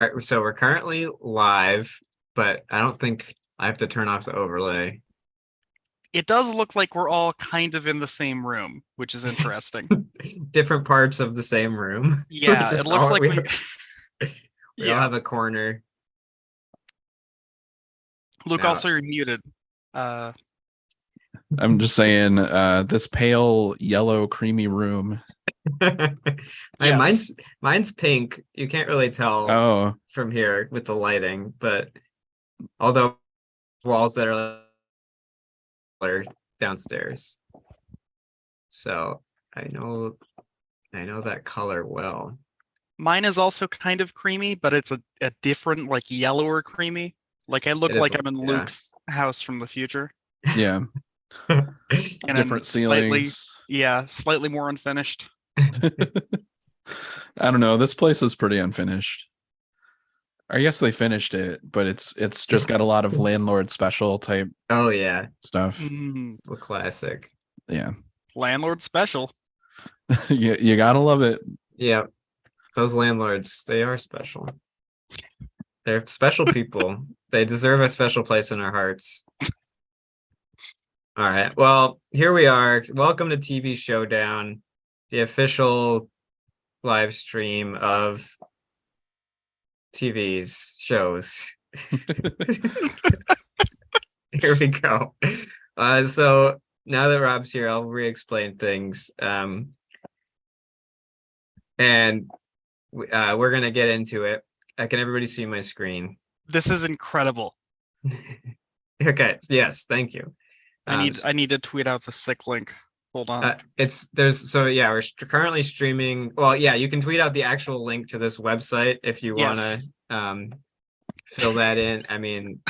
right, so we're currently live, but I don't think I have to turn off the overlay. It does look like we're all kind of in the same room, which is interesting. Different parts of the same room. We Yeah, it just looks all like we we all yeah. have a corner. Luke, Now, also you're muted. Uh, I'm just saying, this pale yellow creamy room. yes. mine's pink. You can't really tell Oh, from here with the lighting, but although walls that are downstairs. So I know that color well. Mine is also kind of creamy, but it's a different, like yellower creamy. Like I It look is, like I'm in yeah. Luke's house from the future. yeah. And I'm Different slightly, ceilings. yeah, slightly more unfinished. I don't know. This place is pretty unfinished. I guess they finished it, but it's just got a lot of landlord special type Oh yeah, stuff. the classic. Yeah. Landlord special. You gotta love it. Yeah, those landlords, they are special. They're special people. They deserve a special place in our hearts. All right. Well, here we are. Welcome to TV Showdown, the official live stream of TV's shows. Here we go. So now that Rob's here, I'll re-explain things. And we're gonna get into it. Can everybody see my screen? This is incredible. Okay. Yes. Thank you. I need to tweet out the sick link. Hold on. We're currently streaming. Well, yeah, you can tweet out the actual link to this website if you want Yes. to fill that in. I mean,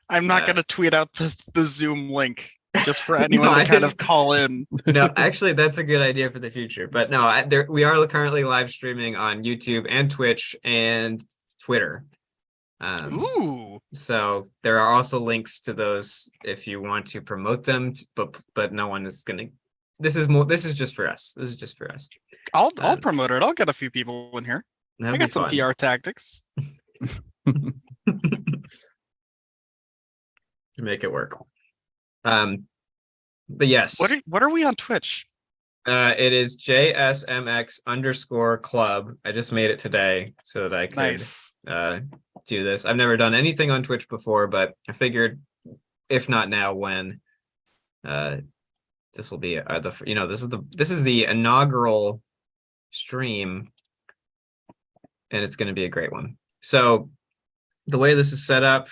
I'm not gonna tweet out the Zoom link just for anyone No, to I kind of didn't. call in. No, actually, that's a good idea for the future. But no, we are currently live streaming on YouTube and Twitch and Twitter. Ooh. So there are also links to those if you want to promote them, but no one is gonna. This is just for us. This is just for us. I'll promote it. I'll get a few people in here. That'll I be got some fun. PR tactics. To make it work. But yes. What are we on Twitch? It is JSMX_club. I just made it today so that I could do this. I've never done anything on Twitch before, but I figured if not now, when this will be this is the inaugural stream, and it's going to be a great one. So the way this is set up,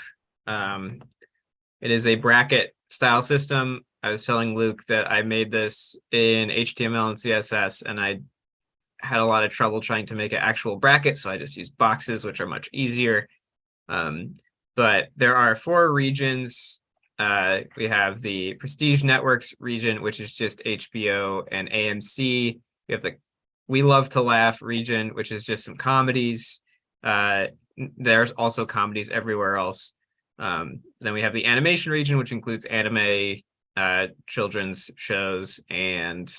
it is a bracket style system. I was telling Luke that I made this in HTML and CSS, and I had a lot of trouble trying to make an actual bracket, so I just used boxes, which are much easier. But there are 4 regions. We have the Prestige Networks region, which is just HBO and AMC. We have the We Love to Laugh region, which is just some comedies. There's also comedies everywhere else. Then we have the animation region, which includes anime, children's shows, and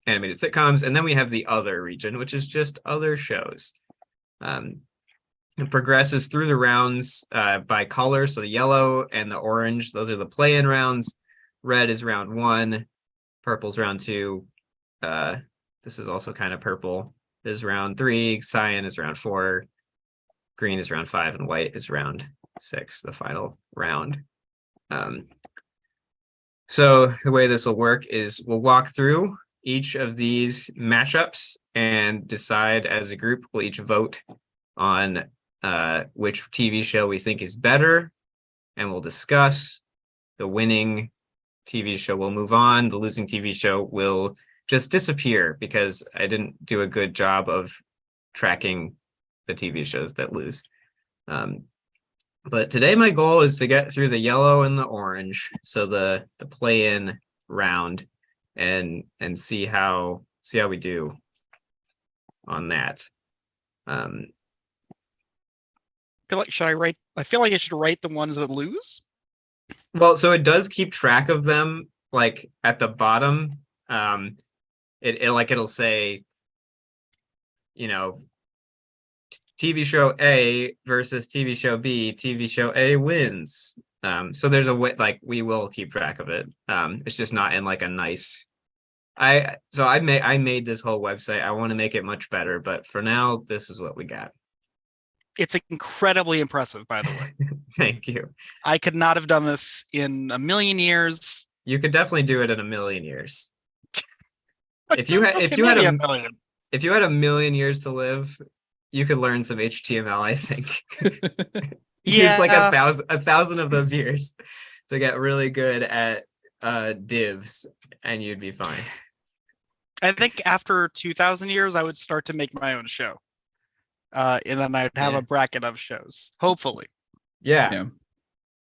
animated sitcoms. And then we have the other region, which is just other shows. It progresses through the rounds by color. So the yellow and the orange, those are the play-in rounds. Red is round 1. Purple's round 2. This is also kind of purple. This is round 3. Cyan is round 4. Green is round 5. And white is round 6, the final round. So the way this will work is we'll walk through each of these matchups and decide as a group. We'll each vote on which TV show we think is better, and we'll discuss. The winning TV show will move on. The losing TV show will just disappear because I didn't do a good job of tracking the TV shows that lose. But today my goal is to get through the yellow and the orange, so the play-in round, and see how we do on that. I feel like I should write the ones that lose. Well, so it does keep track of them, like at the bottom. It'll say, TV show A versus TV show B, TV show A wins. So there's a way, like, we will keep track of it. It's just not in like a nice. I made this whole website. I want to make it much better, but for now, this is what we got. It's incredibly impressive, by the way. Thank you. I could not have done this in a million years. You could definitely do it in a million years. If you had Maybe a million. if you had a million years to live, you could learn some HTML, I think. Use like Yeah. a thousand of those years to get really good at divs, and you'd be fine. I think after 2,000 years, I would start to make my own show. And then I'd have Yeah. a bracket of shows, hopefully. Yeah.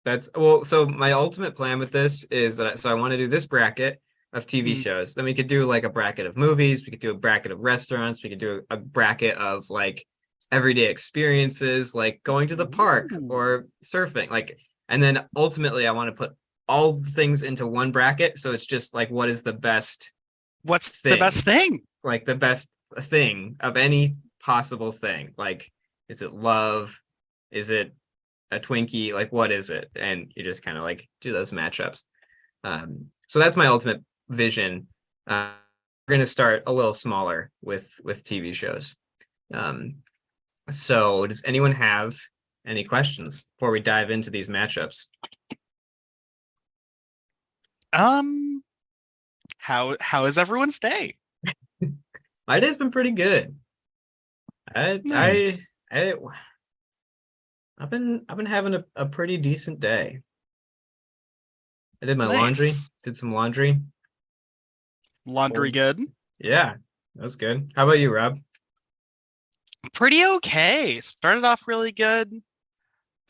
That's well, so my ultimate plan with this is that I want to do this bracket of TV shows. Then we could do like a bracket of movies, we could do a bracket of restaurants, we could do a bracket of like everyday experiences, like going to the park or surfing, like, and then ultimately I want to put all the things into one bracket, so it's just like, what is the best What's thing? the best thing? Like the best thing of any possible thing. Like, is it love? Is it a Twinkie? Like, what is it? And you just kind of like do those matchups. So that's my ultimate vision. We're going to start a little smaller with TV shows. So does anyone have any questions before we dive into these matchups? How is everyone's day? My day's been pretty good. Nice. I've been having a pretty decent day. I did my laundry, Nice. did some laundry. Laundry good? Yeah, that was good. How about you, Rob? Pretty okay. Started off really good.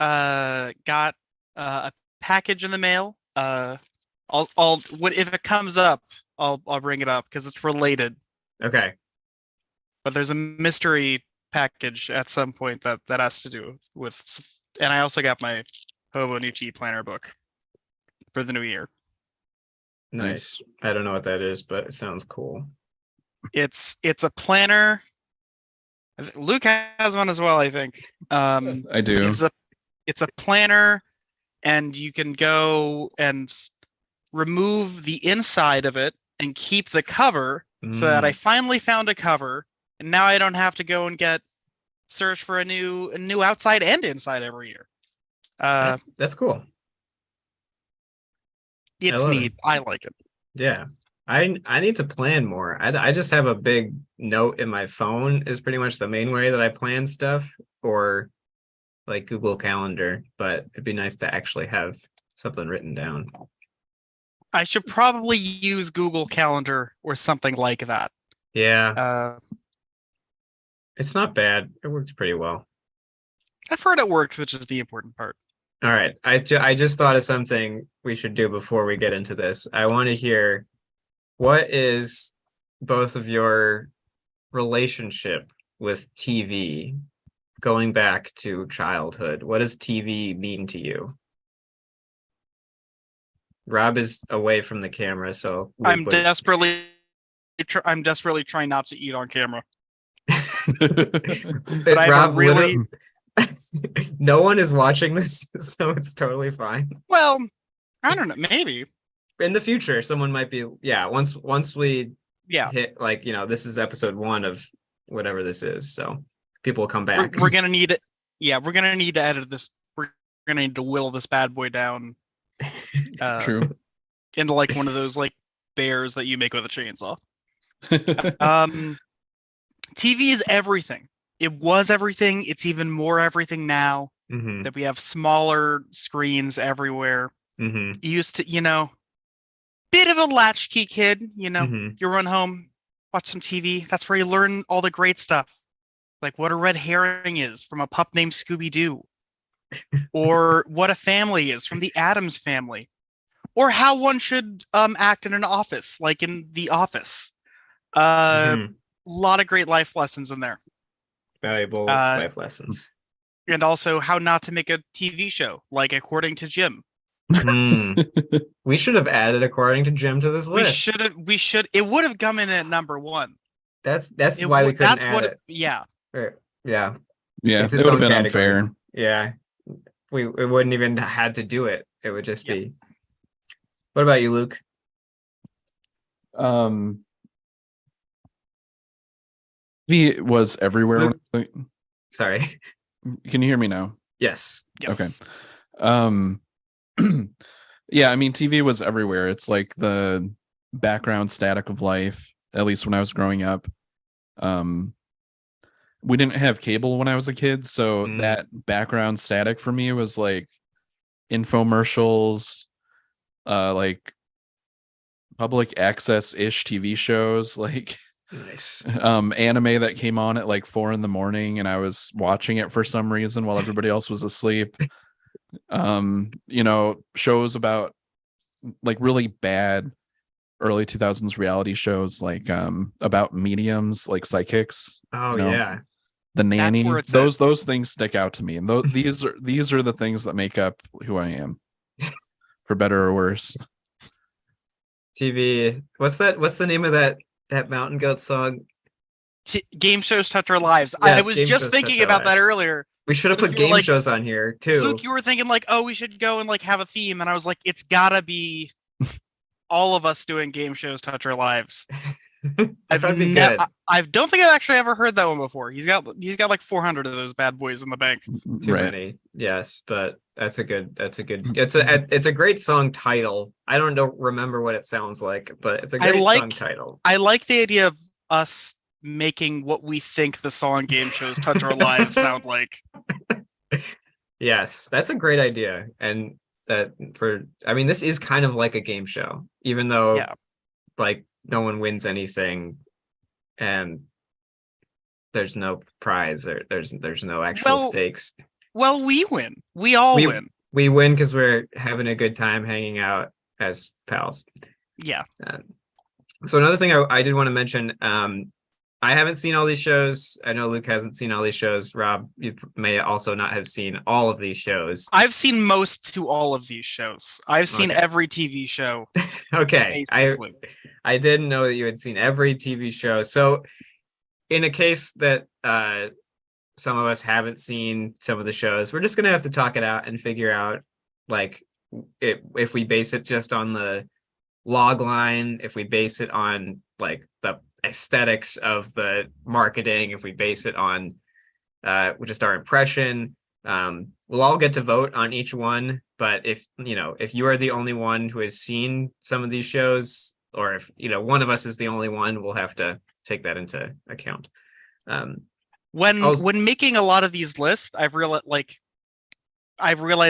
Got a package in the mail. If it comes up, I'll bring it up because it's related. Okay. But there's a mystery package at some point that has to do with, and I also got my Hobonichi planner book for the new year. Nice. I don't know what that is, but it sounds cool. It's a planner. Luke has one as well, I think. I do. It's a planner, and you can go and remove the inside of it and keep the cover, so that I finally found a cover, and now I don't have to go and search for a new outside and inside every year. That's cool. It's love neat. it. I like it. Yeah. I need to plan more. I just have a big note in my phone is pretty much the main way that I plan stuff, or like Google Calendar, but it'd be nice to actually have something written down. I should probably use Google Calendar or something like that. Yeah. It's not bad. It works pretty well. I've heard it works, which is the important part. All right. I just thought of something we should do before we get into this. I want to hear, what is both of your relationship with TV going back to childhood? What does TV mean to you? Rob is away from the camera, so I'm desperately trying not to eat on camera. But I have a really no one is watching this, so it's totally fine. well, I don't know, maybe In the future, someone might be, once we hit, like, this is episode 1 of whatever this is, so people will come back. we're gonna need it. Yeah, we're gonna need to edit this. We're gonna need to whittle this bad boy down. True. Into like one of those like bears that you make with a chainsaw. TV is everything. It was everything. It's even more everything now that we have smaller screens everywhere. You used to, bit of a latchkey kid, you run home, watch some TV. That's where you learn all the great stuff. Like what a red herring is from A Pup Named Scooby-Doo. Or what a family is from the Addams Family. Or how one should act in an office, like in The Office. A lot of great life lessons in there. Valuable life lessons. And also how not to make a TV show, like According to Jim. We should have added According to Jim to this list. We should. It would have come in at number 1. That's why we couldn't add it. Yeah. Yeah. Yeah, It's it its would have own been category. unfair. Yeah, we wouldn't even had to do it. It would just Yep. be. What about you, Luke? He was everywhere. Luke, sorry. Can you hear me now? Yes. Yes. Okay. Yeah, I mean, TV was everywhere. It's like the background static of life, at least when I was growing up. We didn't have cable when I was a kid, so that background static for me was like infomercials, like public access-ish TV shows, like Nice. Anime that came on at like 4 a.m. and I was watching it for some reason while everybody else was asleep. Shows about like really bad early 2000s reality shows, like about mediums, like psychics. Oh yeah. The Nanny. That's where it's those things stick out to me, and these are the things that make up who I am, for better or worse. TV. What's the name of that Mountain Goat song? Game shows touch our lives. Yes, I was just thinking about that earlier. We should have Luke, put you were game shows on here too. Luke, you were thinking like, oh, we should go and like have a theme, and I was like, it's gotta be all of us doing game shows touch our lives. I don't think I've actually ever heard that one before. He's got like 400 of those bad boys in the bank. Too many. Yes, but it's a great song title. I don't remember what it sounds like, but it's a great song title. I like the idea of us making what we think the song game shows touch our lives sound like. Yes, that's a great idea. And this is kind of like a game show, even though like no one wins anything and there's no prize, or there's no actual stakes. Well, we win. We all win. We win because we're having a good time hanging out as pals. Yeah. So another thing I did want to mention, I haven't seen all these shows. I know Luke hasn't seen all these shows. Rob, you may also not have seen all of these shows. I've seen most to all of these shows. I've seen every TV show. Okay. I didn't know that you had seen every TV show. So in a case that some of us haven't seen some of the shows, we're just going to have to talk it out and figure out like if we base it just on the log line, if we base it on like the aesthetics of the marketing, if we base it on just our impression. We'll all get to vote on each one, but if you are the only one who has seen some of these shows, or if one of us is the only one, we'll have to take that into account. When making a lot of these lists, I've realized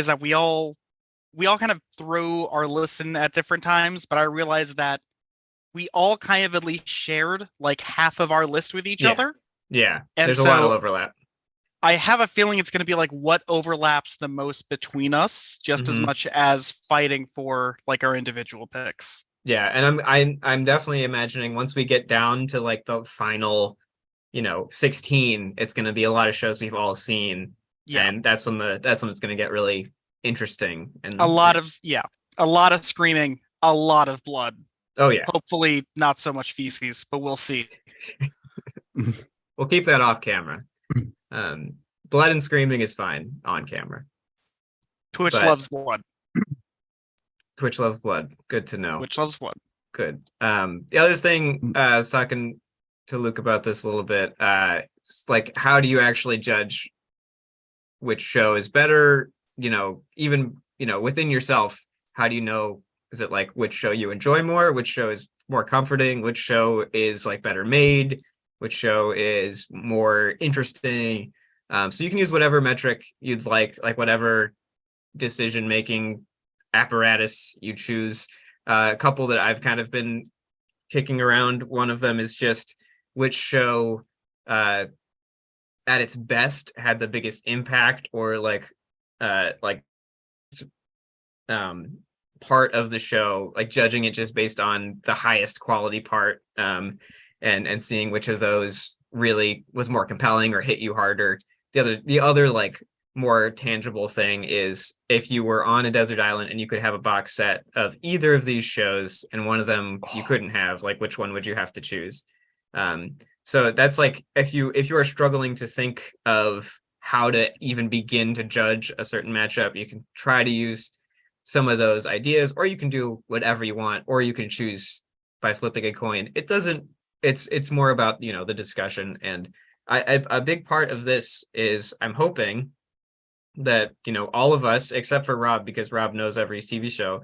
that we all kind of throw our lists in at different times, but I realized that we all kind of at least shared like half of our list with each other. Yeah, and there's a lot of overlap. I have a feeling it's going to be like what overlaps the most between us, just as much as fighting for like our individual picks. Yeah, and I'm definitely imagining once we get down to like the final, 16, it's going to be a lot of shows we've all seen. Yeah, and that's when it's going to get really interesting, and a lot of screaming, a lot of blood. Oh yeah. Hopefully not so much feces, but we'll see. We'll keep that off camera. Blood and screaming is fine on camera. Twitch loves blood. Twitch loves blood. Good to know. Twitch loves blood. Good. The other thing, I was talking to Luke about this a little bit. Like, how do you actually judge which show is better? Even within yourself, how do you know? Is it like which show you enjoy more? Which show is more comforting? Which show is like better made? Which show is more interesting? So you can use whatever metric you'd like whatever decision-making apparatus you choose. A couple that I've kind of been kicking around. One of them is just which show at its best had the biggest impact, or part of the show, like judging it just based on the highest quality part, and seeing which of those really was more compelling or hit you harder. The other like more tangible thing is if you were on a desert island and you could have a box set of either of these shows and one of them you couldn't have, like which one would you have to choose? So that's like if you are struggling to think of how to even begin to judge a certain matchup. You can try to use some of those ideas, or you can do whatever you want, or you can choose by flipping a coin. It doesn't, it's more about, you know, the discussion. And a big part of this is I'm hoping that, you know, all of us, except for Rob, because Rob knows every TV show,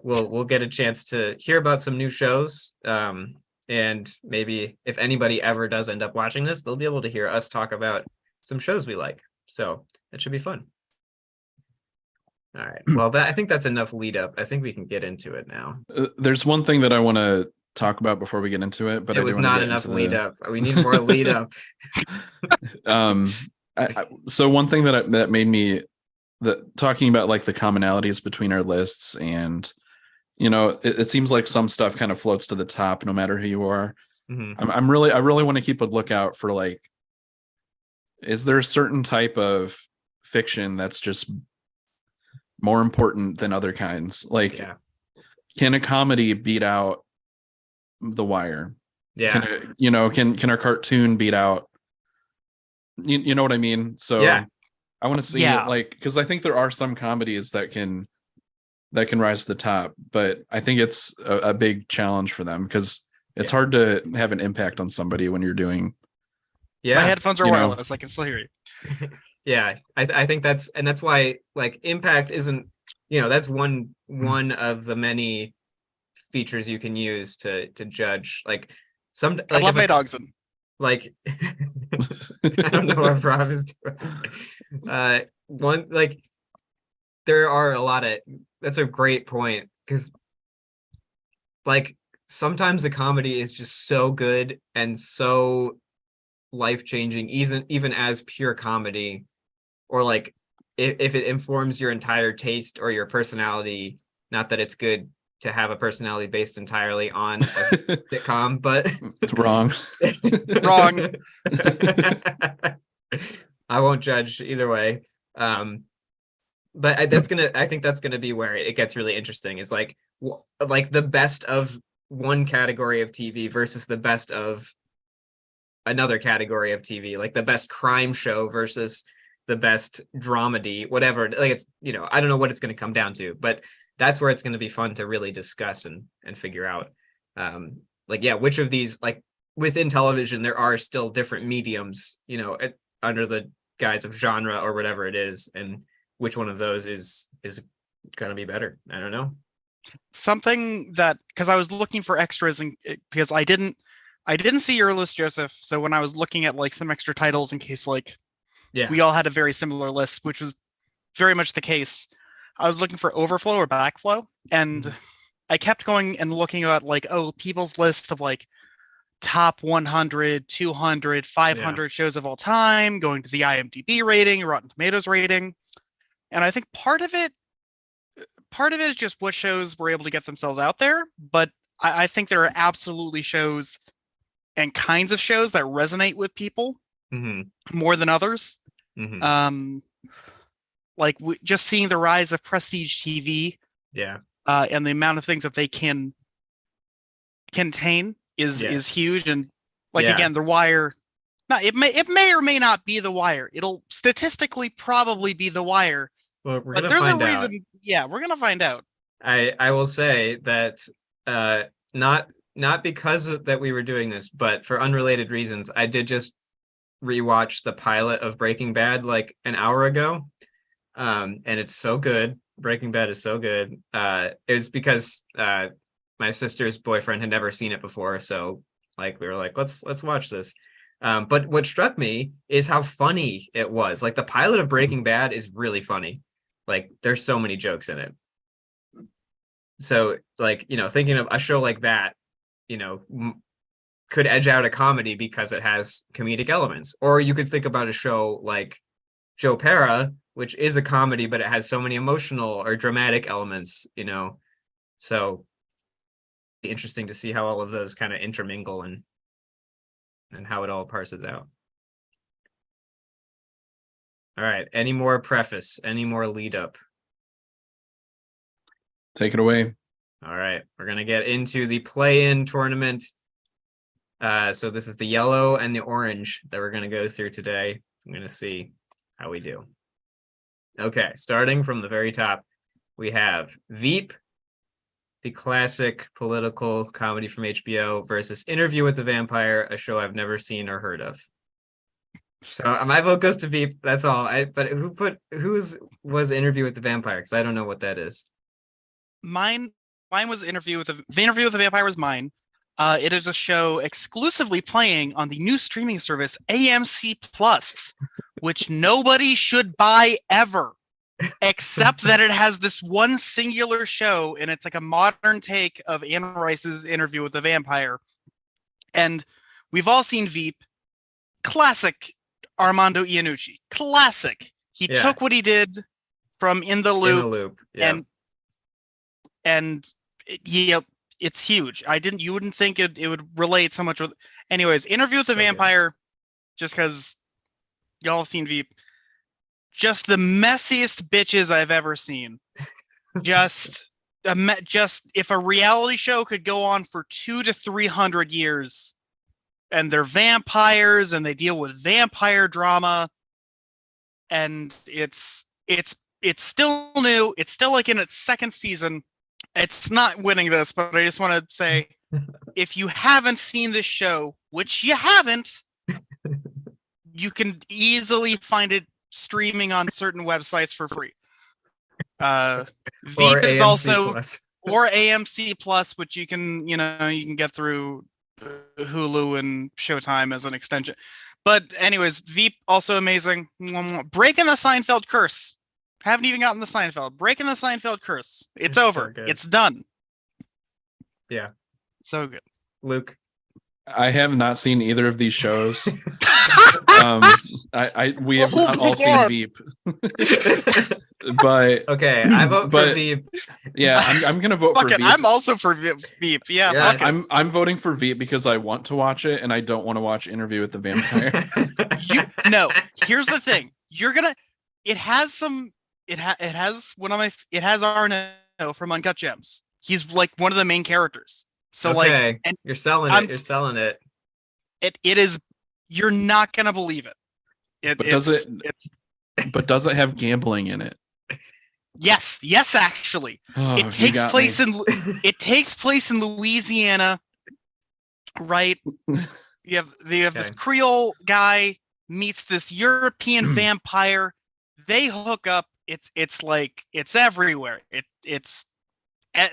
we'll get a chance to hear about some new shows. And maybe if anybody ever does end up watching this, they'll be able to hear us talk about some shows we like. So that should be fun. All right. Well, I think that's enough lead up. I think we can get into it now. There's one thing that I want to talk about before we get into it, but it was not enough lead up. We need more lead up. So one thing that made me talking about like the commonalities between our lists, and you know, it seems like some stuff kind of floats to the top no matter who you are. Mm-hmm. I really want to keep a lookout for, like, is there a certain type of fiction that's just more important than other kinds? Like, can a comedy beat out The Wire? Yeah. Can our cartoon beat out, you know what I mean? So yeah. I want to see like, because I think there are some comedies that can rise to the top, but I think it's a big challenge for them because it's hard to have an impact on somebody when you're doing. Yeah, my headphones are wireless. I can still hear you. Yeah, I think that's why, like, impact isn't, you know, that's one of the many features you can use to judge. Like, I love my dogs in. Like, I don't know what Rob is doing. One, like, there are a lot of, that's a great point, because like sometimes the comedy is just so good and so life-changing, even as pure comedy, or like if it informs your entire taste or your personality. Not that it's good to have a personality based entirely on a sitcom, but wrong. I won't judge either way. But I think that's gonna be where it gets really interesting, is like the best of one category of TV versus the best of another category of TV, like the best crime show versus the best dramedy, whatever. Like, it's, you know, I don't know what it's going to come down to, but that's where it's going to be fun to really discuss and figure out, like, yeah, which of these, like, within television, there are still different mediums, you know, under the guise of genre or whatever it is, and which one of those is going to be better. I don't know. Something that, because I was looking for extras, and because I didn't see your list, Joseph. So when I was looking at like some extra titles in case like we all had a very similar list, which was very much the case, I was looking for overflow or backflow, and I kept going and looking at like, people's list of like top 100, 200, 500 shows of all time, going to the IMDb rating, Rotten Tomatoes rating. And I think part of it is just what shows were able to get themselves out there. But I think there are absolutely shows and kinds of shows that resonate with people more than others. Like just seeing the rise of prestige TV, and the amount of things that they can contain is huge. And like, again, The Wire, it may or may not be The Wire. It'll statistically probably be The Wire. Well, we're gonna find out. Yeah, we're gonna find out. I will say that not because that we were doing this, but for unrelated reasons, I did just rewatch the pilot of Breaking Bad like an hour ago, and it's so good. Breaking Bad is so good. It was because my sister's boyfriend had never seen it before, so like we were like, let's watch this. But what struck me is how funny it was. Like, the pilot of Breaking Bad is really funny. Like, there's so many jokes in it. So, like, you know, thinking of a show like that, you know, could edge out a comedy because it has comedic elements. Or you could think about a show like Joe Pera, which is a comedy, but it has so many emotional or dramatic elements, you know. So interesting to see how all of those kind of intermingle and how it all parses out. All right. Any more preface? Any more lead up? Take it away. All right. We're going to get into the play-in tournament. So this is the yellow and the orange that we're going to go through today. I'm going to see. how we do. Okay, starting from the very top, we have Veep, the classic political comedy from HBO, versus Interview with the Vampire, a show I've never seen or heard of. So my vote goes to Veep. That's all. But whose Interview with the Vampire? Because I don't know what that is. Mine was the Interview with the Vampire was mine. It is a show exclusively playing on the new streaming service AMC Plus, which nobody should buy ever, except that it has this one singular show, and it's like a modern take of Anne Rice's Interview with the Vampire. And we've all seen Veep. Classic Armando Iannucci. Classic. He took what he did from In the Loop, yeah. and it's huge. You wouldn't think it would relate so much with. Anyways, Interview with the Vampire, just because y'all have seen Veep, just the messiest bitches I've ever seen. Just if a reality show could go on for 200 to 300 years, and they're vampires and they deal with vampire drama, and it's still new. It's still like in its second season. It's not winning this, but I just want to say, if you haven't seen this show, which you haven't, you can easily find it streaming on certain websites for free. Veep is also or AMC Plus, which you can get through Hulu and Showtime as an extension. But anyways, Veep also amazing. Breaking the Seinfeld curse. Haven't even gotten the Seinfeld. Breaking the Seinfeld curse. It's over. So it's done. Yeah. So good. Luke. I have not seen either of these shows. We have not all seen Veep. But okay, I vote for Veep. Yeah, I'm gonna vote for Veep. I'm also for Veep. Yeah, yes. I'm voting for Veep because I want to watch it and I don't want to watch Interview with the Vampire. No, here's the thing. It has Arno from Uncut Gems. He's like one of the main characters. So okay, and you're selling it. You're selling it. It is. You're not gonna believe it. But does it have gambling in it? Yes, actually. It takes place in Louisiana, right? You have this Creole guy meets this European vampire. They hook up. It's like it's everywhere. It's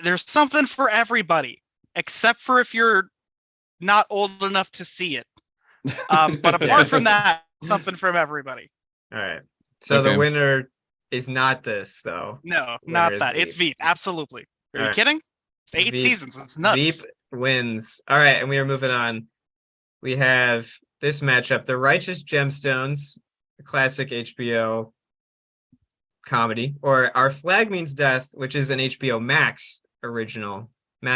there's something for everybody, except for if you're not old enough to see it. But apart from that, something from everybody. All right. So the winner is not this, though. No, not that. It's Veep. Absolutely. Are you kidding? 8 seasons. It's nuts. Veep wins. All right, and we are moving on. We have this matchup: The Righteous Gemstones, a classic HBO comedy, or Our Flag Means Death, which is an HBO Max original. A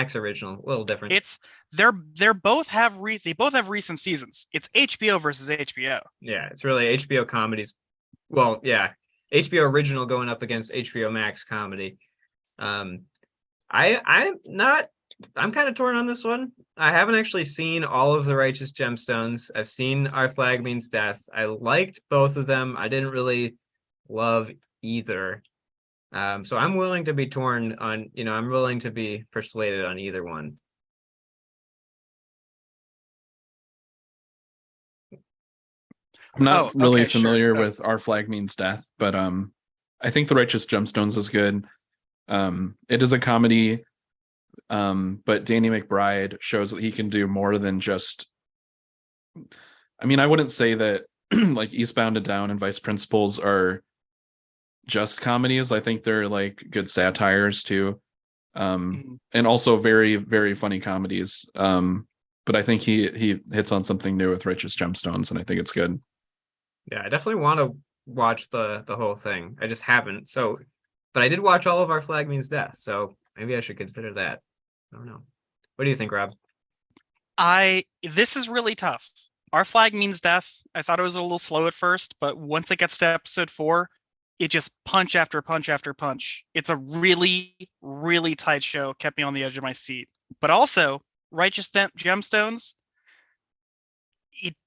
little different. They both have recent seasons. It's HBO versus HBO. Yeah, it's really HBO comedies. Well, yeah, HBO original going up against HBO Max comedy. I'm kind of torn on this one. I haven't actually seen all of The Righteous Gemstones. I've seen Our Flag Means Death. I liked both of them. I didn't really love either. So I'm willing to be torn on, I'm willing to be persuaded on either one. I'm not really familiar with Our Flag Means Death, but I think The Righteous Gemstones is good. It is a comedy, but Danny McBride shows that he can do more than just. I mean, I wouldn't say that like Eastbound and Down and Vice Principals are just comedies. I think they're like good satires too, and also very, very funny comedies. But I think he hits on something new with Righteous Gemstones, and I think it's good. Yeah, I definitely want to watch the whole thing. I just haven't. So, but I did watch all of Our Flag Means Death, so maybe I should consider that. I don't know. What do you think, Rob? This is really tough. Our Flag Means Death. I thought it was a little slow at first, but once it gets to episode 4, it just punch after punch after punch. It's a really, really tight show. Kept me on the edge of my seat. But also, Righteous Gemstones,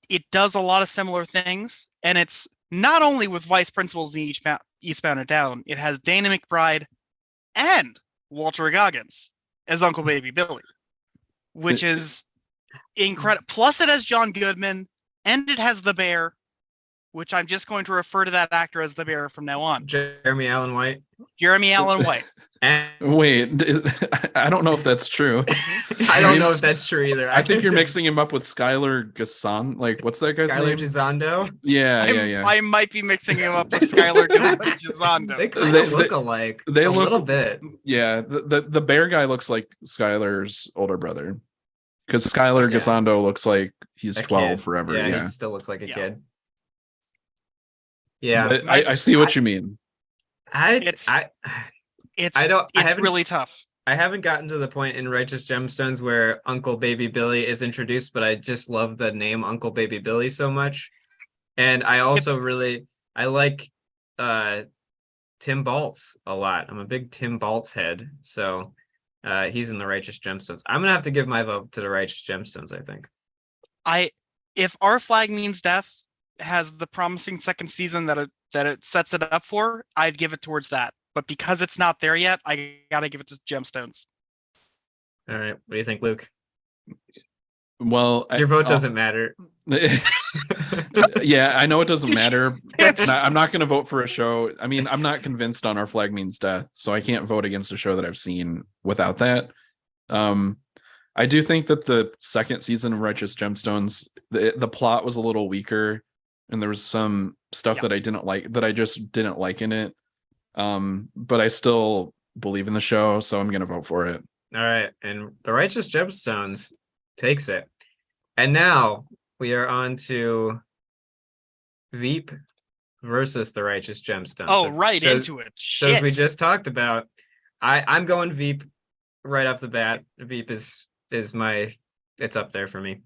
it does a lot of similar things, and it's not only with vice principals in Eastbound and Down, it has Dana McBride and Walter Goggins as Uncle Baby Billy, which is incredible. Plus, it has John Goodman, and it has the Bear, which I'm just going to refer to that actor as the Bear from now on. Jeremy Allen White. Jeremy Allen White. Wait, I don't know if that's true. I don't know if that's true either. I think you're mixing him up with Skylar Gasson. Like, what's that guy's Skylar name? Gisondo. Yeah. I might be mixing him up with Skylar Gisondo. They kind of look alike. They look a little bit. Yeah, the Bear guy looks like Skylar's older brother, because Skylar Gisondo looks like he's 12 kid. forever. Yeah, Yeah, he still looks like a kid. Yeah, I see what you mean. It's really tough. I haven't gotten to the point in Righteous Gemstones where Uncle Baby Billy is introduced, but I just love the name Uncle Baby Billy so much. And I also I like Tim Baltz a lot. I'm a big Tim Baltz head. So he's in the Righteous Gemstones. I'm gonna have to give my vote to the Righteous Gemstones, I think. If Our Flag Means Death has the promising second season that it sets it up for, I'd give it towards that. But because it's not there yet, I gotta give it to Gemstones. All right. What do you think, Luke? Well, your vote doesn't matter. Yeah, I know it doesn't matter. I'm not going to vote for a show. I mean, I'm not convinced on Our Flag Means Death, so I can't vote against a show that I've seen without that. I do think that the second season of Righteous Gemstones, the plot was a little weaker, and there was some stuff that I didn't like, that I just didn't like in it. But I still believe in the show, so I'm going to vote for it. All right, and the Righteous Gemstones takes it. And now we are on to Veep versus the Righteous Gemstones. Oh, into it. Shows we just talked about. I'm going Veep right off the bat. Veep is it's up there for me.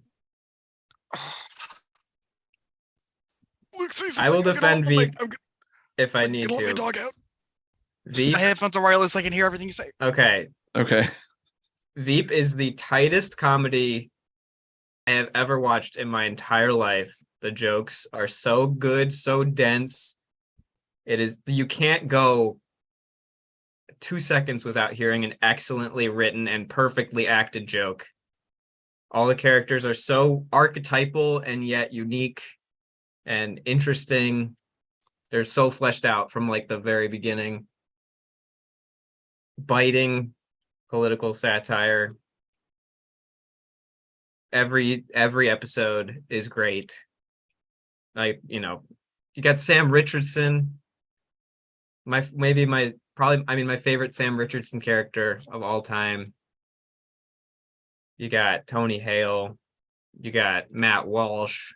I will defend Veep if I need to. Let my dog out. Veep. My headphones are wireless. I can hear everything you say. Okay. Veep is the tightest comedy I've ever watched in my entire life. The jokes are so good, so dense. You can't go 2 seconds without hearing an excellently written and perfectly acted joke. All the characters are so archetypal and yet unique and interesting. They're so fleshed out from like the very beginning. Biting political satire. Every episode is great. Like, you got Sam Richardson. My favorite Sam Richardson character of all time. You got Tony Hale. You got Matt Walsh.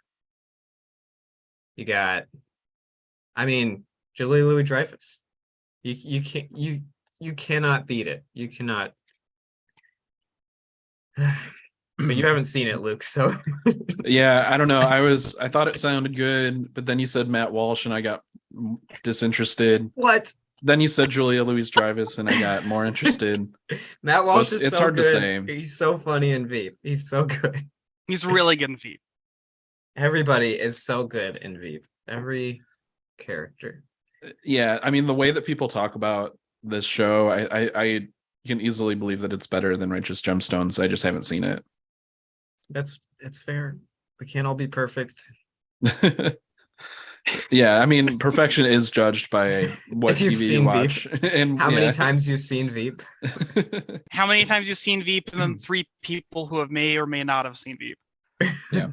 You got, Julia Louis-Dreyfus. You cannot beat it. You cannot. But you haven't seen it, Luke, so. Yeah, I don't know. I thought it sounded good, but then you said Matt Walsh and I got disinterested. What? Then you said Julia Louis-Dreyfus and I got more interested. Matt Walsh is it's so hard good. to say. He's so funny in Veep. He's so good. He's really good in Veep. Everybody is so good in Veep. Every character. Yeah, the way that people talk about this show, I can easily believe that it's better than Righteous Gemstones. I just haven't seen it. It's fair. We can't all be perfect. Yeah, perfection is judged by what TV you watch. And how many times you've seen Veep? How many times you've seen Veep, and then 3 people who may or may not have seen Veep. Yeah.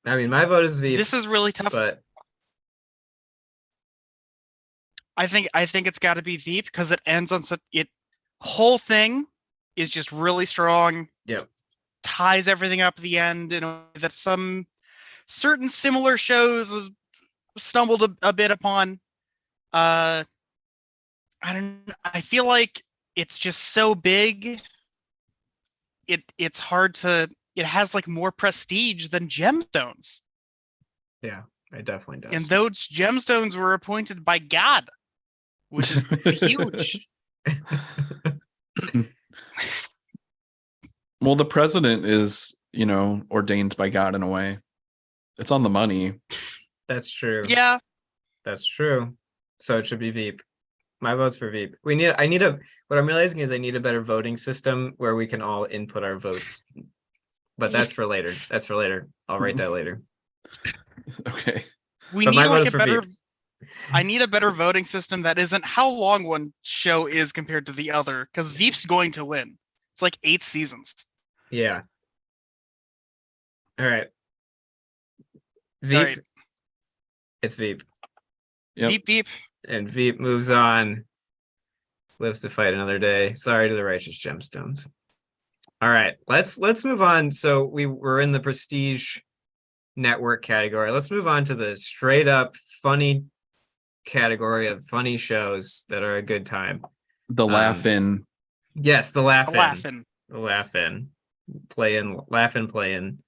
My vote is Veep. This is really tough. But I think it's got to be Veep because it ends on whole thing is just really strong. Yep. Ties everything up at the end in a way that some certain similar shows have stumbled a bit upon. I feel like it's just so big. It's hard to. It has like more prestige than Gemstones. Yeah, it definitely does. And those Gemstones were appointed by God, which is huge. Well, the president is ordained by God in a way. It's on the money. That's true. Yeah. That's true. So it should be Veep. My vote's for Veep. What I'm realizing is I need a better voting system where we can all input our votes. But that's for later. I'll write that later. Okay. We But need my vote like is a for better. Veep. I need a better voting system that isn't how long one show is compared to the other, because Veep's going to win. It's like 8 seasons. Yeah. All right. Veep. All right. It's Veep. Yep. Veep, Veep. And Veep moves on. Lives to fight another day. Sorry to the Righteous Gemstones. All right, let's move on. So we were in the prestige network category. Let's move on to the straight up funny category of funny shows that are a good time. The Laugh-In. Yes, the Laugh-In. Laughing. The Laugh-In. Play-In, Laugh-In, Play-In.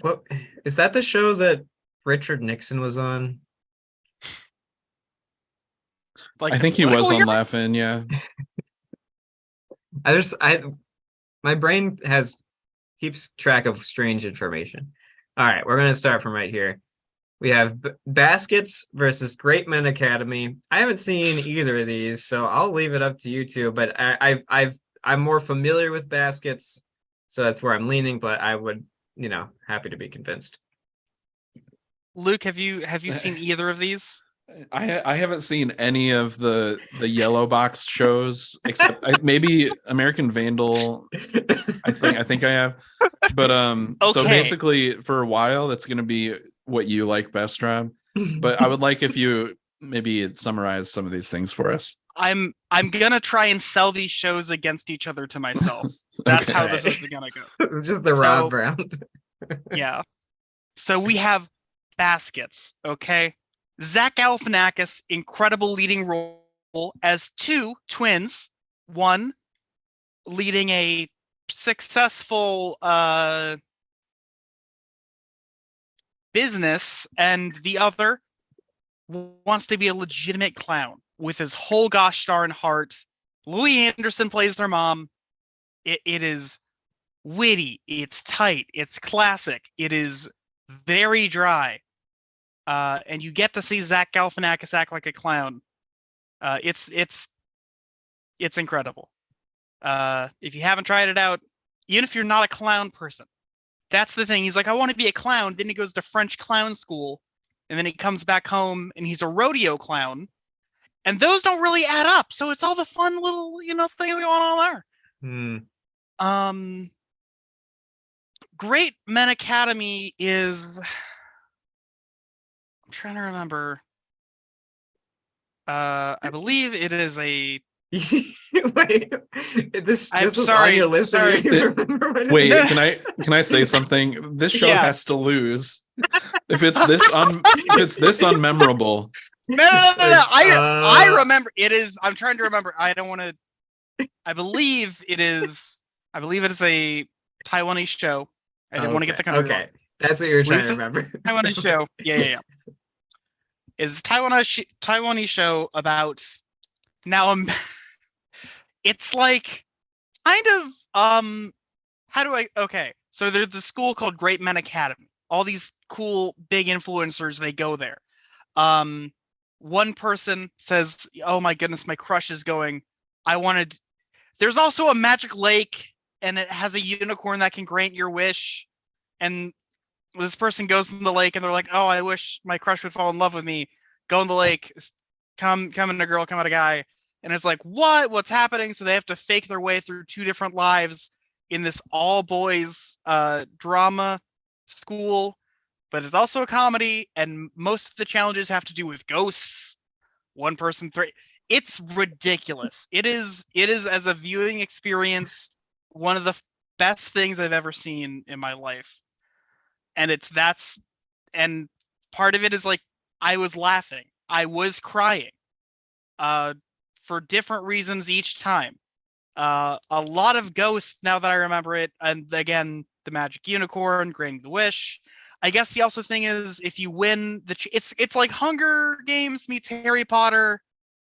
What is that the show that Richard Nixon was on? Like I the think he was political on hearings? Laugh-In, yeah. My brain keeps track of strange information. All right, we're gonna start from right here. We have Baskets versus Great Men Academy. I haven't seen either of these, so I'll leave it up to you two. But I'm more familiar with Baskets, so that's where I'm leaning. But I would, happy to be convinced. Luke, have you seen either of these? I haven't seen any of the yellow box shows except maybe American Vandal. I think I have. But so Okay. basically for a while that's going to be what you like best, Rob. But I would like if you maybe summarize some of these things for us. I'm gonna try and sell these shows against each other to myself. That's Okay. how this is gonna go. Just the Rob round. Yeah. So we have Baskets, okay? Zach Galifianakis, incredible leading role as two twins, one leading a successful business, and the other wants to be a legitimate clown with his whole gosh darn heart. Louis Anderson plays their mom. It is witty, it's tight, it's classic, it is very dry. And you get to see Zach Galifianakis act like a clown. It's incredible. If you haven't tried it out, even if you're not a clown person, that's the thing. He's like, I want to be a clown. Then he goes to French clown school, and then he comes back home and he's a rodeo clown. And those don't really add up. So it's all the fun little, things going on there. Great Men Academy is, I'm trying to remember. I believe it is a. Wait, this was sorry, on your list. sorry. And you didn't remember what it Wait, is? can I say something? This show Yeah. has to lose. If it's this unmemorable. No. I remember. It is. I'm trying to remember. I don't want to. I believe it is a Taiwanese show. I didn't want to get the country wrong. That's what you're trying It's to a remember. Taiwanese show. Yeah. Is Taiwanese show about now? It's like kind of how do I? Okay, so there's the school called Great Men Academy. All these cool big influencers, they go there. One person says, "Oh my goodness, my crush is going. There's also a magic lake, and it has a unicorn that can grant your wish." And this person goes in the lake, and they're like, "Oh, I wish my crush would fall in love with me." Go in the lake, come in a girl, come out a guy, and it's like, what's happening? So they have to fake their way through 2 different lives in this all boys drama school, but it's also a comedy, and most of the challenges have to do with ghosts. One person, 3. It's ridiculous. It is as a viewing experience one of the best things I've ever seen in my life. And and part of it is like, I was laughing, I was crying, for different reasons each time. A lot of ghosts now that I remember it, and again, the magic unicorn granting the wish. I guess the also thing is, if you win it's like Hunger Games meets Harry Potter,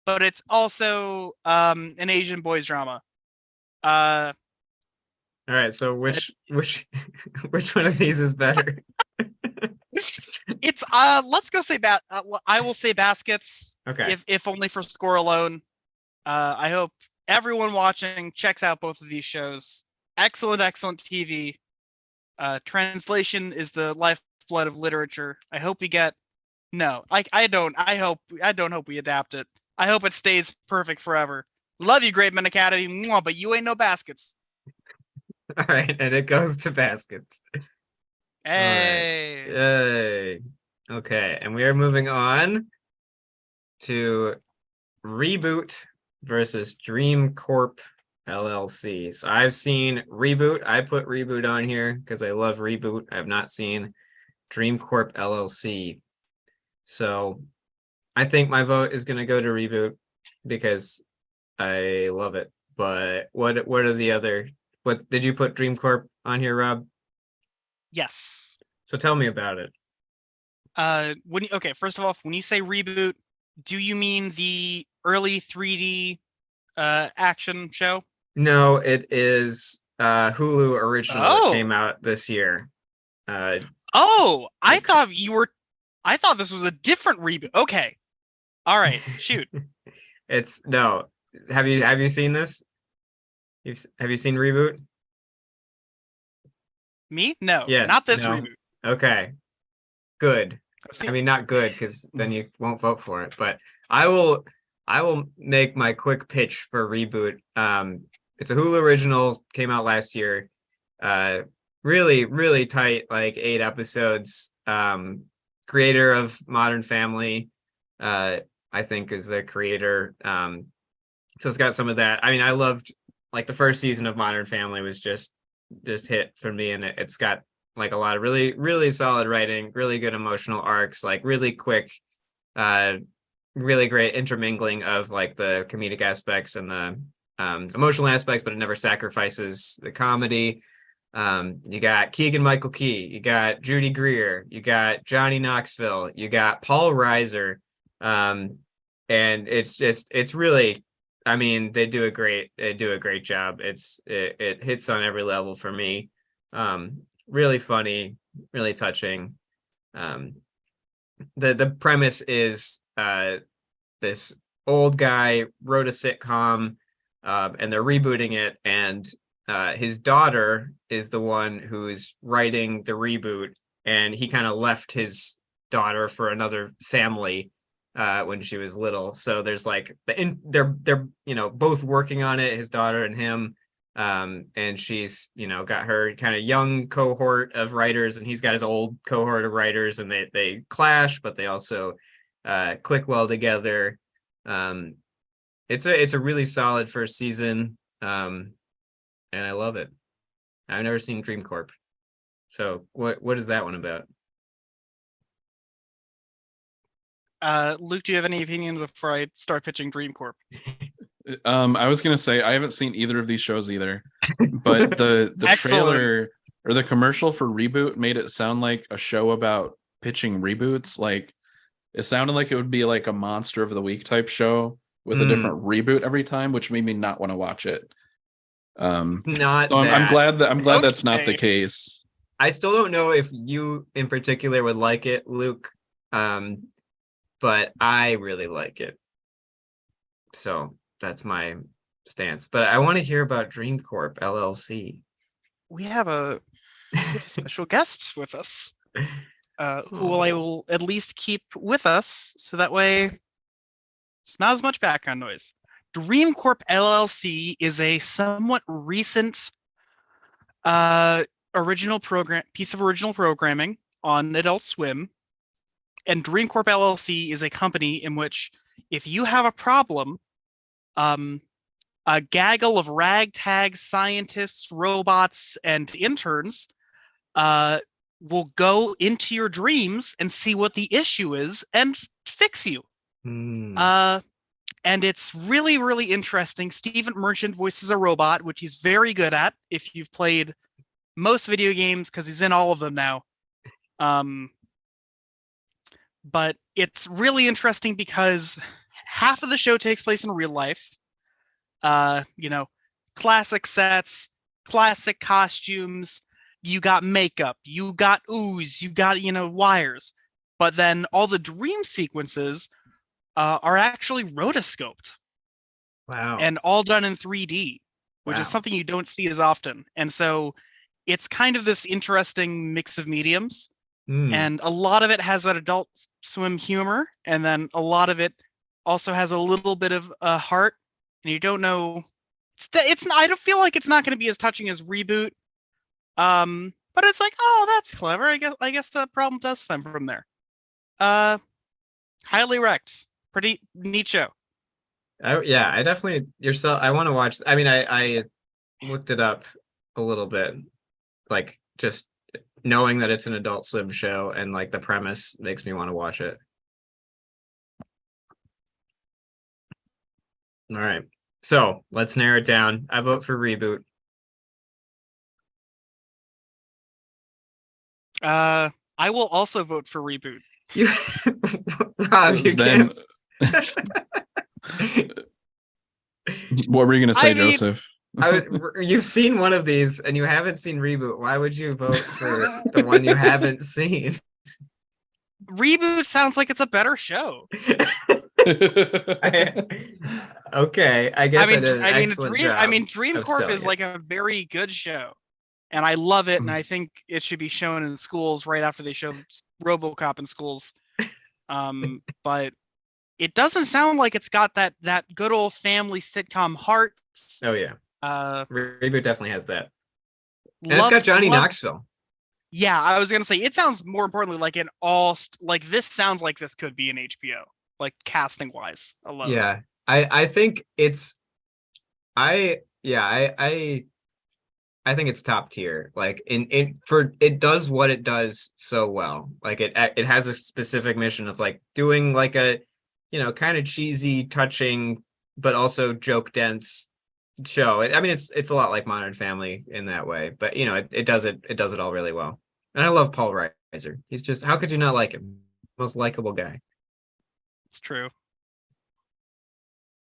but it's also an Asian boys drama. All All right, so which which one of these is better? It's let's go say I will say baskets. Okay. If only for score alone. I hope everyone watching checks out both of these shows. Excellent TV. Translation is the lifeblood of literature. I hope we get I don't hope we adapt it. I hope it stays perfect forever. Love you, Great Men Academy, but you ain't no baskets. All right, and it goes to baskets. Hey. All right. Yay. Okay, and we are moving on to Reboot versus Dream Corp LLC. So I've seen Reboot. I put Reboot on here because I love Reboot. I have not seen Dream Corp LLC. So I think my vote is going to go to Reboot because I love it. But what are the other? What did you put Dream Corp on here, Rob? Yes. So tell me about it. Okay, first of all, when you say Reboot, do you mean the early 3D action show? No, it is Hulu original that came out this year. I thought this was a different reboot. Okay. All right, shoot. It's no. Have you seen this? Have you seen Reboot? Me? No. Yes. Not this no. reboot. Okay. Good. I mean, not good because then you won't vote for it. But I will make my quick pitch for Reboot. It's a Hulu original, came out last year. Really, really tight, like 8 episodes. Creator of Modern Family, I think is the creator. So it's got some of that. I mean, I loved like the first season of Modern Family was just hit for me, and it's got like a lot of really, really solid writing, really good emotional arcs, like really quick, really great intermingling of like the comedic aspects and the emotional aspects, but it never sacrifices the comedy. You got Keegan-Michael Key, you got Judy Greer, you got Johnny Knoxville, you got Paul Reiser, and it's really, I mean, they do a great job. It hits on every level for me. Really funny, really touching. The premise is this old guy wrote a sitcom, and they're rebooting it, and his daughter is the one who's writing the reboot, and he kind of left his daughter for another family when she was little. So there's like they're both working on it, his daughter and him, and she's got her kind of young cohort of writers, and he's got his old cohort of writers, and they clash, but they also click well together. It's a really solid first season, and I love it. I've never seen Dream Corp. So what is that one about? Luke, do you have any opinions before I start pitching Dream Corp? I was gonna say I haven't seen either of these shows either, but the trailer or the commercial for Reboot made it sound like a show about pitching reboots. Like it sounded like it would be like a Monster of the Week type show with a different reboot every time, which made me not want to watch it. Not so I'm glad that's not the case. I still don't know if you in particular would like it, Luke, but I really like it. So that's my stance. But I want to hear about Dream Corp LLC. We have a special guest with us, who I will at least keep with us, so that way it's not as much background noise. Dream Corp LLC is a somewhat recent piece of original programming on Adult Swim. And Dream Corp LLC is a company in which if you have a problem, a gaggle of ragtag scientists, robots, and interns will go into your dreams and see what the issue is and fix you. And it's really, really interesting. Stephen Merchant voices a robot, which he's very good at if you've played most video games, because he's in all of them now. But it's really interesting because half of the show takes place in real life. Classic sets, classic costumes, you got makeup, you got ooze, you got, wires. But then all the dream sequences are actually rotoscoped. Wow. And all done in 3D, which is something you don't see as often. And so it's kind of this interesting mix of mediums. And a lot of it has that Adult Swim humor, and then a lot of it also has a little bit of heart. And you don't know. I don't feel like it's not going to be as touching as Reboot. But it's like, oh, that's clever. I guess the problem does stem from there. Highly wrecked. Pretty neat show. I definitely I want to watch. I mean, I looked it up a little bit, like just knowing that it's an Adult Swim show and like the premise makes me want to watch it. All right, so let's narrow it down. I vote for Reboot. I will also vote for Reboot. You, Rob, you then... What were you gonna say, Joseph? You've seen one of these and you haven't seen Reboot. Why would you vote for the one you haven't seen? Reboot sounds like it's a better show. Okay, I guess I did an excellent job. Dream Corp is like a very good show, and I love it, and I think it should be shown in schools right after they show RoboCop in schools. But it doesn't sound like it's got that good old family sitcom heart. Oh yeah. Reboot definitely has that. And it's got Johnny Knoxville. Yeah, I was gonna say it sounds more importantly like this sounds like this could be an HBO, like casting wise alone. Yeah, I think it's I think it's top tier. Like it does what it does so well. Like it has a specific mission of like doing like a kind of cheesy, touching, but also joke dense show. I mean, it's a lot like Modern Family in that way, but it does it all really well. And I love Paul Reiser. He's just, how could you not like him? Most likable guy. It's true.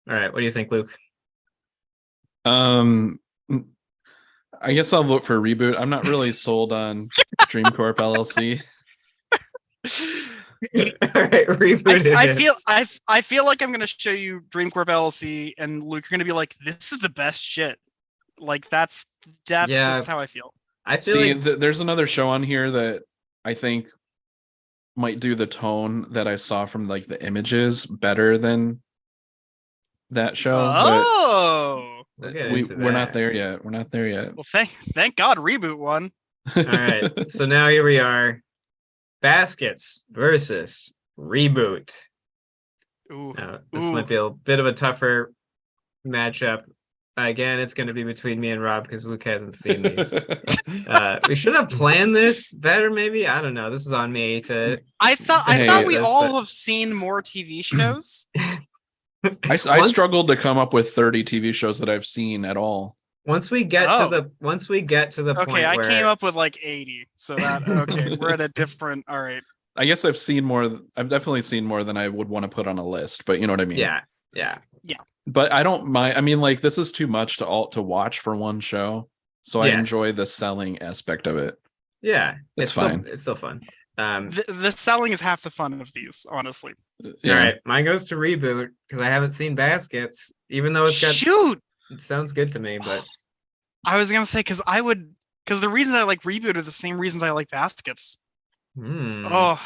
All right, what do you think, Luke? I guess I'll vote for Reboot. I'm not really sold on Dream Corp LLC. All right, Reboot. I feel like I'm gonna show you Dream Corp LLC, and Luke, you're gonna be like, "This is the best shit." Like that's just how I feel. I feel there's another show on here that I think might do the tone that I saw from like the images better than that show. Oh, but we're not there yet. We're not there yet. Well, thank God Reboot won. All right, so now here we are. Baskets versus Reboot. This might be a bit of a tougher matchup. Again, it's going to be between me and Rob because Luke hasn't seen these. We should have planned this better, maybe. I don't know. This is on me to. I thought we all have seen more TV shows. I struggled to come up with 30 TV shows that I've seen at all. Once we get to the point where I came up with like 80. So we're at a different. All right. I guess I've definitely seen more than I would want to put on a list, but you know what I mean? Yeah. But I don't mind. I mean, like this is too much to watch for one show. So I enjoy the selling aspect of it. Yeah. It's fine. It's still fun. The selling is half the fun of these, honestly. Yeah. All right. Mine goes to Reboot because I haven't seen Baskets, even though it's got It sounds good to me, but I was gonna say because the reasons I like Reboot are the same reasons I like Baskets. Oh,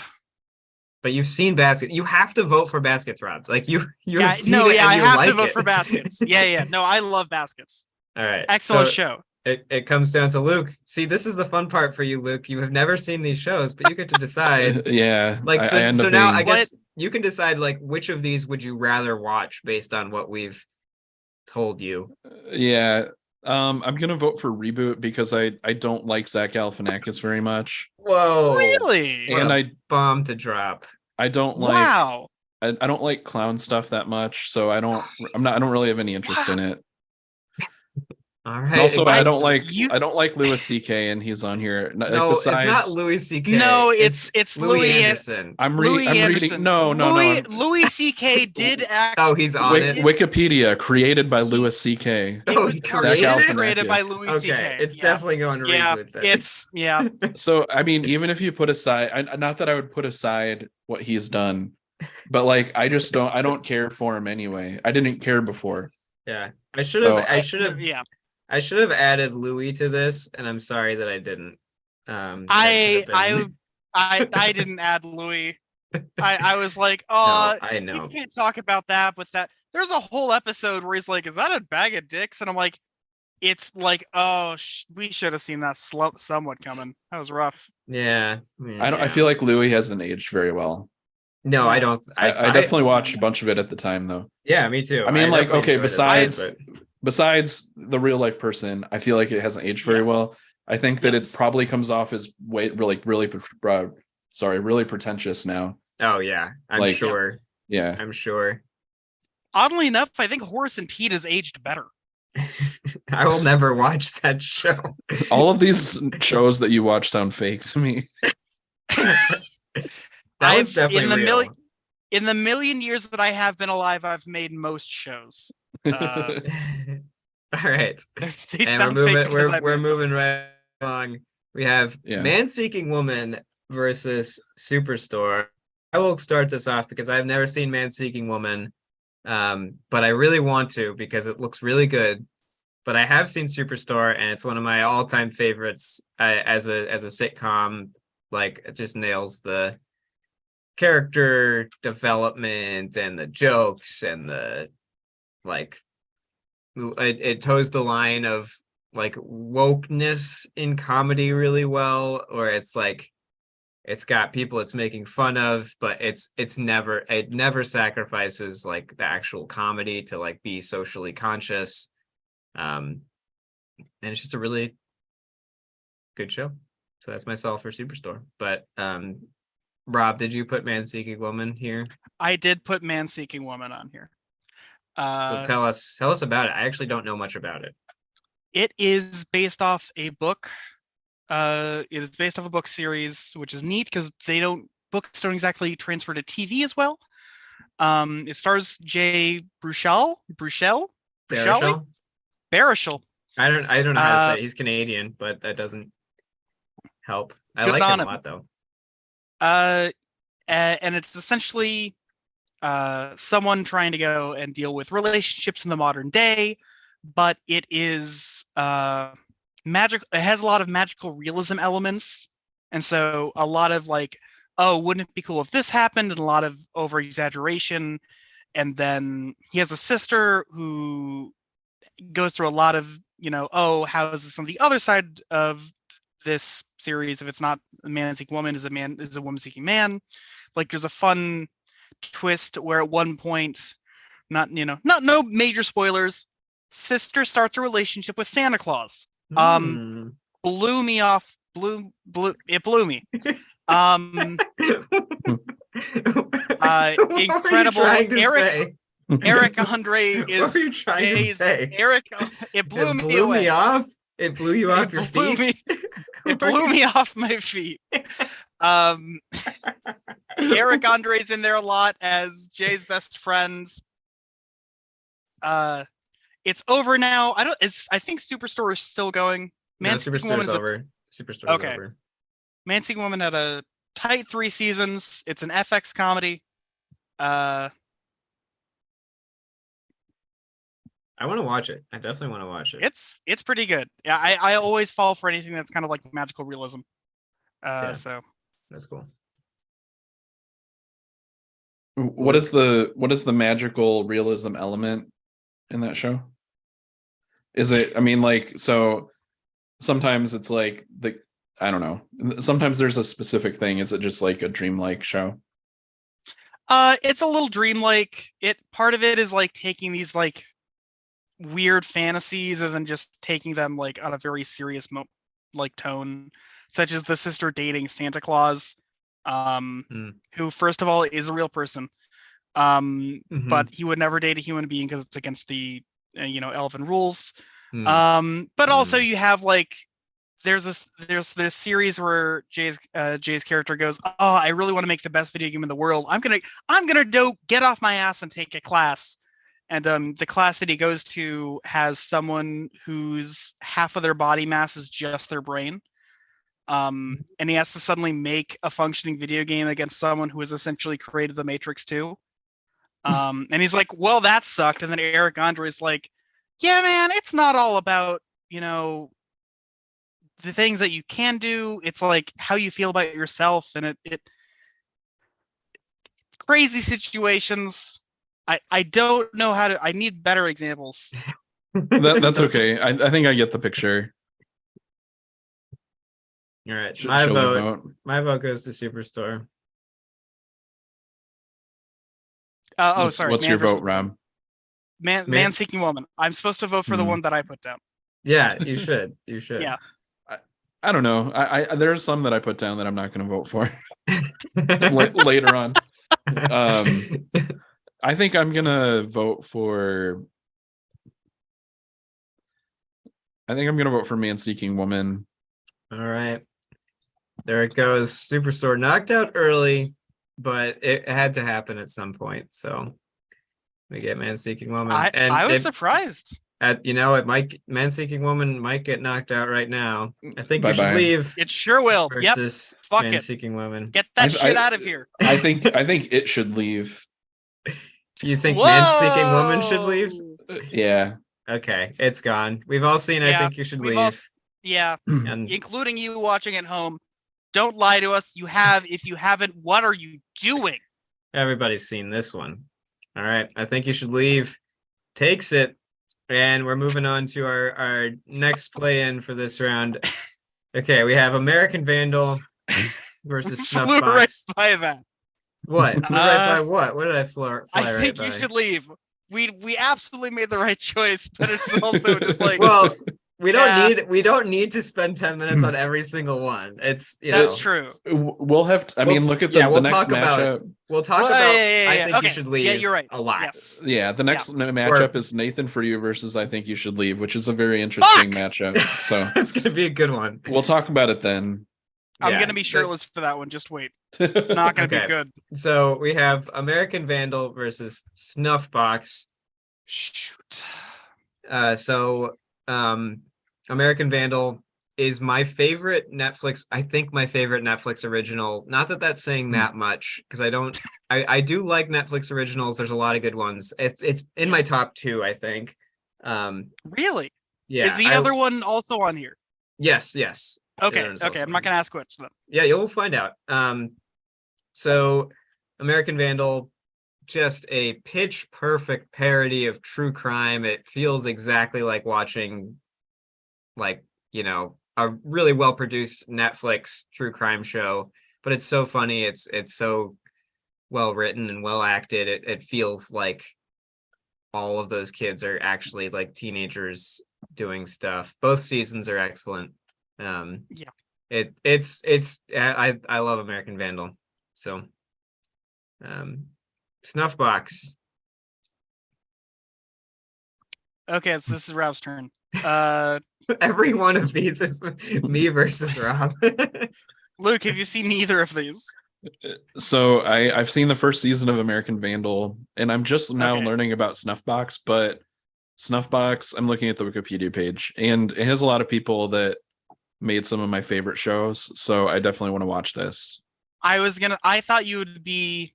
but you've seen Baskets. You have to vote for Baskets, Rob. Like I have to vote for Baskets. Yeah. No, I love Baskets. All right, excellent show. It comes down to Luke. See, this is the fun part for you, Luke. You have never seen these shows, but you get to decide. Yeah. Like I guess you can decide like which of these would you rather watch based on what we've told you. Yeah. I'm gonna vote for Reboot because I don't like Zach Galifianakis very much. Whoa, really? And I bomb to drop. I don't like. Wow. I don't like clown stuff that much, so I don't really have any interest in it. All And right. also, I against don't like you- I don't like Louis C.K. and he's on here. Like, No, it's not besides, Louis C.K. No, it's Louis Louis Anderson. I'm Louis reading. Anderson. No. Louis C.K. did act. Oh, he's on it. Wikipedia created by Louis C.K. It Oh, was he partially created it? created by Louis Okay, C.K. it's Yeah. definitely going to reboot then. It's So I mean, even if you put aside, not that I would put aside what he's done, but like I don't care for him anyway. I didn't care before. Yeah, So, I should have yeah. I should have added Louis to this, and I'm sorry that I didn't. I didn't add Louis. I was like, No, oh, I know. we can't talk about that. But there's a whole episode where he's like, "Is that a bag of dicks?" And I'm like, it's like, oh, we should have seen that somewhat coming. That was rough. Yeah, I feel like Louis hasn't aged very well. No, I don't. I definitely watched a bunch of it at the time, though. Yeah, me too. I mean, like, definitely okay, enjoyed it, besides the real life person, I feel like it hasn't aged very well. I think that it probably comes off as really pretentious now. oh yeah, I'm Like, sure. Yeah, I'm sure. Oddly enough, I think Horace and Pete has aged better. I will never watch that show. All of these shows that you watch sound fake to me. That one's definitely real. In the million years that I have been alive, I've made most shows. All right, They and sound we're fake moving. because We're moving right along. We have Yeah. Man-Seeking Woman versus Superstore. I will start this off because I've never seen Man-Seeking Woman, but I really want to because it looks really good. But I have seen Superstore, and it's one of my all-time favorites as a sitcom. Like, it just nails the character development and the jokes and the like. It toes the line of like wokeness in comedy really well, or it's like it's got people it's making fun of, but it never sacrifices like the actual comedy to like be socially conscious. And it's just a really good show. So that's myself for Superstore. But Rob, did you put Man-Seeking Woman here? I did put Man-Seeking Woman on here. So tell us about it. I actually don't know much about it. It is based off a book. It is based off a book series, which is neat because books don't exactly transfer to TV as well. It stars Jay Baruchel. Baruchel. I don't know how to say it. He's Canadian, but that doesn't help. I like him a lot though. And it's essentially someone trying to go and deal with relationships in the modern day, but it is magic. It has a lot of magical realism elements, and so a lot of like, oh, wouldn't it be cool if this happened, and a lot of over exaggeration. And then he has a sister who goes through a lot of, oh, how is this on the other side of this series? If it's not a man seeking woman, is a woman seeking man. Like, there's a fun twist where at one point, no major spoilers, sister starts a relationship with Santa Claus. Blew me off. It blew me. Incredible. Eric Andre is. What were you trying to say? Eric, it blew me away. Me off. It blew you off your feet. It blew me off my feet. Eric Andre's in there a lot as Jay's best friend. It's over now. I think Superstore is still going. Superstore's over. Superstore's over. Man-Seeking Woman had a tight 3 seasons. It's an FX comedy. I want to watch it. I definitely want to watch it. It's pretty good. Yeah, I always fall for anything that's kind of like magical realism. So that's cool. What is the magical realism element in that show? Is it, I mean, like, so sometimes it's like I don't know. Sometimes there's a specific thing. Is it just like a dreamlike show? It's a little dreamlike. Part of it is like taking these like weird fantasies and then just taking them like on a very serious like tone, such as the sister dating Santa Claus, who first of all is a real person, but he would never date a human being because it's against the elven rules. But also you have like there's this series where Jay's character goes, oh, I really want to make the best video game in the world. I'm gonna get off my ass and take a class. And the class that he goes to has someone whose half of their body mass is just their brain. And he has to suddenly make a functioning video game against someone who has essentially created the Matrix 2. And he's like, well, that sucked. And then Eric Andre's like, yeah, man, it's not all about, the things that you can do. It's like how you feel about yourself. And it crazy situations. I don't know how to, I need better examples. That's okay. I think I get the picture. All right. My vote goes to Superstore. Sorry. What's your vote, Rob? Man Seeking Woman. I'm supposed to vote for the one that I put down. Yeah, you should. You should. Yeah. I don't know. I there are some that I put down that I'm not going to vote for later on. I think I'm going to vote for. I think I'm going to vote for Man Seeking Woman. All right. There it goes. Superstore knocked out early, but it had to happen at some point. So we get Man Seeking Woman. I was surprised. Man Seeking Woman might get knocked out right now. I think you should leave. It sure will. Versus Fuck Man it. Seeking Woman. Get that shit out of here. I think it should leave. You think Man Seeking Woman should leave? Yeah. Okay, it's gone. We've all seen I think you should leave. Including you watching at home. Don't lie to us. You have. If you haven't, what are you doing? Everybody's seen this one. All right, I think you should leave. Takes it. And we're moving on to our next play-in for this round. Okay, we have American Vandal versus Snuffbox. Flew right by that. What? Flew right by what? What did I fly right by? I think you should leave. We absolutely made the right choice, but it's also just like, well, we don't need to spend 10 minutes on every single one. That's true. We'll have to, look at the next matchup. We'll talk about I think you should leave. Yeah, you're right. A lot. Yes. Yeah, the next matchup is Nathan for you versus I think you should leave, which is a very interesting matchup. So it's gonna be a good one. We'll talk about it then. I'm gonna be shirtless for that one. Just wait. It's not gonna be good. So we have American Vandal versus Snuffbox. Shoot. American Vandal is my favorite Netflix. I think my favorite Netflix original. Not that that's saying that much, because I do like Netflix originals. There's a lot of good ones. It's in my top 2, I think. Really? Yeah. Is the other one also on here? Yes. Okay. I'm not gonna ask which then. Yeah, you'll find out. So American Vandal, just a pitch perfect parody of true crime. It feels exactly like watching a really well produced Netflix true crime show, but it's so funny. It's so well written and well acted. It feels like all of those kids are actually like teenagers doing stuff. Both seasons are excellent. I love American Vandal. So Snuffbox. Okay, so this is Rob's turn. Every one of these is me versus Rob. Luke, have you seen either of these? So I've seen the first season of American Vandal, and I'm just now learning about Snuffbox, but Snuffbox, I'm looking at the Wikipedia page, and it has a lot of people that made some of my favorite shows, so I definitely want to watch this. I thought Snuffbox would be,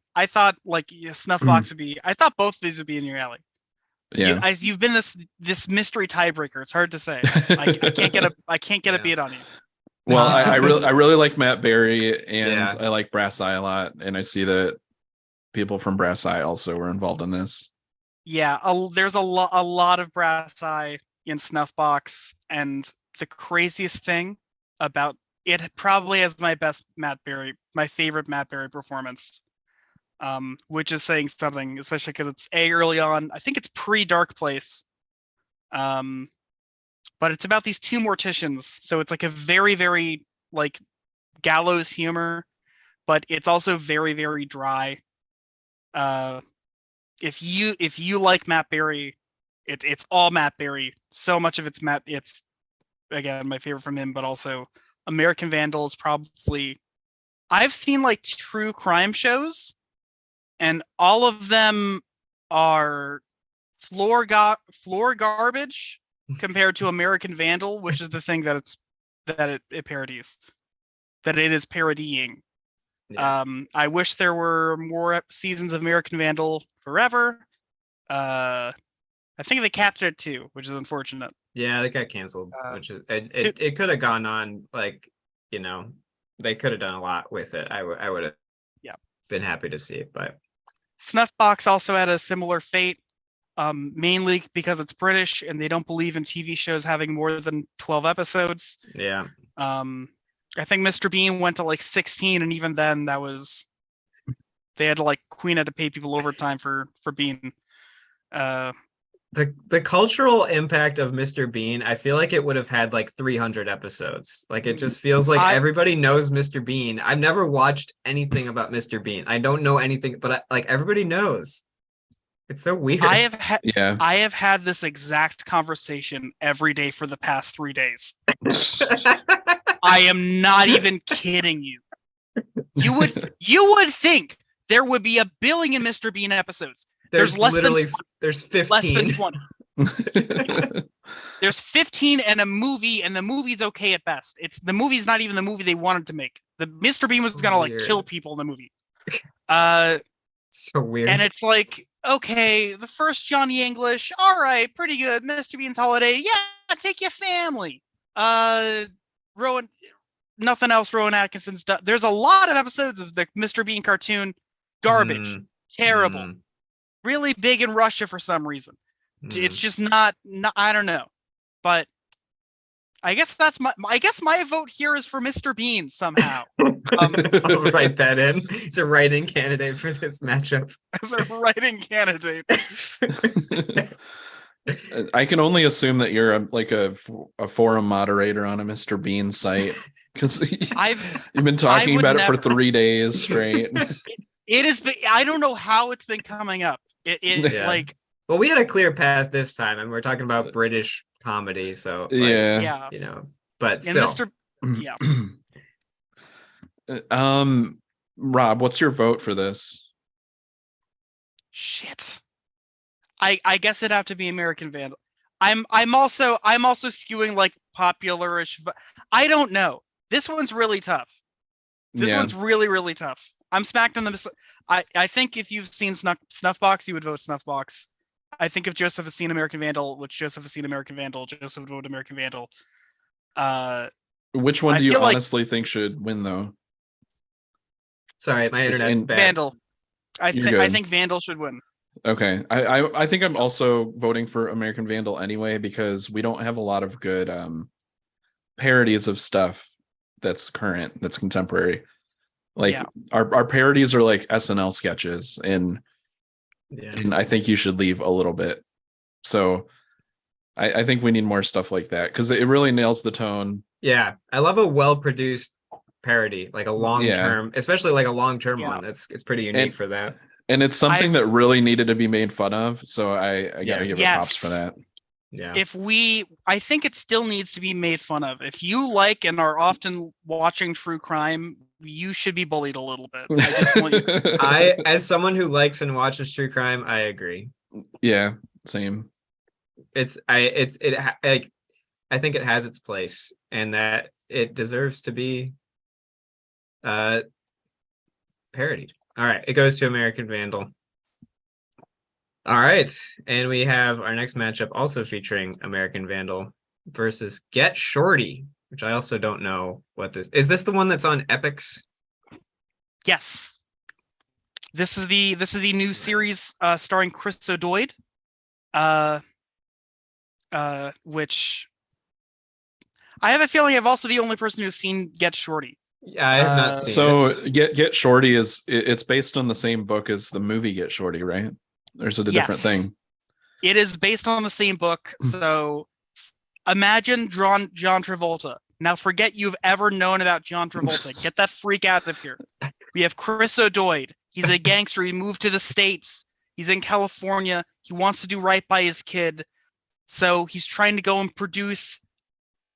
I thought both of these would be in your alley. Yeah, you've been this mystery tiebreaker. It's hard to say. I can't get a beat on you. Well, I really like Matt Berry, and I like Brass Eye a lot, and I see that people from Brass Eye also were involved in this. Yeah, there's a lot of Brass Eye in Snuffbox, and the craziest thing about it probably has my favorite Matt Berry performance. Which is saying something, especially because it's early on. I think it's pre-Dark Place. But it's about these two morticians, so it's like a very, very like gallows humor, but it's also very, very dry. If you like Matt Berry, It's all Matt Berry. So much of it's Matt. It's again my favorite from him, but also American Vandal is probably. I've seen like true crime shows, and all of them are floor garbage compared to American Vandal, which is the thing that it parodies, that it is parodying. Yeah. I wish there were more seasons of American Vandal forever. I think they captured it too, which is unfortunate. Yeah, they got canceled, which is it could have gone on, like, you know, they could have done a lot with it. I would have been happy to see it, but Snuffbox also had a similar fate, mainly because it's British and they don't believe in TV shows having more than 12 episodes. Yeah. I think Mr. Bean went to like 16, and even then they had to like Queen had to pay people overtime for being the cultural impact of Mr. Bean, I feel like it would have had like 300 episodes. Like, it just feels like everybody knows Mr. Bean. I've never watched anything about Mr. Bean. I don't know anything, but like everybody knows. It's so weird. I have had this exact conversation every day for the past 3 days. I am not even kidding you. You would think there would be a billion Mr. Bean episodes. There's literally there's 15. Less than 20. There's 15 and a movie, and the movie's okay at best. The movie's not even the movie they wanted to make. The Mr. Bean was gonna like kill people in the movie. So weird. And it's like, okay, the first Johnny English, all right, pretty good. Mr. Bean's Holiday, yeah, take your family. Rowan, nothing else. Rowan Atkinson's done. There's a lot of episodes of the Mr. Bean cartoon, garbage, terrible. Really big in Russia for some reason. It's just not. I don't know, but I guess my vote here is for Mr. Bean somehow. I'll write that in. It's a write-in candidate for this matchup. As a write-in candidate. I can only assume that you're a forum moderator on a Mr. Bean site, because you've been talking about it for 3 days straight. It is. I don't know how it's been coming up. Like. Well, we had a clear path this time, and we're talking about British comedy, so like, yeah, you know, but still. Yeah. Rob, what's your vote for this? Shit. I guess it'd have to be American Vandal. I'm also skewing like popularish. I don't know. This one's really tough. This one's really, really tough. I'm smacked on the. I think if you've seen Snuffbox, you would vote Snuffbox. I think if Joseph has seen American Vandal, Joseph would vote American Vandal. Which one do you honestly think should win, though? Sorry, my internet. Vandal. I think Vandal should win. Okay, I think I'm also voting for American Vandal anyway, because we don't have a lot of good parodies of stuff that's current, that's contemporary. Like our parodies are like SNL sketches, and I think you should leave a little bit. So I think we need more stuff like that, because it really nails the tone. Yeah, I love a well-produced parody, like a long-term, especially like a long-term one. It's pretty unique for that. And it's something that really needed to be made fun of. So I gotta give it props for that. Yeah. I think it still needs to be made fun of. If you like and are often watching true crime, you should be bullied a little bit. I just want you. As someone who likes and watches true crime, I agree. Yeah, same. I think it has its place, and that it deserves to be parodied. All right, it goes to American Vandal. All right, and we have our next matchup also featuring American Vandal versus Get Shorty, which I also don't know what this is. This the one that's on Epix? Yes. This is the new series starring Chris O'Doyd, which I have a feeling I'm also the only person who's seen Get Shorty. Yeah, I have not seen it. Get Shorty it's based on the same book as the movie Get Shorty, right? There's a different thing. It is based on the same book. So imagine John Travolta. Now forget you've ever known about John Travolta. Get that freak out of here. We have Chris O'Doyd. He's a gangster. He moved to the States. He's in California. He wants to do right by his kid. So he's trying to go and produce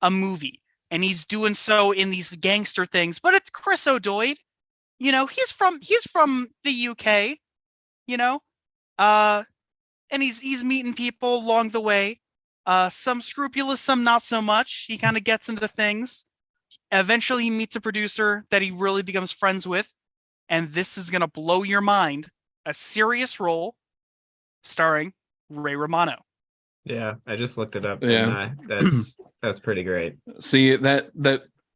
a movie, and he's doing so in these gangster things. But it's Chris O'Doyle, you know, he's from the UK, you know, and he's meeting people along the way. Some scrupulous, some not so much. He kind of gets into things. Eventually, he meets a producer that he really becomes friends with, and this is gonna blow your mind. A serious role, starring Ray Romano. Yeah, I just looked it up. Yeah. And, that's pretty great. See, that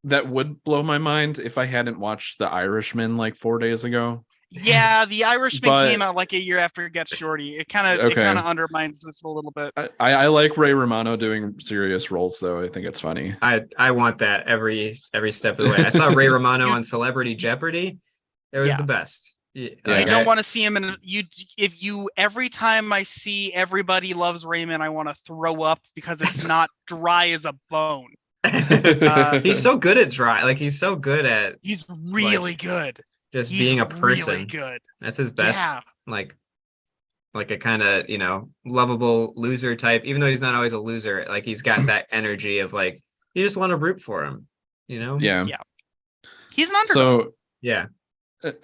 would blow my mind if I hadn't watched The Irishman like 4 days ago. Yeah, The Irishman But- came out like a year after Get Shorty. It kind of undermines this a little bit. I like Ray Romano doing serious roles though. I think it's funny. I want that every step of the way. I saw Ray Romano on Celebrity Jeopardy. It was the best. Yeah. I don't want to see him in every time I see Everybody Loves Raymond, I want to throw up because it's not dry as a bone. He's so good at dry. Like he's so good at He's really good. Just He's being a person. Really good. That's his best. Like a kind of, you know, lovable loser type, even though he's not always a loser. Like he's got that energy of like, you just want to root for him, you know? Yeah. He's an underdog. So yeah.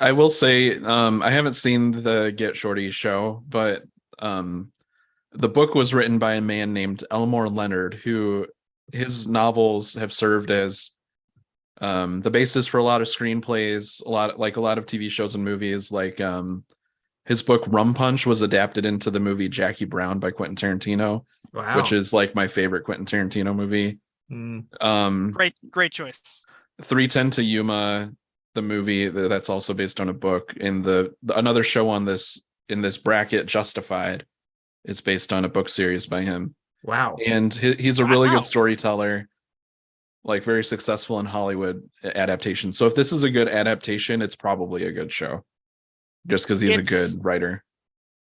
I will say, I haven't seen the Get Shorty show, but the book was written by a man named Elmore Leonard, who his novels have served as the basis for a lot of screenplays, a lot of TV shows and movies. Like his book Rum Punch was adapted into the movie Jackie Brown by Quentin Tarantino, which is like my favorite Quentin Tarantino movie. Great choice. 3:10 to Yuma, the movie that's also based on a book, and the another show on this in this bracket, Justified, is based on a book series by him. Wow. And he's a really good storyteller, like very successful in Hollywood adaptation. So if this is a good adaptation, it's probably a good show, just because he's a good writer.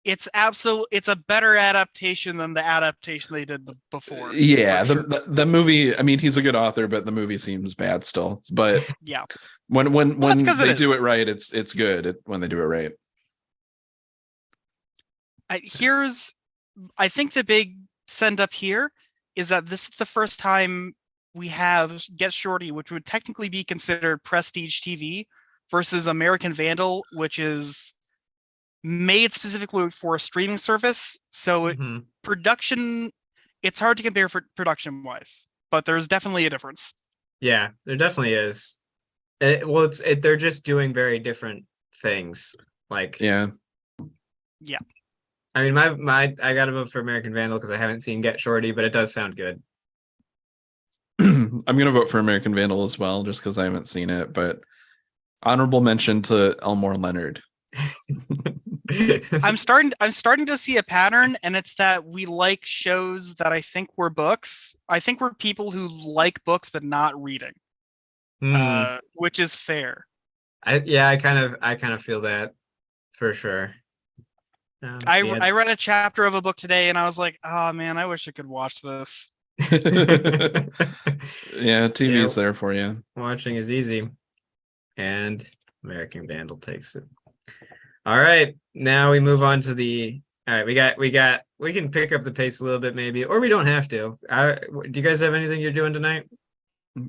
It's a better adaptation than the adaptation they did before. Yeah, the movie, I mean, he's a good author, but the movie seems bad still. But yeah, when they do it right, it's good when they do it right. I think the big send up here is that this is the first time we have Get Shorty, which would technically be considered prestige TV, versus American Vandal, which is made specifically for a streaming service. So production, it's hard to compare for production wise, but there's definitely a difference. Yeah, there definitely is. They're just doing very different things. Like yeah. I mean, I gotta vote for American Vandal because I haven't seen Get Shorty, but it does sound good. I'm gonna vote for American Vandal as well, just because I haven't seen it. But honorable mention to Elmore Leonard. I'm starting to see a pattern, and it's that we like shows that I think were books. I think we're people who like books but not reading, which is fair. I kind of feel that for sure. I read a chapter of a book today, and I was like, oh man, I wish I could watch this. Yeah, TV's there for you. Watching is easy, and American Vandal takes it. All right, now we move on to all right, we can pick up the pace a little bit maybe, or we don't have to. Do you guys have anything you're doing tonight? No,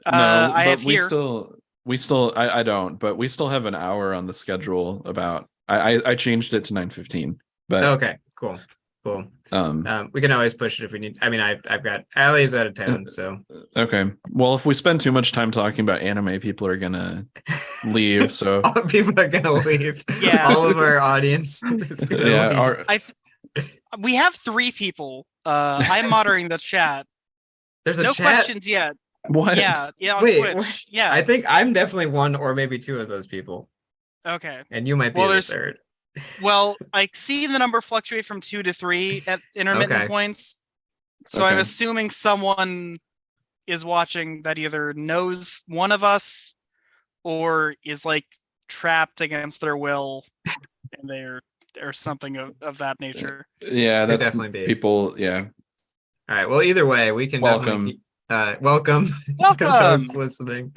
I have we still I don't, but we still have an hour on the schedule. About I changed it to 9:15. But okay, cool. We can always push it if we need. I mean, I've got Allie's out of town, so okay. Well, if we spend too much time talking about anime, people are gonna leave. So people are gonna leave. Yeah, all of our audience. We have 3 people. I'm monitoring the chat. There's no questions yet. What? Yeah. On Wait, Twitch. what? Yeah. I think I'm definitely one or maybe 2 of those people. Okay. And you might be the third. Well, I see the number fluctuate from 2 to 3 at intermittent points. So I'm assuming someone is watching that either knows one of us or is like trapped against their will, and they're or something of that nature. Yeah, that's definitely be people. Yeah. All right. Well, either way, we can welcome. Welcome to those listening.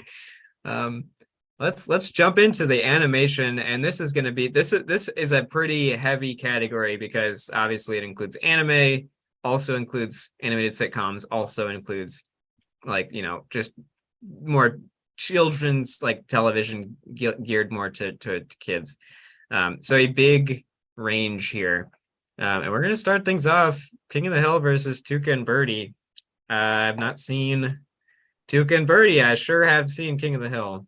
Let's jump into the animation, and this is going to be this is a pretty heavy category because obviously it includes anime, also includes animated sitcoms, also includes like, just more children's like television geared more to kids. So a big range here. And we're going to start things off. King of the Hill versus Tuca and Birdie. I've not seen Tuca and Birdie. I sure have seen King of the Hill.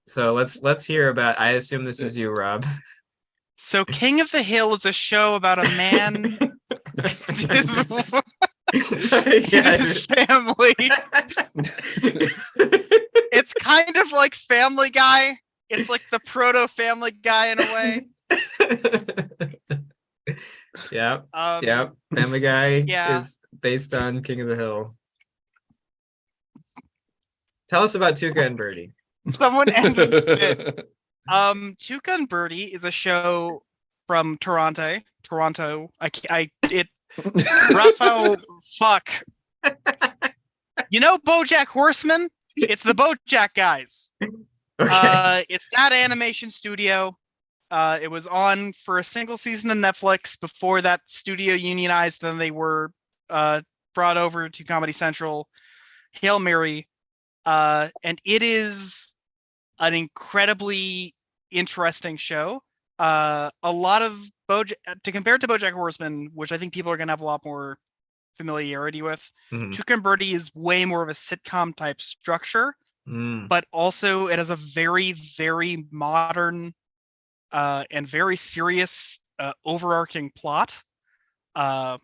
So let's hear about. I assume this is you, Rob. So King of the Hill is a show about a man his family. It's kind of like Family Guy. It's like the proto Family Guy in a way. Yep. Family Guy Yeah. is based on King of the Hill. Tell us about Tuca and Birdie. Someone end with spit. Tuca and Birdie is a show from Toronto. Raphael, fuck. You know BoJack Horseman? It's the BoJack guys. Okay. It's that animation studio. It was on for a single season of Netflix before that studio unionized. Then they were brought over to Comedy Central. Hail Mary. And it is an incredibly interesting show. A lot of to compare it to BoJack Horseman, which I think people are going to have a lot more familiarity with. Tuca and Birdie is way more of a sitcom type structure, but also it has a very, very modern and very serious overarching plot that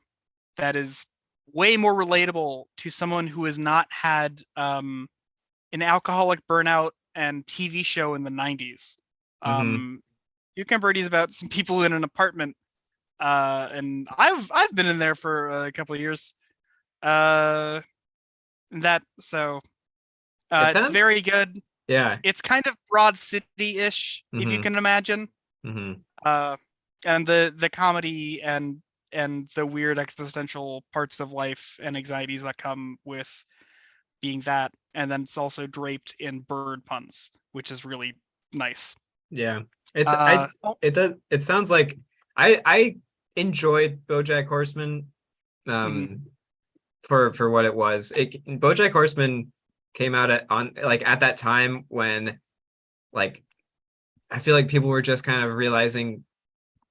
is way more relatable to someone who has not had an alcoholic burnout and TV show in the 90s. Tuca and Birdie is about some people in an apartment, and I've been in there for a couple of years. It's very good. Yeah. It's kind of Broad City-ish, if you can imagine. And the comedy and the weird existential parts of life and anxieties that come with being that, and then it's also draped in bird puns, which is really nice. Yeah. It sounds like I enjoyed BoJack Horseman for what it was. BoJack Horseman came out at that time when like I feel like people were just kind of realizing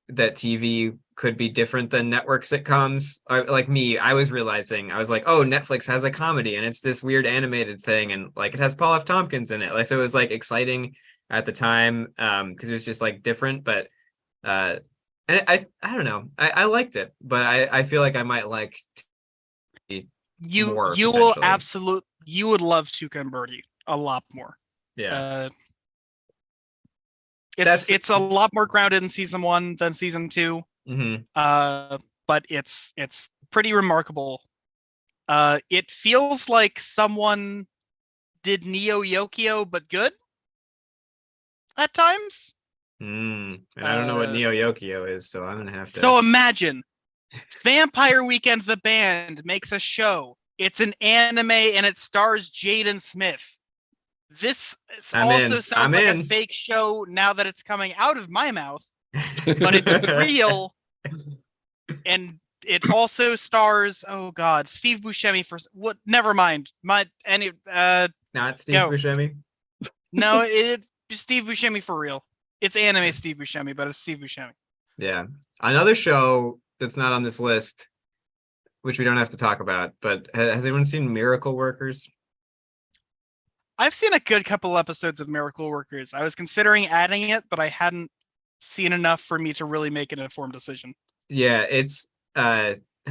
that TV could be different than network sitcoms. Like me, I was realizing, I was like, oh, Netflix has a comedy and it's this weird animated thing, and like it has Paul F. Tompkins in it. Like, so it was like exciting at the time because it was just like different. But and I don't know, I liked it, but I feel like I might like more, you will absolutely, you would love Tuca and Birdie a lot more. Yeah. It's a lot more grounded in season 1 than season 2. But it's pretty remarkable. It feels like someone did Neo Yokio but good at times. And I don't know what Neo Yokio is, so I'm gonna have to. So imagine Vampire Weekend the band makes a show. It's an anime and it stars Jaden Smith. This sounds like a fake show now that it's coming out of my mouth, but it's real. And it also stars, oh god, Steve Buscemi for what? Never mind. Not Steve Buscemi. No, it's Steve Buscemi for real. It's anime Steve Buscemi, but it's Steve Buscemi. Yeah, another show that's not on this list, which we don't have to talk about, but has anyone seen Miracle Workers? I've seen a good couple episodes of Miracle Workers. I was considering adding it, but I hadn't seen enough for me to really make an informed decision. Yeah, it's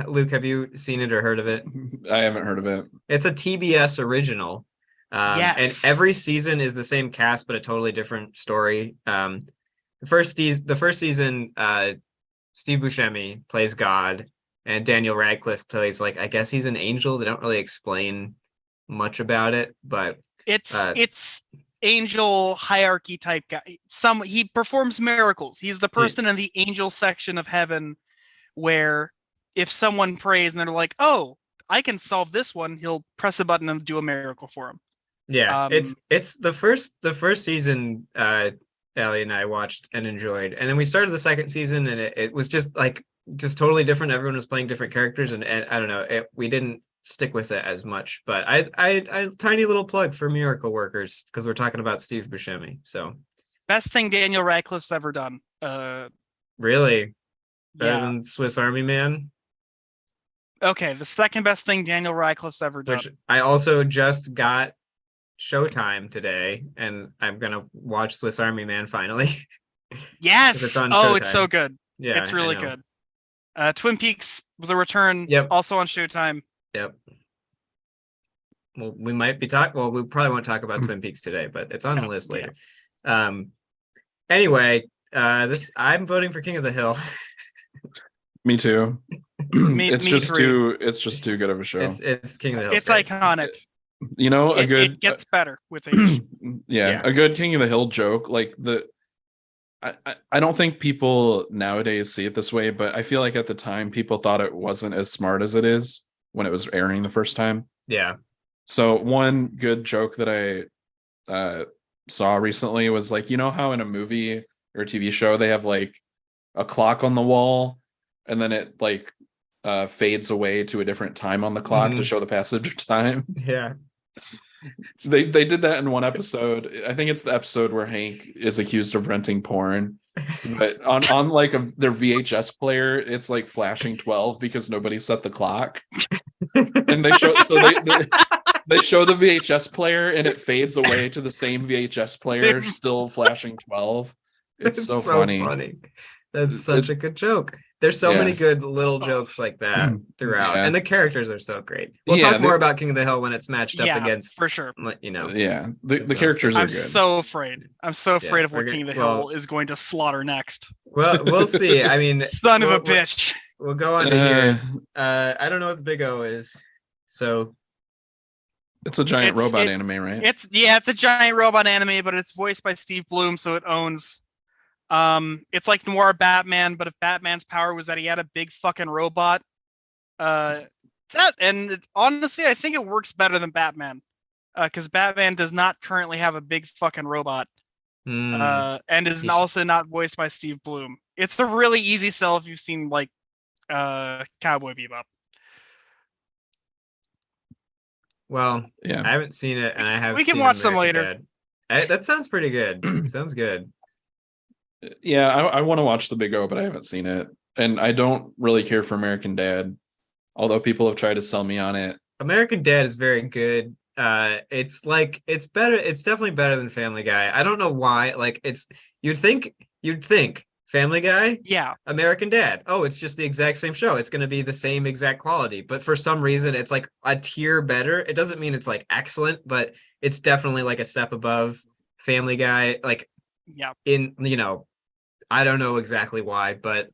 Luke, have you seen it or heard of it? I haven't heard of it. It's a TBS original. Yes. And every season is the same cast, but a totally different story. The first season, Steve Buscemi plays God, and Daniel Radcliffe plays, like, I guess he's an angel. They don't really explain much about it, but it's angel hierarchy type guy. He performs miracles. He's the person in the angel section of heaven where if someone prays and they're like, oh, I can solve this one, he'll press a button and do a miracle for him. Yeah, it's the first season Ellie and I watched and enjoyed, and then we started the second season, and it was just like just totally different. Everyone was playing different characters, and I don't know, we didn't stick with it as much. But I tiny little plug for Miracle Workers because we're talking about Steve Buscemi. So best thing Daniel Radcliffe's ever done. Really, better Yeah. than Swiss Army Man, Okay, the second best thing Daniel Radcliffe's ever done. which I also just got Showtime today, and I'm gonna watch Swiss Army Man finally. Yes. it's on Oh, it's Showtime. so good. Yeah, It's I really know. good. Twin Peaks: The Return. Yep. Also on Showtime. Yep. Well, we might be well, we probably won't talk about Twin Peaks today, but it's on the list later. Anyway, I'm voting for King of the Hill. Me too. It's me just too. it's just too good of a show. It's King of the Hill. It's iconic. You know, It gets better with age. Yeah, a good King of the Hill joke. Like I don't think people nowadays see it this way, but I feel like at the time people thought it wasn't as smart as it is when it was airing the first time. Yeah. So one good joke that I saw recently was like, you know how in a movie or a TV show they have like a clock on the wall and then it like fades away to a different time on the clock to show the passage of time. Yeah. They did that in one episode. I think it's the episode where Hank is accused of renting porn. But on like their VHS player, it's like flashing 12 because nobody set the clock. And they show they show the VHS player and it fades away to the same VHS player still flashing 12. It's so funny. That's such a good joke. There's so many good little jokes like that throughout, and the characters are so great. We'll talk more about King of the Hill when it's matched up against, for sure. You know, the characters are good. So afraid. I'm so afraid of what King of the Hill is going to slaughter next. Well, we'll see. I mean, son of a bitch. We'll go on to here. I don't know what the Big O is, so it's a giant robot anime, right? It's a giant robot anime, but it's voiced by Steve Bloom, so it owns. It's like Noir Batman, but if Batman's power was that he had a big fucking robot, honestly, I think it works better than Batman, because Batman does not currently have a big fucking robot, and is also not voiced by Steve Bloom. It's a really easy sell if you've seen like Cowboy Bebop. Well, I haven't seen it, and I have. We can watch some later. That sounds pretty good. Sounds good. Yeah, I want to watch The Big O, but I haven't seen it, and I don't really care for American Dad, although people have tried to sell me on it. American Dad is very good. It's better. It's definitely better than Family Guy. I don't know why. Like you'd think Family Guy, American Dad. Oh, it's just the exact same show. It's going to be the same exact quality, but for some reason, it's like a tier better. It doesn't mean it's like excellent, but it's definitely like a step above Family Guy. Like, I don't know exactly why, but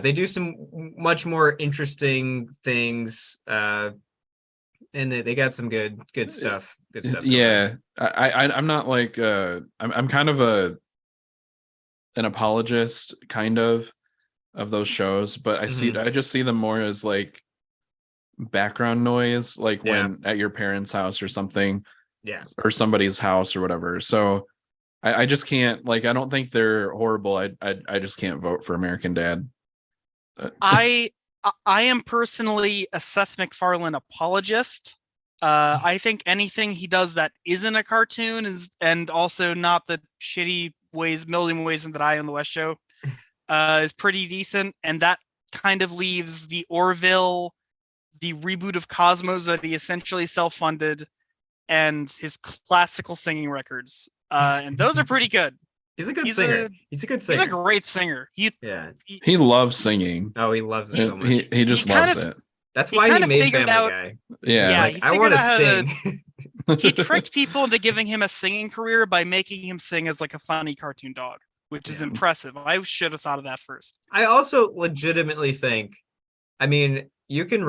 they do some much more interesting things, and they got some good stuff. Good stuff. Yeah, I'm not like I'm kind of an apologist kind of those shows, but I just see them more as like background noise, like when at your parents' house or something, or somebody's house or whatever. So I just can't, like, I don't think they're horrible. I just can't vote for American Dad. I am personally a Seth MacFarlane apologist. I think anything he does that isn't a cartoon and also not the shitty million ways that I on the West show is pretty decent, and that kind of leaves the Orville, the reboot of Cosmos that he essentially self-funded, and his classical singing records. And those are pretty good. He's a good singer. He's a good singer. He's a great singer. He loves singing. Oh, he loves it so much. He just loves it. That's why he made Family Guy. Yeah, like, I want to sing. He tricked people into giving him a singing career by making him sing as like a funny cartoon dog, which is impressive. I should have thought of that first. I also legitimately think, I mean, you can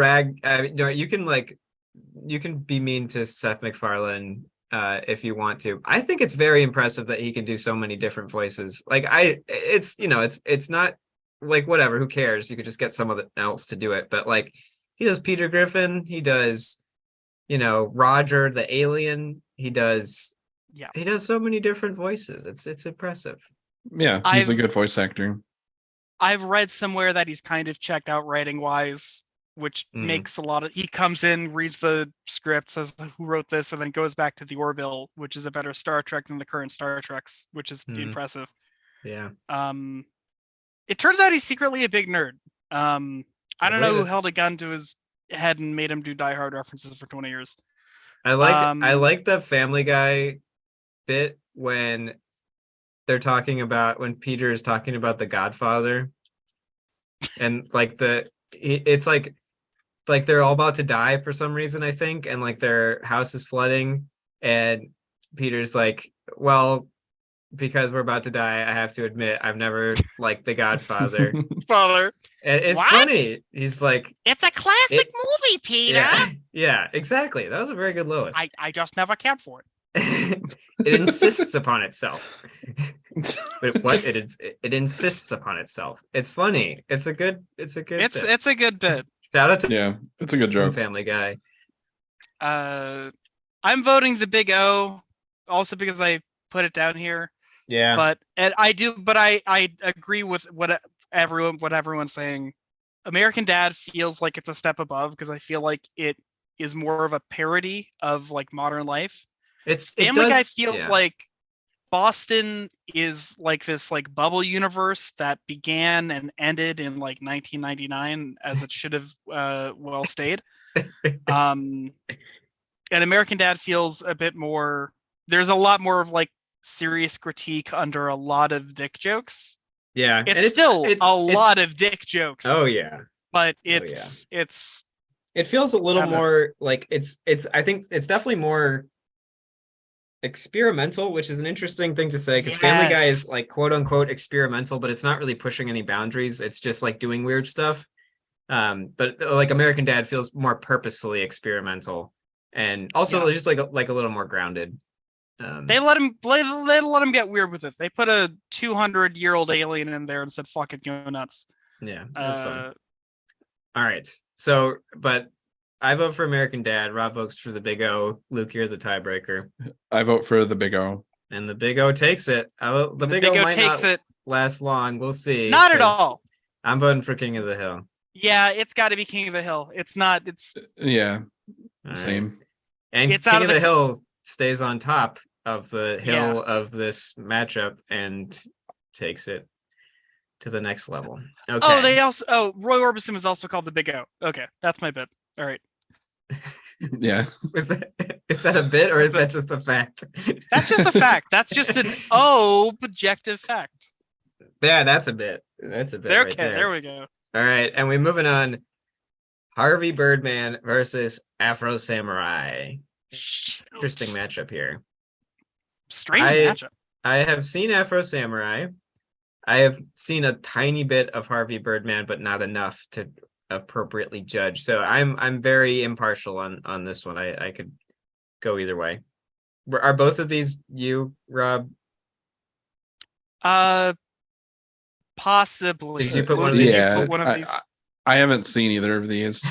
you can be mean to Seth MacFarlane if you want to. I think it's very impressive that he can do so many different voices. Like it's not like whatever, who cares? You could just get someone else to do it. But like he does Peter Griffin, he does, Roger the alien, he does so many different voices. It's impressive. Yeah, he's a good voice actor. I've read somewhere that he's kind of checked out writing wise, which makes a lot of. He comes in, reads the script, says who wrote this, and then goes back to the Orville, which is a better Star Trek than the current Star Treks, which is impressive. Yeah. It turns out he's secretly a big nerd. I don't know who held a gun to his head and made him do Die Hard references for 20 years. I like the Family Guy bit when they're talking about when Peter is talking about the Godfather, and like it's like they're all about to die for some reason, I think, and like their house is flooding, and Peter's like, well, because we're about to die, I have to admit I've never liked the Godfather. Father. And it's What? funny. He's like, it's a classic movie, Peter. Yeah, exactly. That was a very good Lois. I just never cared for it. It insists upon itself. But what it insists upon itself. It's funny. It's a good bit. It's a good bit. Shout out to Yeah, it's a good joke. Family Guy. I'm voting the Big O, also because I put it down here. Yeah. But I agree with what everyone's saying. American Dad feels like it's a step above because I feel like it is more of a parody of like modern life. Family Guy feels like Boston is like this like bubble universe that began and ended in like 1999 as it should have well stayed. And American Dad feels a bit more. There's a lot more of like serious critique under a lot of dick jokes. Yeah, it's still a lot of dick jokes. Oh yeah, but it feels a little more like it's I think it's definitely more experimental, which is an interesting thing to say because Family Guy is like quote unquote experimental, but it's not really pushing any boundaries. It's just like doing weird stuff. But like American Dad feels more purposefully experimental and also just like a little more grounded. They let him get weird with it. They put a 200-year-old alien in there and said, "Fuck it, go nuts." Yeah, that's fun. All right, so but I vote for American Dad. Rob votes for the Big O. Luke, you're the tiebreaker. I vote for the Big O. And the Big O takes it. The Big O might not last long. We'll see. Not at all. I'm voting for King of the Hill. Yeah, it's got to be King of the Hill. It's not. It's same. And King of the Hill stays on top of the hill of this matchup and takes it to the next level. Okay. Roy Orbison was also called the Big O. Okay, that's my bit. All right. Yeah. Is that a bit or is that just a fact? That's just a fact. That's just an objective fact. Yeah, that's a bit. That's a bit. Okay, right there we go. All right, and we're moving on. Harvey Birdman versus Afro Samurai. Interesting matchup here. Strange matchup. I have seen Afro Samurai. I have seen a tiny bit of Harvey Birdman, but not enough to appropriately judge. So I'm very impartial on this one. I could go either way. Are both of these you, Rob? Possibly. Did you put one of these? Yeah, put one of these? I haven't seen either of these.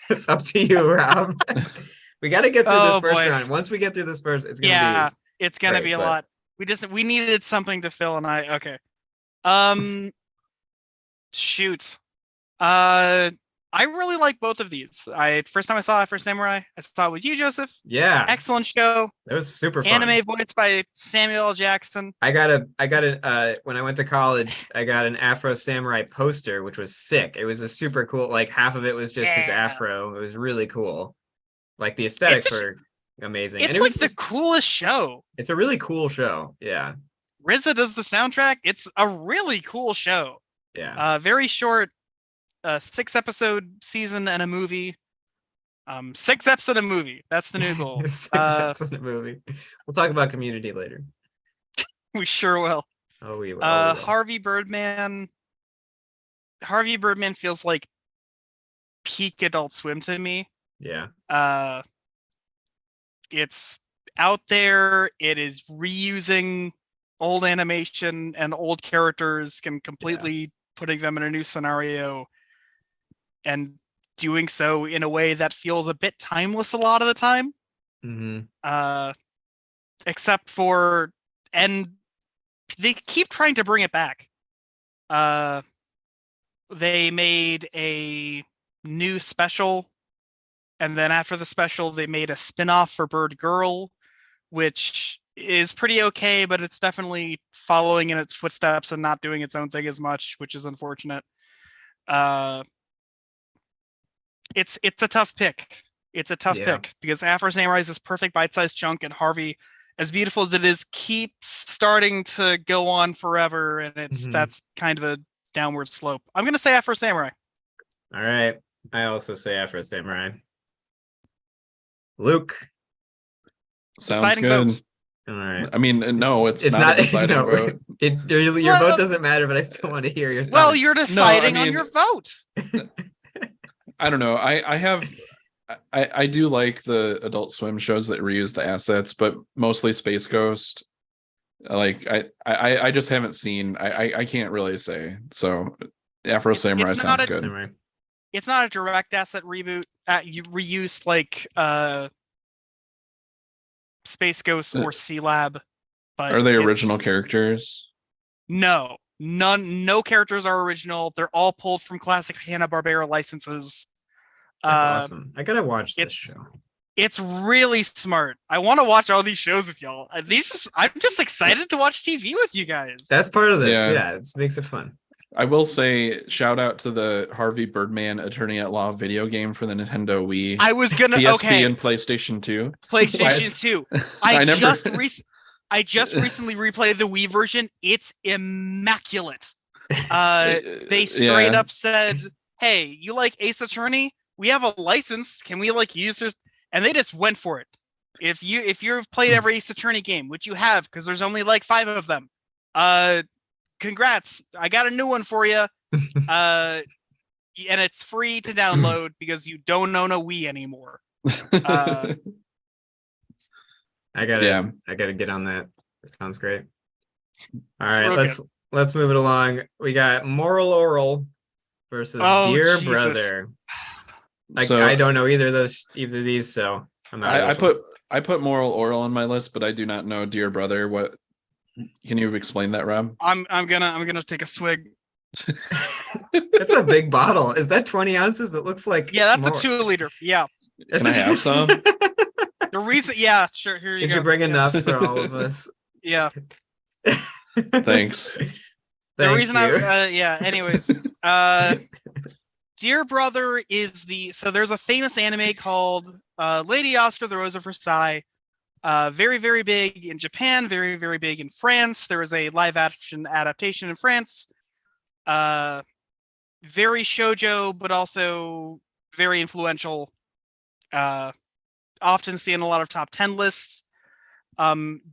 It's up to you, Rob. We got to get through this first round. Once we get through this first, it's gonna be. It's gonna be a lot. We needed something to fill, and okay. Shoot. I really like both of these. First time I saw Afro Samurai, I saw it with you, Joseph. Yeah. Excellent show. It was super fun. Anime voiced by Samuel L. Jackson. I got a when I went to college, I got an Afro Samurai poster, which was sick. It was a super cool, like half of it was just his afro. It was really cool. Like the aesthetics were amazing. It's like the coolest show. It's a really cool show. Yeah. RZA does the soundtrack. It's a really cool show. Yeah. Very short, 6-episode season and a movie. 6 eps and a movie. That's the new goal. 6 eps and a movie. We'll talk about Community later. We sure will. Oh, we will. Harvey Birdman. Harvey Birdman feels like peak Adult Swim to me. Yeah. It's out there. It is reusing old animation and old characters and completely putting them in a new scenario and doing so in a way that feels a bit timeless a lot of the time. Mm-hmm. Except for, and they keep trying to bring it back. they made a new special, and then after the special, they made a spin-off for Bird Girl, which is pretty okay, but it's definitely following in its footsteps and not doing its own thing as much, which is unfortunate. It's a tough pick. It's a tough pick because Afro Samurai is this perfect bite-sized chunk, and Harvey, as beautiful as it is, keeps starting to go on forever, and that's kind of a downward slope. I'm gonna say Afro Samurai. All right, I also say Afro Samurai. Luke. Sounds Deciding good. vote. All right. I mean, no, it's not a deciding vote. Your vote doesn't matter, but I still want to hear your thoughts. Well, you're deciding on your vote. I don't know. I do like the Adult Swim shows that reuse the assets, but mostly Space Ghost. Like I just haven't seen. I can't really say. So Afro Samurai sounds good. Samurai. It's not a direct asset reboot. You reused like Space Ghost or C Lab. But are they original characters? No, no characters are original. They're all pulled from classic Hanna-Barbera licenses. That's awesome. I gotta watch this show. It's really smart. I want to watch all these shows with y'all. I'm just excited to watch TV with you guys. That's part of this. Yeah, it makes it fun. I will say, shout out to the Harvey Birdman Attorney at Law video game for the Nintendo Wii. I was gonna PSP and PlayStation 2. PlayStation 2. I just recently replayed the Wii version. It's immaculate. They straight up said, "Hey, you like Ace Attorney? We have a license. Can we like use this?" And they just went for it. If you've played every Ace Attorney game, which you have, because there's only like 5 of them, congrats! I got a new one for you. And it's free to download because you don't own a Wii anymore. I gotta get on that. It sounds great. All right, let's move it along. We got Moral Oral versus Dear Jesus. Brother. I don't know either of these, so I'm out. I put Moral Oral on my list, but I do not know Dear Brother. What can you explain that, Rob? I'm gonna take a swig. It's a big bottle. Is that 20 ounces? It looks like that's more. A 2 liter. Yeah. Can I have some? The reason, sure. Here you go. Did you bring enough for all of us? Yeah. Thanks. The reason anyways, Dear Brother is there's a famous anime called Lady Oscar the Rose of Versailles. Very, very big in Japan, very, very big in France. There was a live action adaptation in France. Very shoujo, but also very influential. Often seen in a lot of top 10 lists.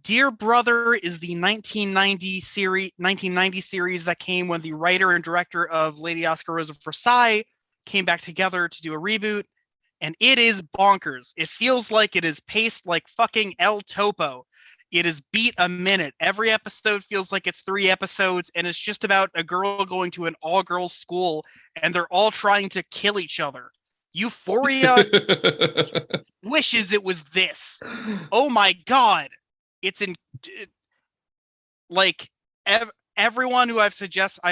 Dear Brother is the 1990 series that came when the writer and director of Lady Oscar Rose of Versailles came back together to do a reboot, and it is bonkers. It feels like it is paced like fucking El Topo. It is beat a minute. Every episode feels like it's 3 episodes, and it's just about a girl going to an all-girls school, and they're all trying to kill each other. Euphoria wishes it was this. Oh my god. It's everyone who I've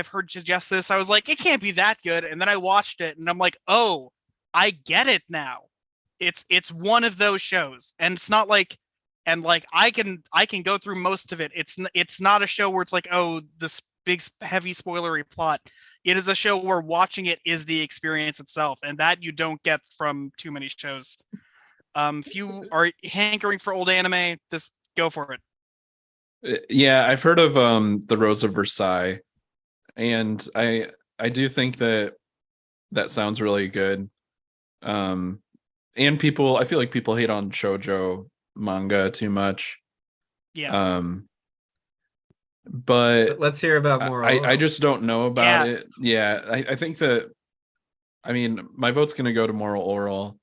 heard suggest this, I was like, it can't be that good. And then I watched it and I'm like, oh, I get it now. It's one of those shows. And it's not like, and like I can go through most of it. It's not a show where it's like, oh, this big heavy spoilery plot. It is a show where watching it is the experience itself, and that you don't get from too many shows. If you are hankering for old anime, just go for it. Yeah, I've heard of the Rose of Versailles, and I do think that sounds really good. And I feel like people hate on shoujo manga too much. Yeah. But let's hear about more. I just don't know about it. Yeah, I think that, I mean, my vote's gonna go to Moral Oral.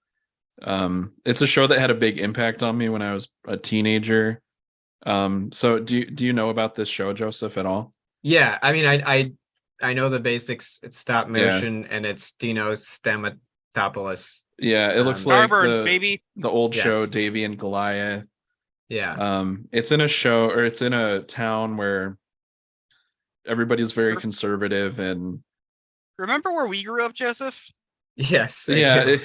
It's a show that had a big impact on me when I was a teenager. So do you know about this show, Joseph, at all? Yeah, I mean, I know the basics. It's stop motion and it's Dino Stamatopoulos. Yeah, it looks like baby. The old show Davy and Goliath. Yeah. It's in a town where everybody's very conservative, and Remember where we grew up, Joseph? Yes. I Yeah, do.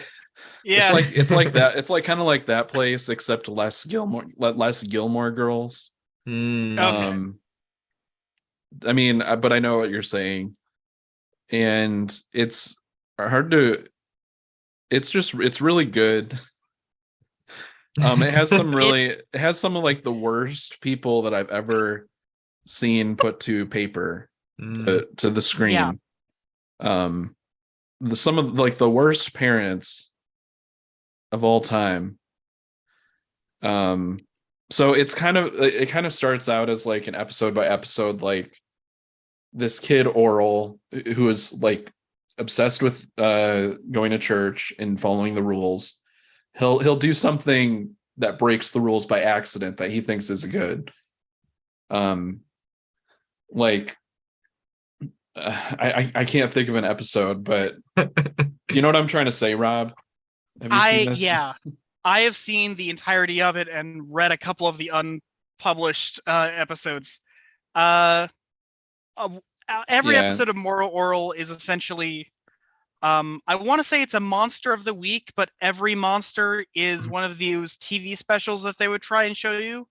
Yeah. it's like that. It's like kind of like that place, except less Gilmore Girls. Mm. Okay. I mean, but I know what you're saying, and it's hard to. It's really good. It has some it has some of like the worst people that I've ever seen put to paper to the screen. Some of like the worst parents of all time. So it kind of starts out as like an episode by episode, like this kid Oral, who is like obsessed with going to church and following the rules. He'll do something that breaks the rules by accident that he thinks is good. Like I can't think of an episode, but you know what I'm trying to say, Rob? Have you seen this? Yeah, I have seen the entirety of it and read a couple of the unpublished episodes. Every episode of Moral Oral is essentially, I want to say it's a monster of the week, but every monster is one of those TV specials that they would try and show you.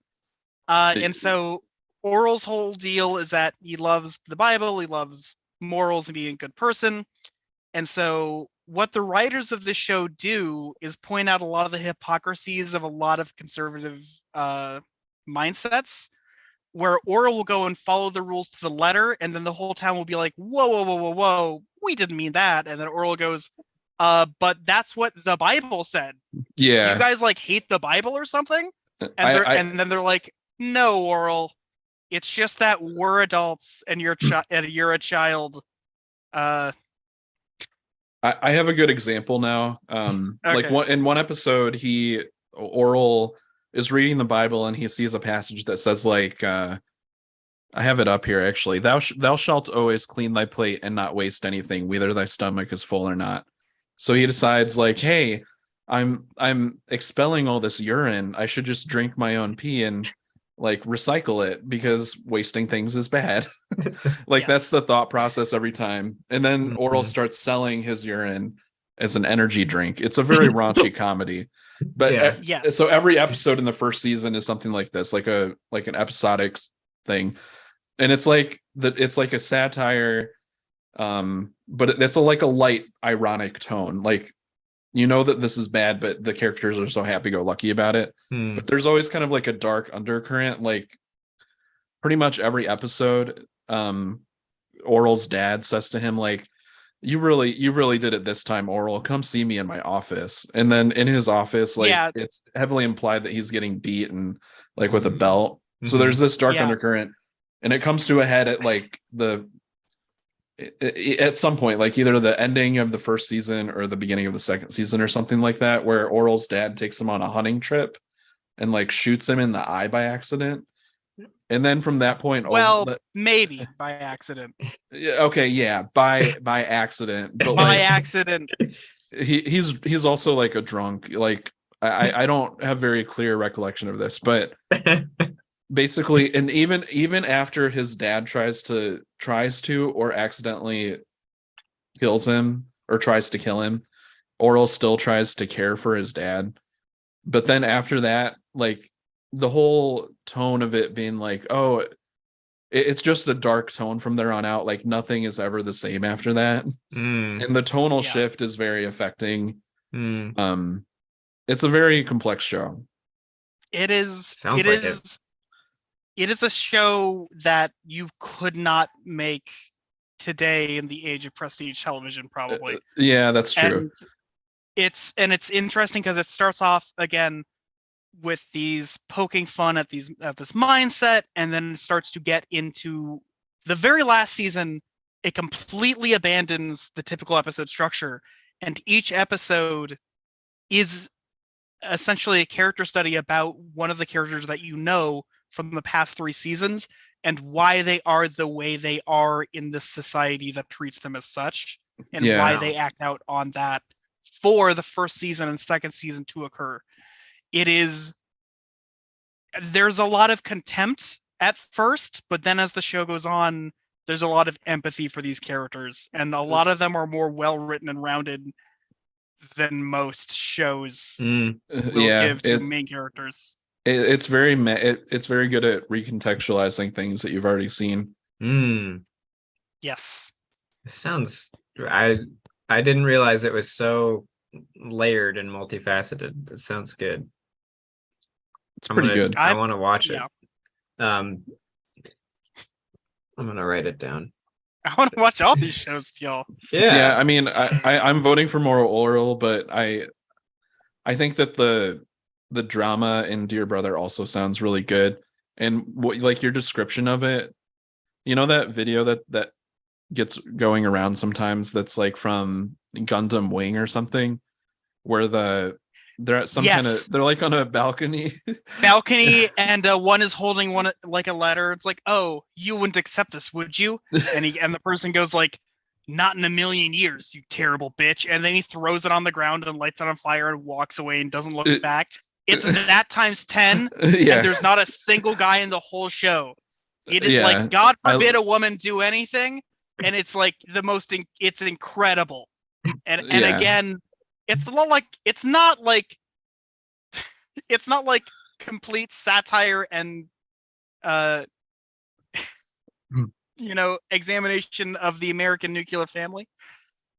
And so Oral's whole deal is that he loves the Bible, he loves morals and being a good person. And so what the writers of this show do is point out a lot of the hypocrisies of a lot of conservative mindsets, where Oral will go and follow the rules to the letter, and then the whole town will be like, whoa, whoa, whoa, whoa, whoa, we didn't mean that. And then Oral goes, but that's what the Bible said. Yeah. You guys like hate the Bible or something? And then they're like, no, Oral, it's just that we're adults and you're a child. I have a good example now. Like in one episode, Oral is reading the Bible and he sees a passage that says like, I have it up here actually. Thou shalt always clean thy plate and not waste anything, whether thy stomach is full or not. So he decides like, hey, I'm expelling all this urine. I should just drink my own pee and like recycle it because wasting things is bad. Like that's the thought process every time. And then Oral starts selling his urine as an energy drink. It's a very raunchy comedy. But so every episode in the first season is something like this, like an episodic thing. And it's like a satire, but it's like a light ironic tone. Like, you know that this is bad, but the characters are so happy-go-lucky about it. But there's always kind of like a dark undercurrent. Like pretty much every episode, Oral's dad says to him like, you really did it this time, Oral, come see me in my office. And then in his office, like it's heavily implied that he's getting beaten like with a belt. So there's this dark undercurrent, and it comes to a head at like at some point, like either the ending of the first season or the beginning of the second season or something like that, where Oral's dad takes him on a hunting trip and like shoots him in the eye by accident. And then from that point, maybe by accident. Okay, yeah, by accident. But by like, accident. He's also like a drunk. Like I don't have very clear recollection of this, but basically, and even after his dad tries to or accidentally kills him or tries to kill him, Oral still tries to care for his dad. But then after that, like the whole tone of it being like, oh, it's just a dark tone from there on out. Like nothing is ever the same after that. And the tonal shift is very affecting. It's a very complex show. It is. Sounds like it. It is a show that you could not make today in the age of prestige television, probably. Yeah, that's true. And it's interesting because it starts off again with these poking fun at this mindset, and then it starts to get into the very last season. It completely abandons the typical episode structure, and each episode is essentially a character study about one of the characters that you know from the past 3 seasons and why they are the way they are in this society that treats them as such, and why they act out on that for the first season and second season to occur. There's a lot of contempt at first, but then as the show goes on, there's a lot of empathy for these characters, and a lot of them are more well written and rounded than most shows will give to main characters. It's very it's very good at recontextualizing things that you've already seen. Yes. It sounds. I didn't realize it was so layered and multifaceted. It sounds good. It's pretty good. I want to watch it. Yeah. I'm gonna write it down. I want to watch all these shows with y'all. Yeah. I mean, I'm voting for Moral Oral, but I think that the drama in Dear Brother also sounds really good. And what, like, your description of it, you know, that video that gets going around sometimes, that's like from Gundam Wing or something, where they're at some kind of, they're like on a balcony and one is holding one like a letter. It's like, oh, you wouldn't accept this, would you? And the person goes like, not in a million years, you terrible bitch. And then he throws it on the ground and lights it on fire and walks away and doesn't look back. It's that times 10. And there's not a single guy in the whole show. It is like, God forbid a woman do anything. And it's like it's incredible. And again, it's not like complete satire and examination of the American nuclear family.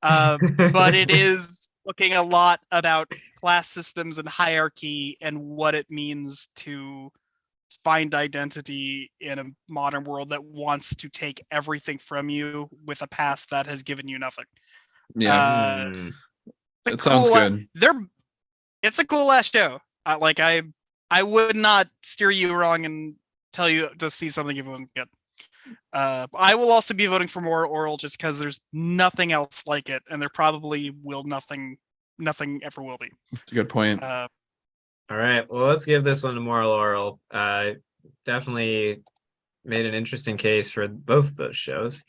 But it is looking a lot about class systems and hierarchy and what it means to find identity in a modern world that wants to take everything from you with a past that has given you nothing. It sounds good. It's a cool ass show. I would not steer you wrong and tell you to see something if it wasn't good. I will also be voting for More Oral just because there's nothing else like it, and there probably will nothing ever will be. That's a good point. All right, well, let's give this one to Moral Oral. Definitely made an interesting case for both of those shows.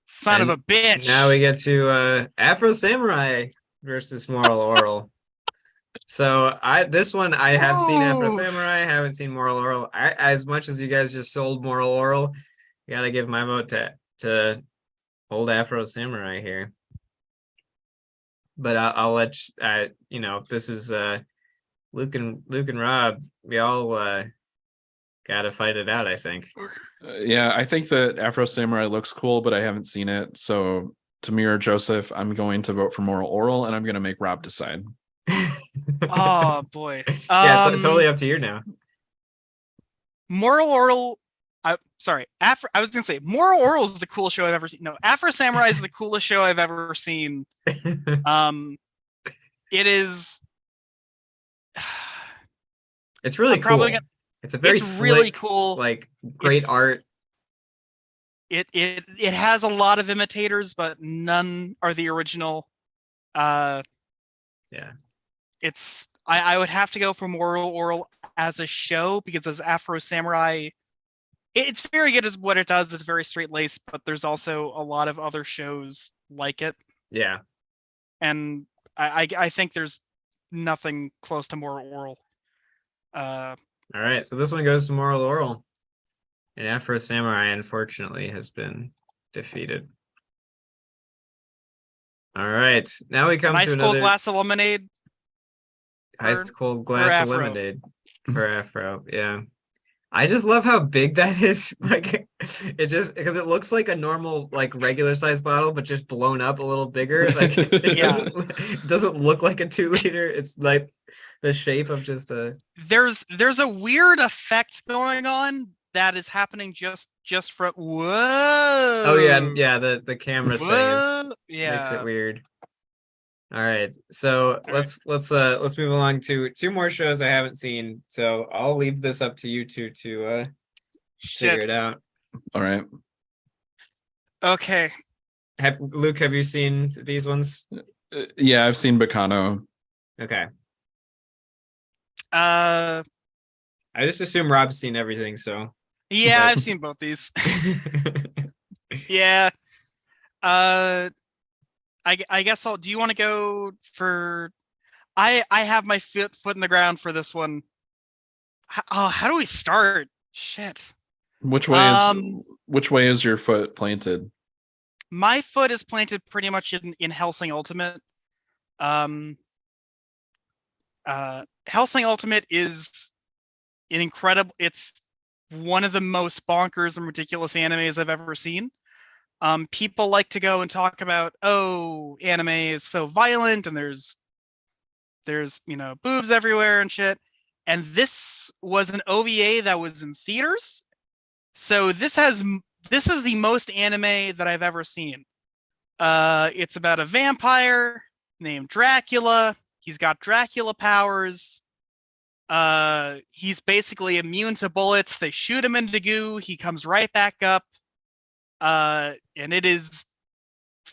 Son of a bitch. Now we get to Afro Samurai versus Moral Oral. So this one I have seen Afro Samurai, I haven't seen Moral Oral. As much as you guys just sold Moral Oral, I gotta give my vote to old Afro Samurai here. But I'll let this is Luke and Rob. We all gotta fight it out, I think. Yeah, I think that Afro Samurai looks cool, but I haven't seen it. So Tamir, Joseph, I'm going to vote for Moral Oral, and I'm going to make Rob decide. Oh boy. Yeah, it's totally up to you now. Moral Oral. I was gonna say Moral Oral is the coolest show I've ever seen. No, Afro Samurai is the coolest show I've ever seen. It is. It's really cool. It's a very slick, really cool, like great art. It has a lot of imitators, but none are the original. Yeah. It's I would have to go for Moral Oral as a show, because as Afro Samurai, it's very good as what it does. It's very straight laced, but there's also a lot of other shows like it. Yeah. And I think there's nothing close to Moral Oral. All right, so this one goes to Moral Oral, and Afro Samurai unfortunately has been defeated. All right, now we come to another cold glass of lemonade. Ice cold glass of lemonade for Afro. Yeah, I just love how big that is. Like, it just because it looks like a normal, like regular size bottle, but just blown up a little bigger. Like it doesn't look like a 2 liter. It's like the shape of just a. There's a weird effect going on that is happening just for whoa. Oh yeah. The camera thing makes it weird. All right, so let's move along to 2 more shows I haven't seen. So I'll leave this up to you two to figure it out. All right. Okay. Luke, have you seen these ones? Yeah, I've seen Bacano. Okay. I just assume Rob's seen everything, so. Yeah, I've seen both these. Yeah. I guess do you want to go for, I have my foot in the ground for this one. How do we start? Shit. Which way is your foot planted? My foot is planted pretty much in Hellsing Ultimate. Hellsing Ultimate is an incredible. It's one of the most bonkers and ridiculous animes I've ever seen. People like to go and talk about, oh, anime is so violent and there's boobs everywhere and shit. And this was an OVA that was in theaters. So this is the most anime that I've ever seen. It's about a vampire named Dracula. He's got Dracula powers. He's basically immune to bullets. They shoot him into goo. He comes right back up. And it is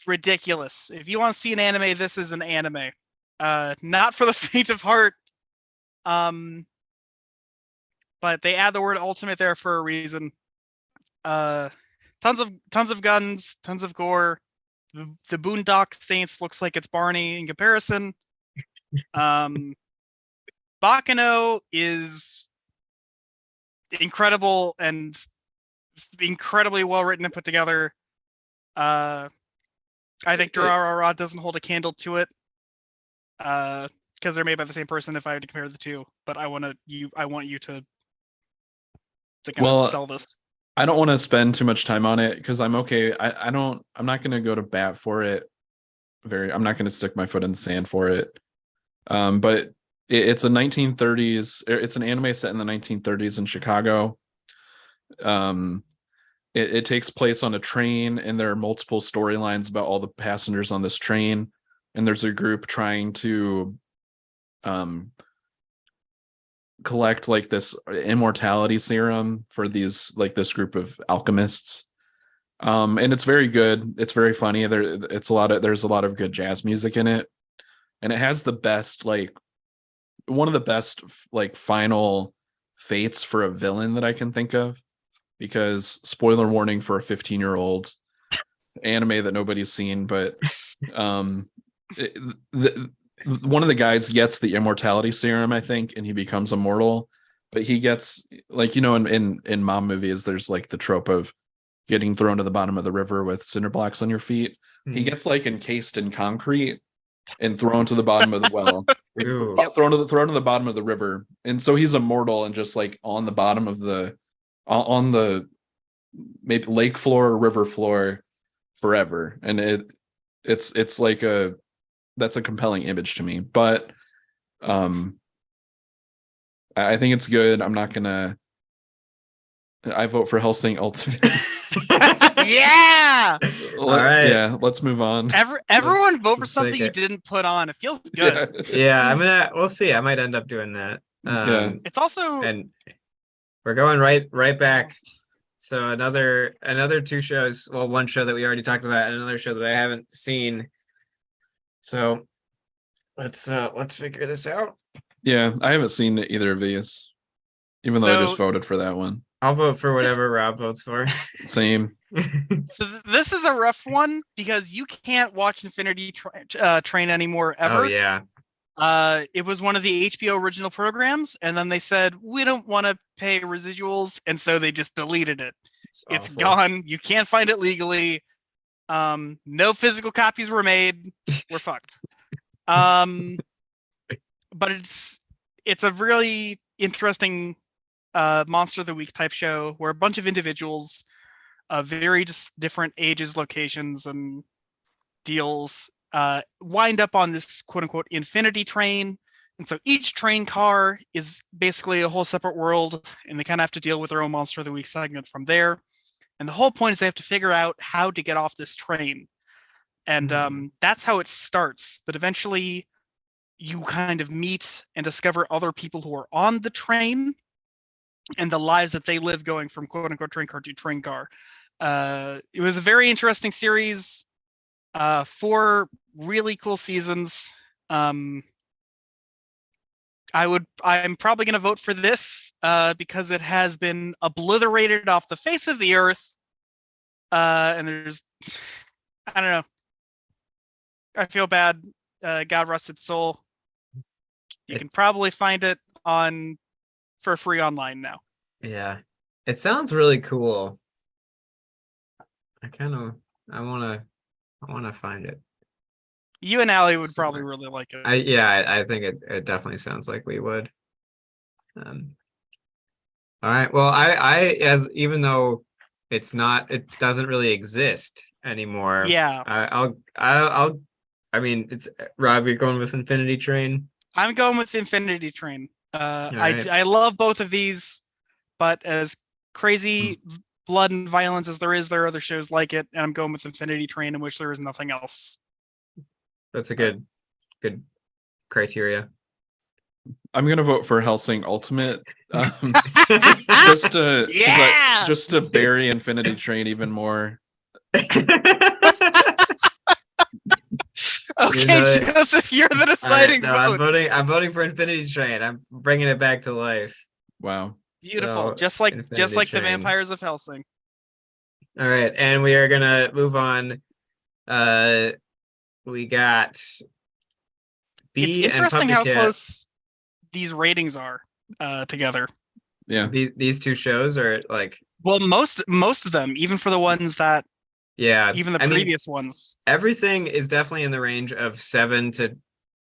ridiculous. If you want to see an anime, this is an anime. Not for the faint of heart. But they add the word ultimate there for a reason. Tons of guns, tons of gore. The Boondock Saints looks like it's Barney in comparison. Bakano is incredible and incredibly well written and put together. I think Durarara doesn't hold a candle to it. Because they're made by the same person if I had to compare the two. But I want you to kind of sell this. I don't want to spend too much time on it because I'm okay. I'm not going to go to bat for it. I'm not going to stick my foot in the sand for it. But it's a 1930s. It's an anime set in the 1930s in Chicago. It takes place on a train, and there are multiple storylines about all the passengers on this train. And there's a group trying to collect like this immortality serum for this group of alchemists. And it's very good. It's very funny. There's a lot of good jazz music in it. And it has the best, one of the best final fates for a villain that I can think of, because spoiler warning for a 15-year-old anime that nobody's seen, but one of the guys gets the immortality serum, I think, and he becomes immortal. But he gets in mom movies, there's the trope of getting thrown to the bottom of the river with cinder blocks on your feet. Mm-hmm. He gets encased in concrete and thrown to the bottom of the well. thrown to the bottom of the river, and so he's immortal and just on the bottom of on the maybe lake floor or river floor forever. And it's that's a compelling image to me. But I think it's good. I vote for Hellsing Ultimate. Yeah. All right. Yeah, let's move on. Everyone vote for something you didn't put on. It feels good. Yeah, we'll see. I might end up doing that. It's also, and we're going right back. So another two shows. Well, one show that we already talked about, and another show that I haven't seen. So let's figure this out. Yeah, I haven't seen either of these, even though I just voted for that one. I'll vote for whatever Rob votes for. Same. So this is a rough one because you can't watch Infinity Train anymore ever. Oh yeah. It was one of the HBO original programs, and then they said we don't want to pay residuals, and so they just deleted it. It's gone. You can't find it legally. No physical copies were made. We're fucked. But it's a really interesting Monster of the Week type show where a bunch of individuals of very different ages, locations, and deals wind up on this quote unquote infinity train. And so each train car is basically a whole separate world, and they kind of have to deal with their own Monster of the Week segment from there. And the whole point is they have to figure out how to get off this train. And that's how it starts. But eventually you kind of meet and discover other people who are on the train and the lives that they live going from quote unquote train car to train car. It was a very interesting series. 4 really cool seasons. I'm probably going to vote for this because it has been obliterated off the face of the earth. And there's, I don't know. I feel bad. God rest its soul. You can probably find it for free online now. Yeah. It sounds really cool. I wanna find it. You and Allie would Somewhere. probably really like it. I think it definitely sounds like we would. All right. Well, as even though it doesn't really exist anymore. Yeah. I mean, it's Rob, you're going with Infinity Train. I'm going with Infinity Train. right. I love both of these, but as crazy blood and violence as there are other shows like it, and I'm going with Infinity Train, in which there is nothing else. That's a good criteria. I'm gonna vote for Hellsing Ultimate, just to bury Infinity Train even more. Okay, Joseph, you're the deciding vote. I'm voting for Infinity Train. I'm bringing it back to life. Wow, beautiful, So, just like Infinity the Vampires of Hellsing. All right, and we are gonna move on. We got B it's and interesting how Puppycat. close these ratings are together. Yeah, these two shows are like, well, most of them, even for the ones that, even the previous ones, everything is definitely in the range of 7 to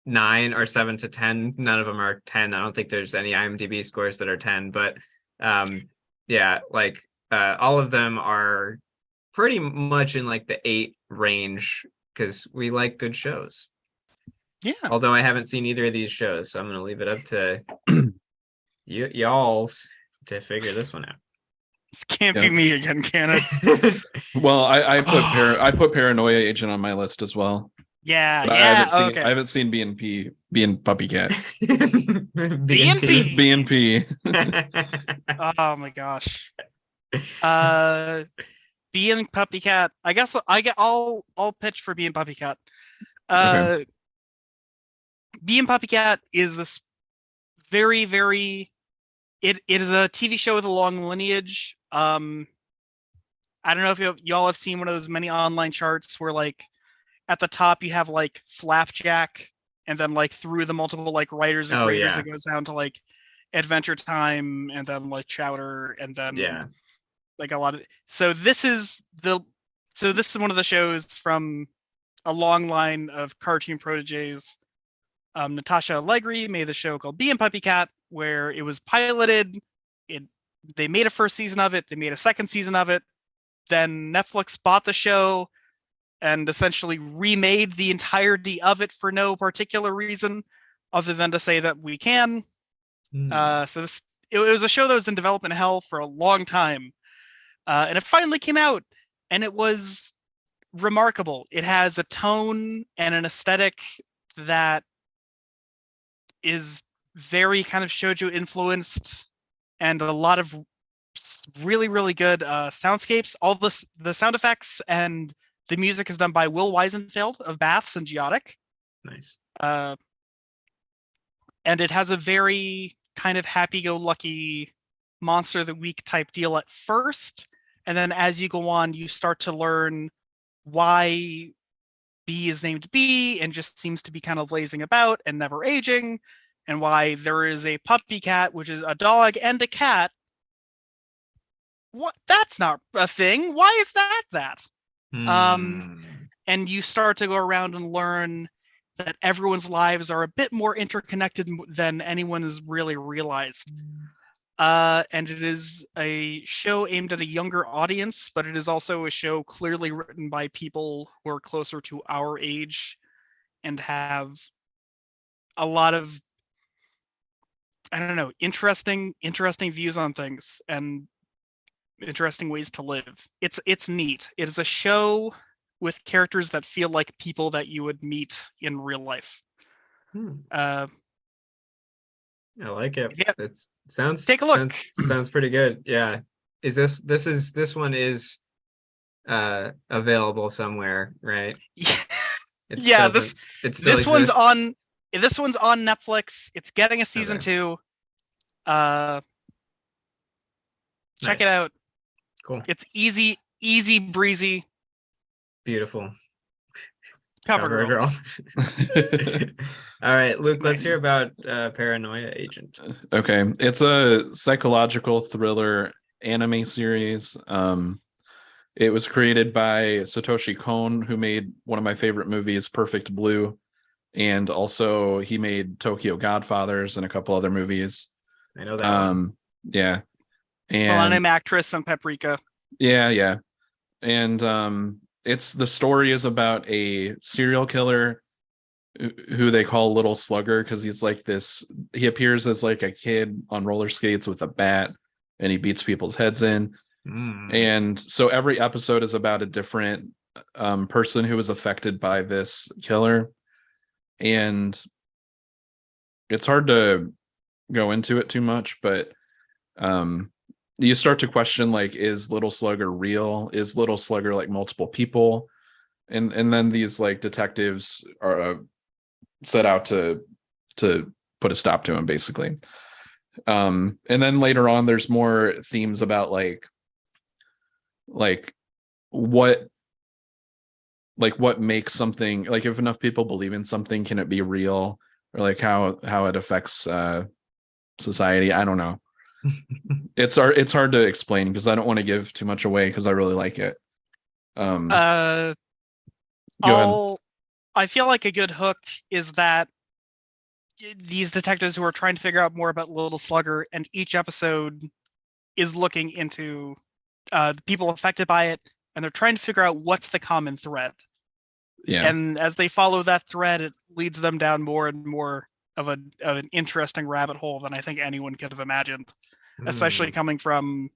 9 or 7 to 10. None of them are 10. I don't think there's any IMDb scores that are 10, but yeah, like all of them are pretty much in like the 8 range because we like good shows. Yeah. Although I haven't seen either of these shows, so I'm gonna leave it up to y'alls to figure this one out. This can't be me again, can it? Well, I put Paranoia Agent on my list as well. Yeah, but I haven't seen B&P, Puppycat. B&P. Oh my gosh. B and Puppycat. I guess I'll pitch for B and Puppycat. Okay. B and Puppycat is this very, very. It is a TV show with a long lineage. I don't know if y'all have seen one of those many online charts where like at the top you have like Flapjack, and then like through the multiple like writers and creators, it goes down to like Adventure Time, and then like Chowder, and then like a lot of. So this is one of the shows from a long line of cartoon proteges. Natasha Allegri made the show called Bee and Puppycat, where it was piloted. They made a first season of it. They made a second season of it. Then Netflix bought the show and essentially remade the entirety of it for no particular reason other than to say that we can. So it was a show that was in development hell for a long time. And it finally came out, and it was remarkable. It has a tone and an aesthetic that is very kind of shoujo influenced, and a lot of really, really good soundscapes. All the sound effects and the music is done by Will Weisenfeld of Baths and Geotic. Nice. And it has a very kind of happy-go-lucky monster of the week type deal at first, and then as you go on, you start to learn why B is named B and just seems to be kind of lazing about and never aging, and why there is a puppy cat, which is a dog and a cat. What? That's not a thing. Why is that? And you start to go around and learn that everyone's lives are a bit more interconnected than anyone has really realized. And it is a show aimed at a younger audience, but it is also a show clearly written by people who are closer to our age and have a lot of, I don't know, interesting views on things and interesting ways to live. It's neat. It is a show with characters that feel like people that you would meet in real life. I like it. Yeah. Take a look. Sounds pretty good. Yeah. This one is available somewhere, right? Yeah. This one's on Netflix. It's getting a season 2. Check it out. Cool. It's easy breezy. Beautiful. Cover girl. All right, Luke, let's hear about Paranoia Agent. Okay. It's a psychological thriller anime series. It was created by Satoshi Kon, who made one of my favorite movies, Perfect Blue, and also he made Tokyo Godfathers and a couple other movies. I know that one. Yeah. And Millennium Actress and Paprika. Yeah. And it's the story is about a serial killer who they call Little Slugger because he's like this. He appears as like a kid on roller skates with a bat, and he beats people's heads in. And so every episode is about a different person who was affected by this killer, and it's hard to go into it too much, but you start to question, like, is Little Slugger real? Is Little Slugger like multiple people? And then these like detectives are set out to put a stop to him, basically. And then later on there's more themes about like what makes something, like, if enough people believe in something, can it be real? Or like how it affects society. I don't know. It's hard to explain because I don't want to give too much away because I really like it. Go ahead. I feel like a good hook is that these detectives who are trying to figure out more about Little Slugger, and each episode is looking into the people affected by it, and they're trying to figure out what's the common thread. Yeah. And as they follow that thread, it leads them down more and more of an interesting rabbit hole than I think anyone could have imagined, especially coming from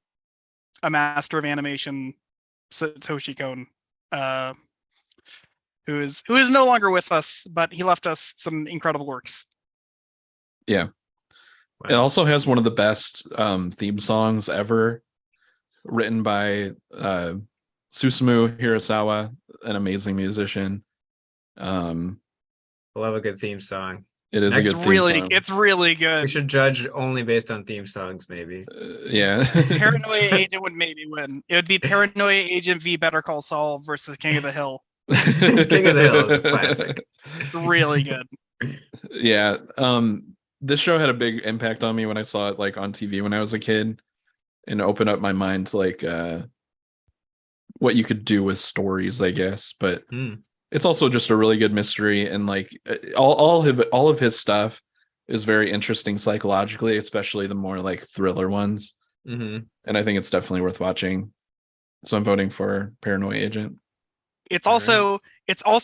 a master of animation, Satoshi Kon, who is no longer with us, but he left us some incredible works. Yeah. Wow. It also has one of the best theme songs ever, written by Susumu Hirasawa, an amazing musician. I love a good theme song. It is a good theme song. It's really good. We should judge only based on theme songs, maybe. Yeah. Paranoia Agent would maybe win. It would be Paranoia Agent v Better Call Saul versus King of the Hill. King of the Hill is classic. Really good. Yeah. This show had a big impact on me when I saw it like on TV when I was a kid, and opened up my mind to like what you could do with stories, I guess. But it's also just a really good mystery, and like all of his stuff is very interesting psychologically, especially the more like thriller ones. And I think it's definitely worth watching. So I'm voting for Paranoia Agent. It's also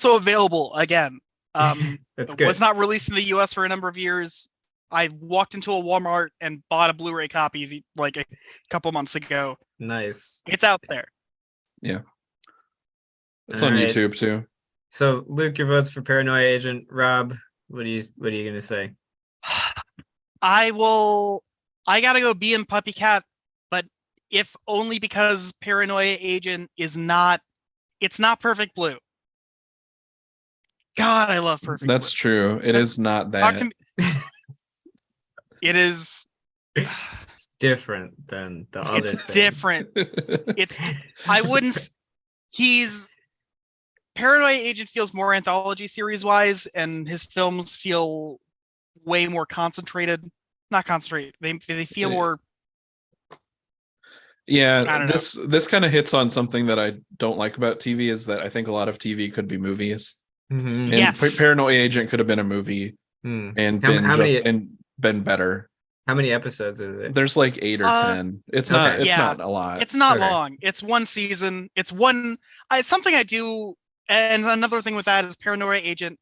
available again. That's good. It was not released in the US for a number of years. I walked into a Walmart and bought a Blu-ray copy like a couple months ago. Nice. It's out there. Yeah. It's on YouTube too. So Luke, your vote's for Paranoia Agent. Rob, what are you gonna say? I gotta go B and Puppy Cat, but if only because Paranoia Agent is not Perfect Blue. God, I love Perfect Blue. That's true. It is not that. Talk to me. It is. It's different than the other thing. It's different. I wouldn't. Paranoia Agent feels more anthology series wise, and his films feel way more concentrated. Not concentrated. They feel more. Yeah, this kind of hits on something that I don't like about TV, is that I think a lot of TV could be movies. And yes. Paranoia Agent could have been a movie and been better. How many episodes is it? There's like 8 or 10. It's not a lot. It's not long. It's one season. It's something I do. And another thing with that is Paranoia Agent.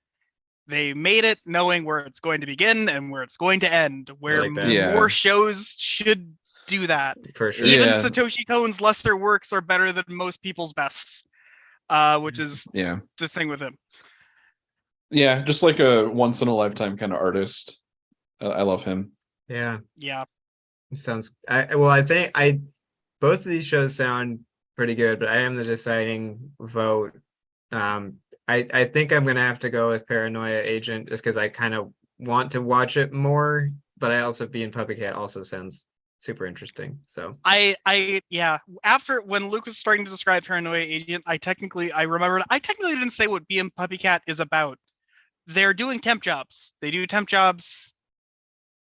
They made it knowing where it's going to begin and where it's going to end, where more shows should do that. For sure. Even Satoshi Kon's lesser works are better than most people's bests, which is the thing with him. Yeah, just like a once in a lifetime kind of artist. I love him. Yeah. It sounds. I think both of these shows sound pretty good, but I am the deciding vote. I think I'm gonna have to go with Paranoia Agent just because I kind of want to watch it more, but I also Bee and Puppy Cat also sounds super interesting. So after when Luke was starting to describe Paranoia Agent, I technically didn't say what Bee and Puppy Cat is about. They're doing temp jobs. They do temp jobs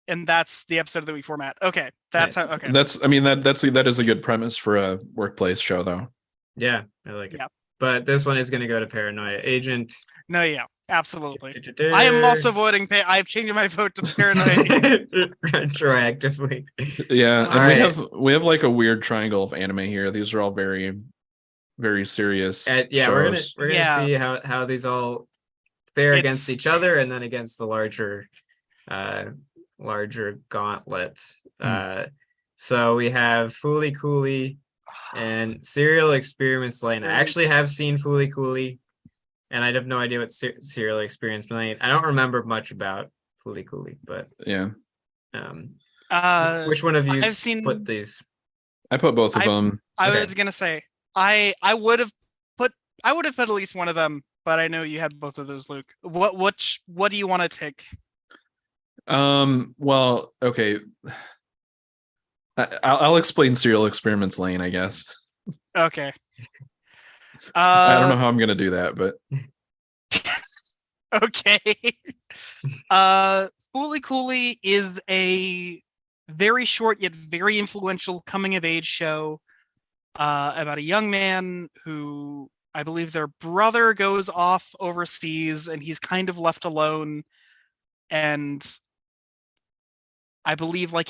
and that's the episode of the week format. Okay, that's Nice. how. Okay, That is a good premise for a workplace show, though. Yeah, I like it. Yeah. But this one is going to go to Paranoia Agent. no, yeah, absolutely. I am also voting. I've changed my vote to Paranoia. Retroactively. Yeah, All and right. we have like a weird triangle of anime here. These are all very, very serious. Yeah, shows. we're gonna see how these all fare against each other, and then against the larger gauntlet. So we have Fooly Cooly and Serial Experiments Lane. I actually have seen Fooly Cooly, and I have no idea what Serial Experiments Lane. I don't remember much about Fooly Cooly, but yeah. Which one of you put these? I put both of them. I was gonna say I would have put at least one of them, but I know you had both of those, Luke. What do you want to take? Well, okay. I'll explain Serial Experiments Lane, I guess. Okay. I don't know how I'm gonna do that, but okay. Fooly Cooly is a very short yet very influential coming of age show about a young man who, I believe, their brother goes off overseas and he's kind of left alone, and I believe like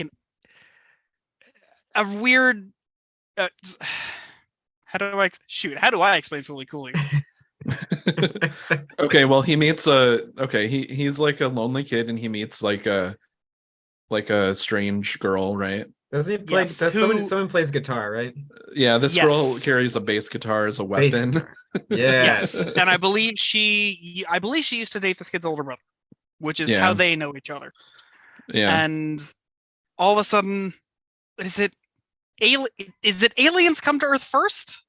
a weird how do I explain Fooly Cooly? Okay, well, he meets he's like a lonely kid, and he meets like a strange girl, right? Does he play? Yes, someone plays guitar, right? Yeah, this girl carries a bass guitar as a weapon. Yes. And I believe she used to date this kid's older brother, which is how they know each other. Yeah. And all of a sudden, is it aliens come to Earth first?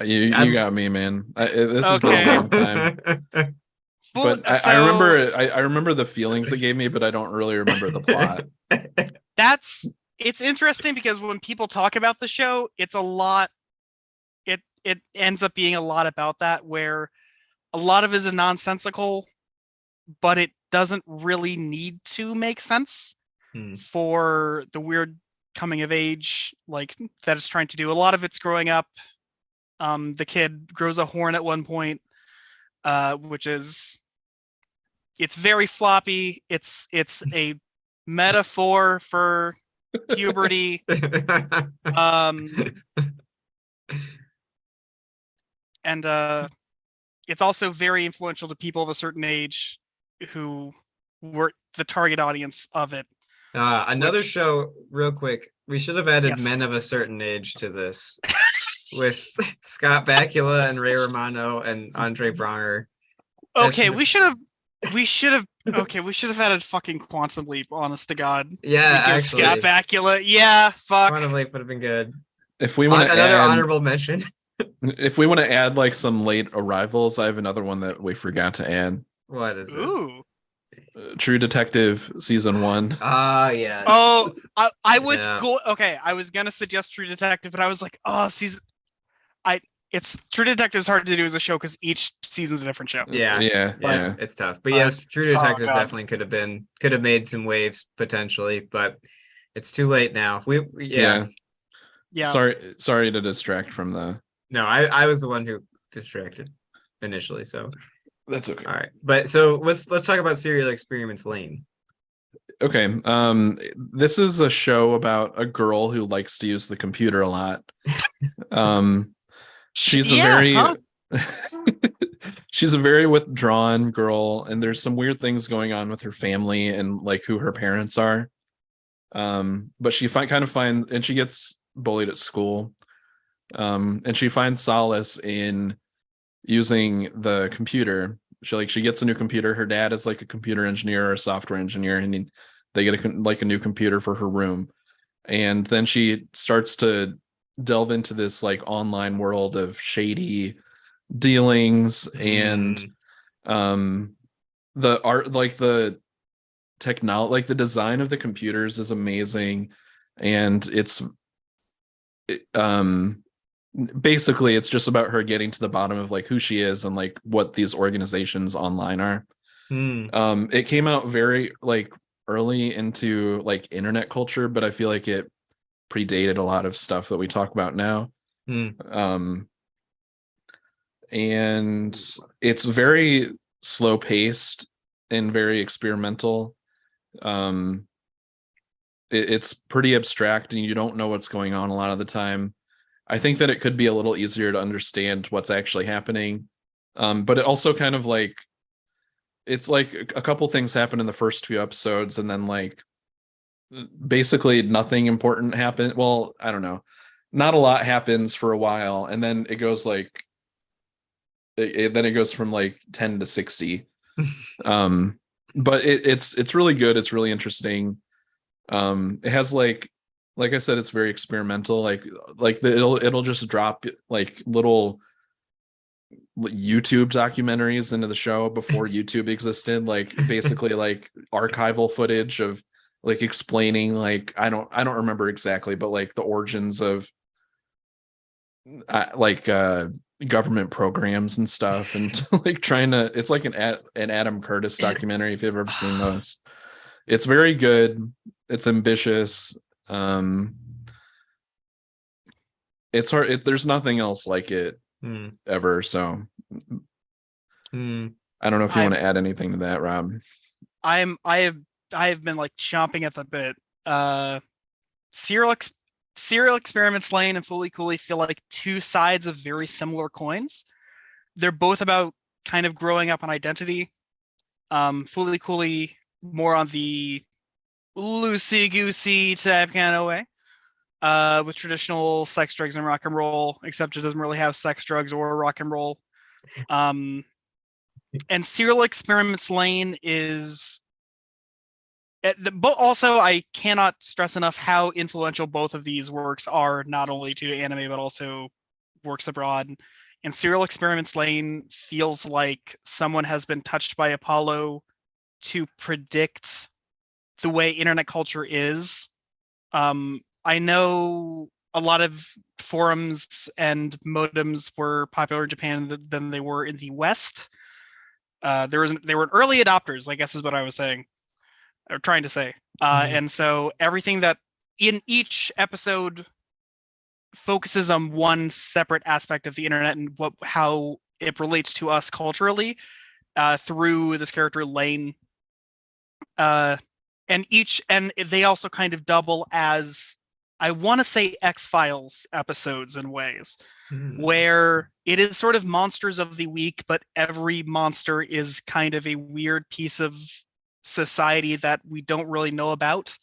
You got me, man. This has been a long time. But I remember the feelings it gave me, but I don't really remember the plot. It's interesting because when people talk about the show, it's a lot. It ends up being a lot about that, where a lot of it is nonsensical, but it doesn't really need to make sense for the weird coming of age like that it's trying to do. A lot of it's growing up. The kid grows a horn at one point, which is, it's very floppy. It's a metaphor for puberty. And it's also very influential to people of a certain age who were the target audience of it. Another show, real quick. We should have added Yes. Men of a Certain Age to this with Scott Bakula and Ray Romano and Andre Bronner. Okay, we should have added fucking Quantum Leap, honest to God. Yeah, because actually. Scott Bakula. Yeah, fuck. Quantum Leap would have been good. If we want another honorable mention. If we want to add like some late arrivals, I have another one that we forgot to add. What is it? Ooh. True Detective season 1. Ah, yes. Oh, I was I was gonna suggest True Detective, but I was like, it's True Detective is hard to do as a show because each season's a different show. Yeah, it's tough. But yes, True Detective definitely could have made some waves potentially, but it's too late now. Yeah. Sorry to distract from the. No, I was the one who distracted initially, so that's okay. All right, but so let's talk about Serial Experiments Lane. Okay, this is a show about a girl who likes to use the computer a lot. She's she's a very withdrawn girl, and there's some weird things going on with her family and like who her parents are. But she and she gets bullied at school. And she finds solace in using the computer. She gets a new computer. Her dad is like a computer engineer or a software engineer, and they get a new computer for her room. And then she starts to delve into this like online world of shady dealings and the art, like the technology, like the design of the computers is amazing, and basically it's just about her getting to the bottom of like who she is and like what these organizations online are. It came out very like early into like internet culture, but I feel like it predated a lot of stuff that we talk about now. And it's very slow paced and very experimental. It's pretty abstract and you don't know what's going on a lot of the time. I think that it could be a little easier to understand what's actually happening. But it also kind of like, it's like a couple things happen in the first few episodes and then like basically nothing important happened. Well, I don't know. Not a lot happens for a while and then it goes like then it goes from like 10 to 60. But it's really good. It's really interesting. It has like I said, it's very experimental. It'll just drop like little YouTube documentaries into the show before YouTube existed, like basically like archival footage of like explaining like I don't remember exactly, but like the origins of government programs and stuff, and like trying to, it's like an Adam Curtis documentary if you've ever seen those. It's very good. It's ambitious. It's hard. There's nothing else like it ever. So I don't know if you want to add anything to that, Rob. I have been like chomping at the bit. Serial Experiments Lane and Fully Cooley feel like two sides of very similar coins. They're both about kind of growing up on identity. Fully Cooley more on the loosey-goosey type kind of way, with traditional sex, drugs, and rock and roll, except it doesn't really have sex, drugs, or rock and roll. And Serial Experiments Lane is... But also, I cannot stress enough how influential both of these works are, not only to anime, but also works abroad. And Serial Experiments Lane feels like someone has been touched by Apollo to predict the way internet culture is. I know a lot of forums and modems were popular in Japan than they were in the West. They were early adopters, I guess is what I was saying. Or trying to say. And so everything that in each episode focuses on one separate aspect of the internet and how it relates to us culturally through this character Lane. And they also kind of double as, I want to say, X-Files episodes in ways where it is sort of monsters of the week, but every monster is kind of a weird piece of society that we don't really know about.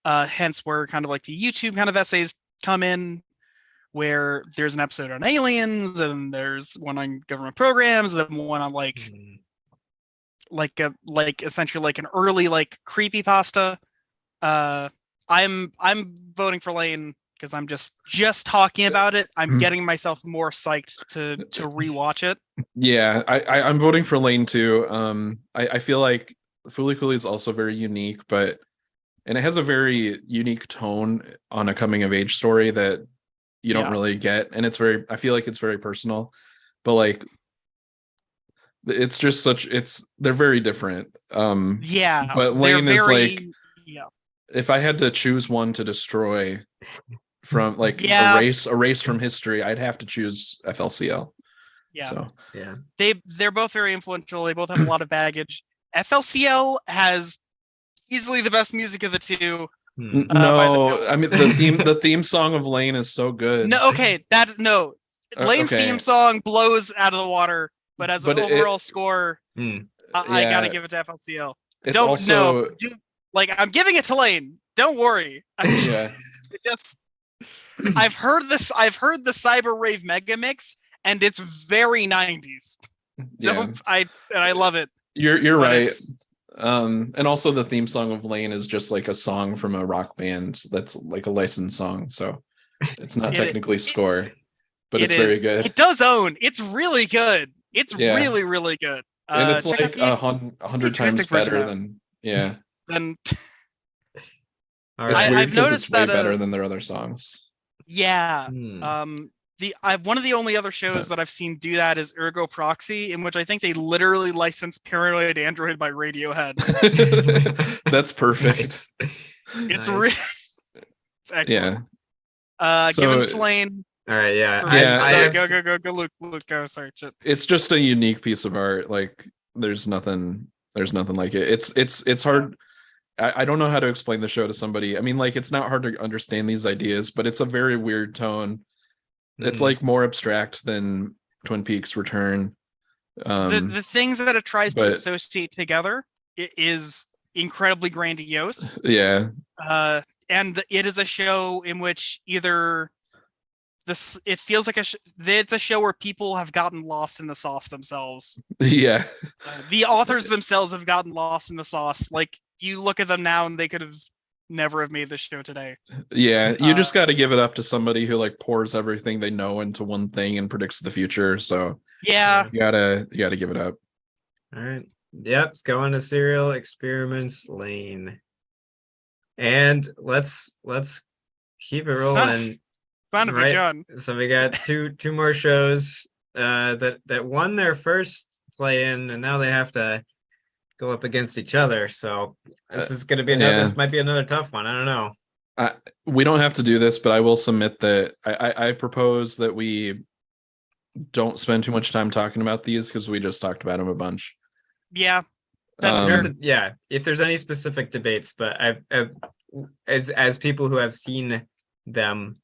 Hence where kind of like the YouTube kind of essays come in, where there's an episode on aliens and there's one on government programs, and then one on like essentially like an early like creepypasta. I'm voting for Lane because I'm just talking about it. I'm getting myself more psyched to rewatch it. Yeah, I'm voting for Lane too. I feel like Fully Cooley is also very unique, and it has a very unique tone on a coming of age story that you don't really get, and I feel like it's very personal, but like it's just they're very different. But Lane is like, if I had to choose one to destroy from like erase from history, I'd have to choose FLCL. Yeah. So yeah, they're both very influential. They both have a lot of baggage. FLCL has easily the best music of the two. No, I mean the theme song of Lane is so good. No, okay, Lane's theme song blows out of the water, but as an overall score, I gotta give it to FLCL. I'm giving it to Lane. Don't worry. I've heard the Cyber Rave Mega Mix, and it's very 90s. So I love it. You're right. And also the theme song of Lane is just like a song from a rock band that's like a licensed song, so it's not technically score, but it's very good. It does own. It's really good. It's really, really good. And it's like 100 times better than Then it's weird because it's way better than their other songs. Yeah. one of the only other shows that I've seen do that is Ergo Proxy, in which I think they literally licensed Paranoid Android by Radiohead. That's perfect. Nice. It's Nice. it's excellent. Give So- him Slain. All right, yeah. For- Yeah, I sorry, have go, Luke, go. Sorry, shit. It's just a unique piece of art. Like there's nothing like it. It's hard. I don't know how to explain the show to somebody. I mean, like it's not hard to understand these ideas, but it's a very weird tone. It's like more abstract than Twin Peaks Return. The things that it tries to but- associate together, it is incredibly grandiose. Yeah. And it is a show in which either it feels like it's a show where people have gotten lost in the sauce themselves. Yeah. The authors themselves have gotten lost in the sauce. Like you look at them now and they could have never have made this show today. Yeah. You just got to give it up to somebody who like pours everything they know into one thing and predicts the future. So Yeah. you gotta give it up. All right. Yep. Let's go on to Serial Experiments Lane. And let's keep it rolling. Fun to be done. So we got two more shows that won their first play-in, and now they have to go up against each other. So this is going to be another. This might be another tough one. I don't know. We don't have to do this, but I will submit that I propose that we don't spend too much time talking about these because we just talked about them a bunch. Yeah, that's fair. Yeah, if there's any specific debates, but as people who have seen them,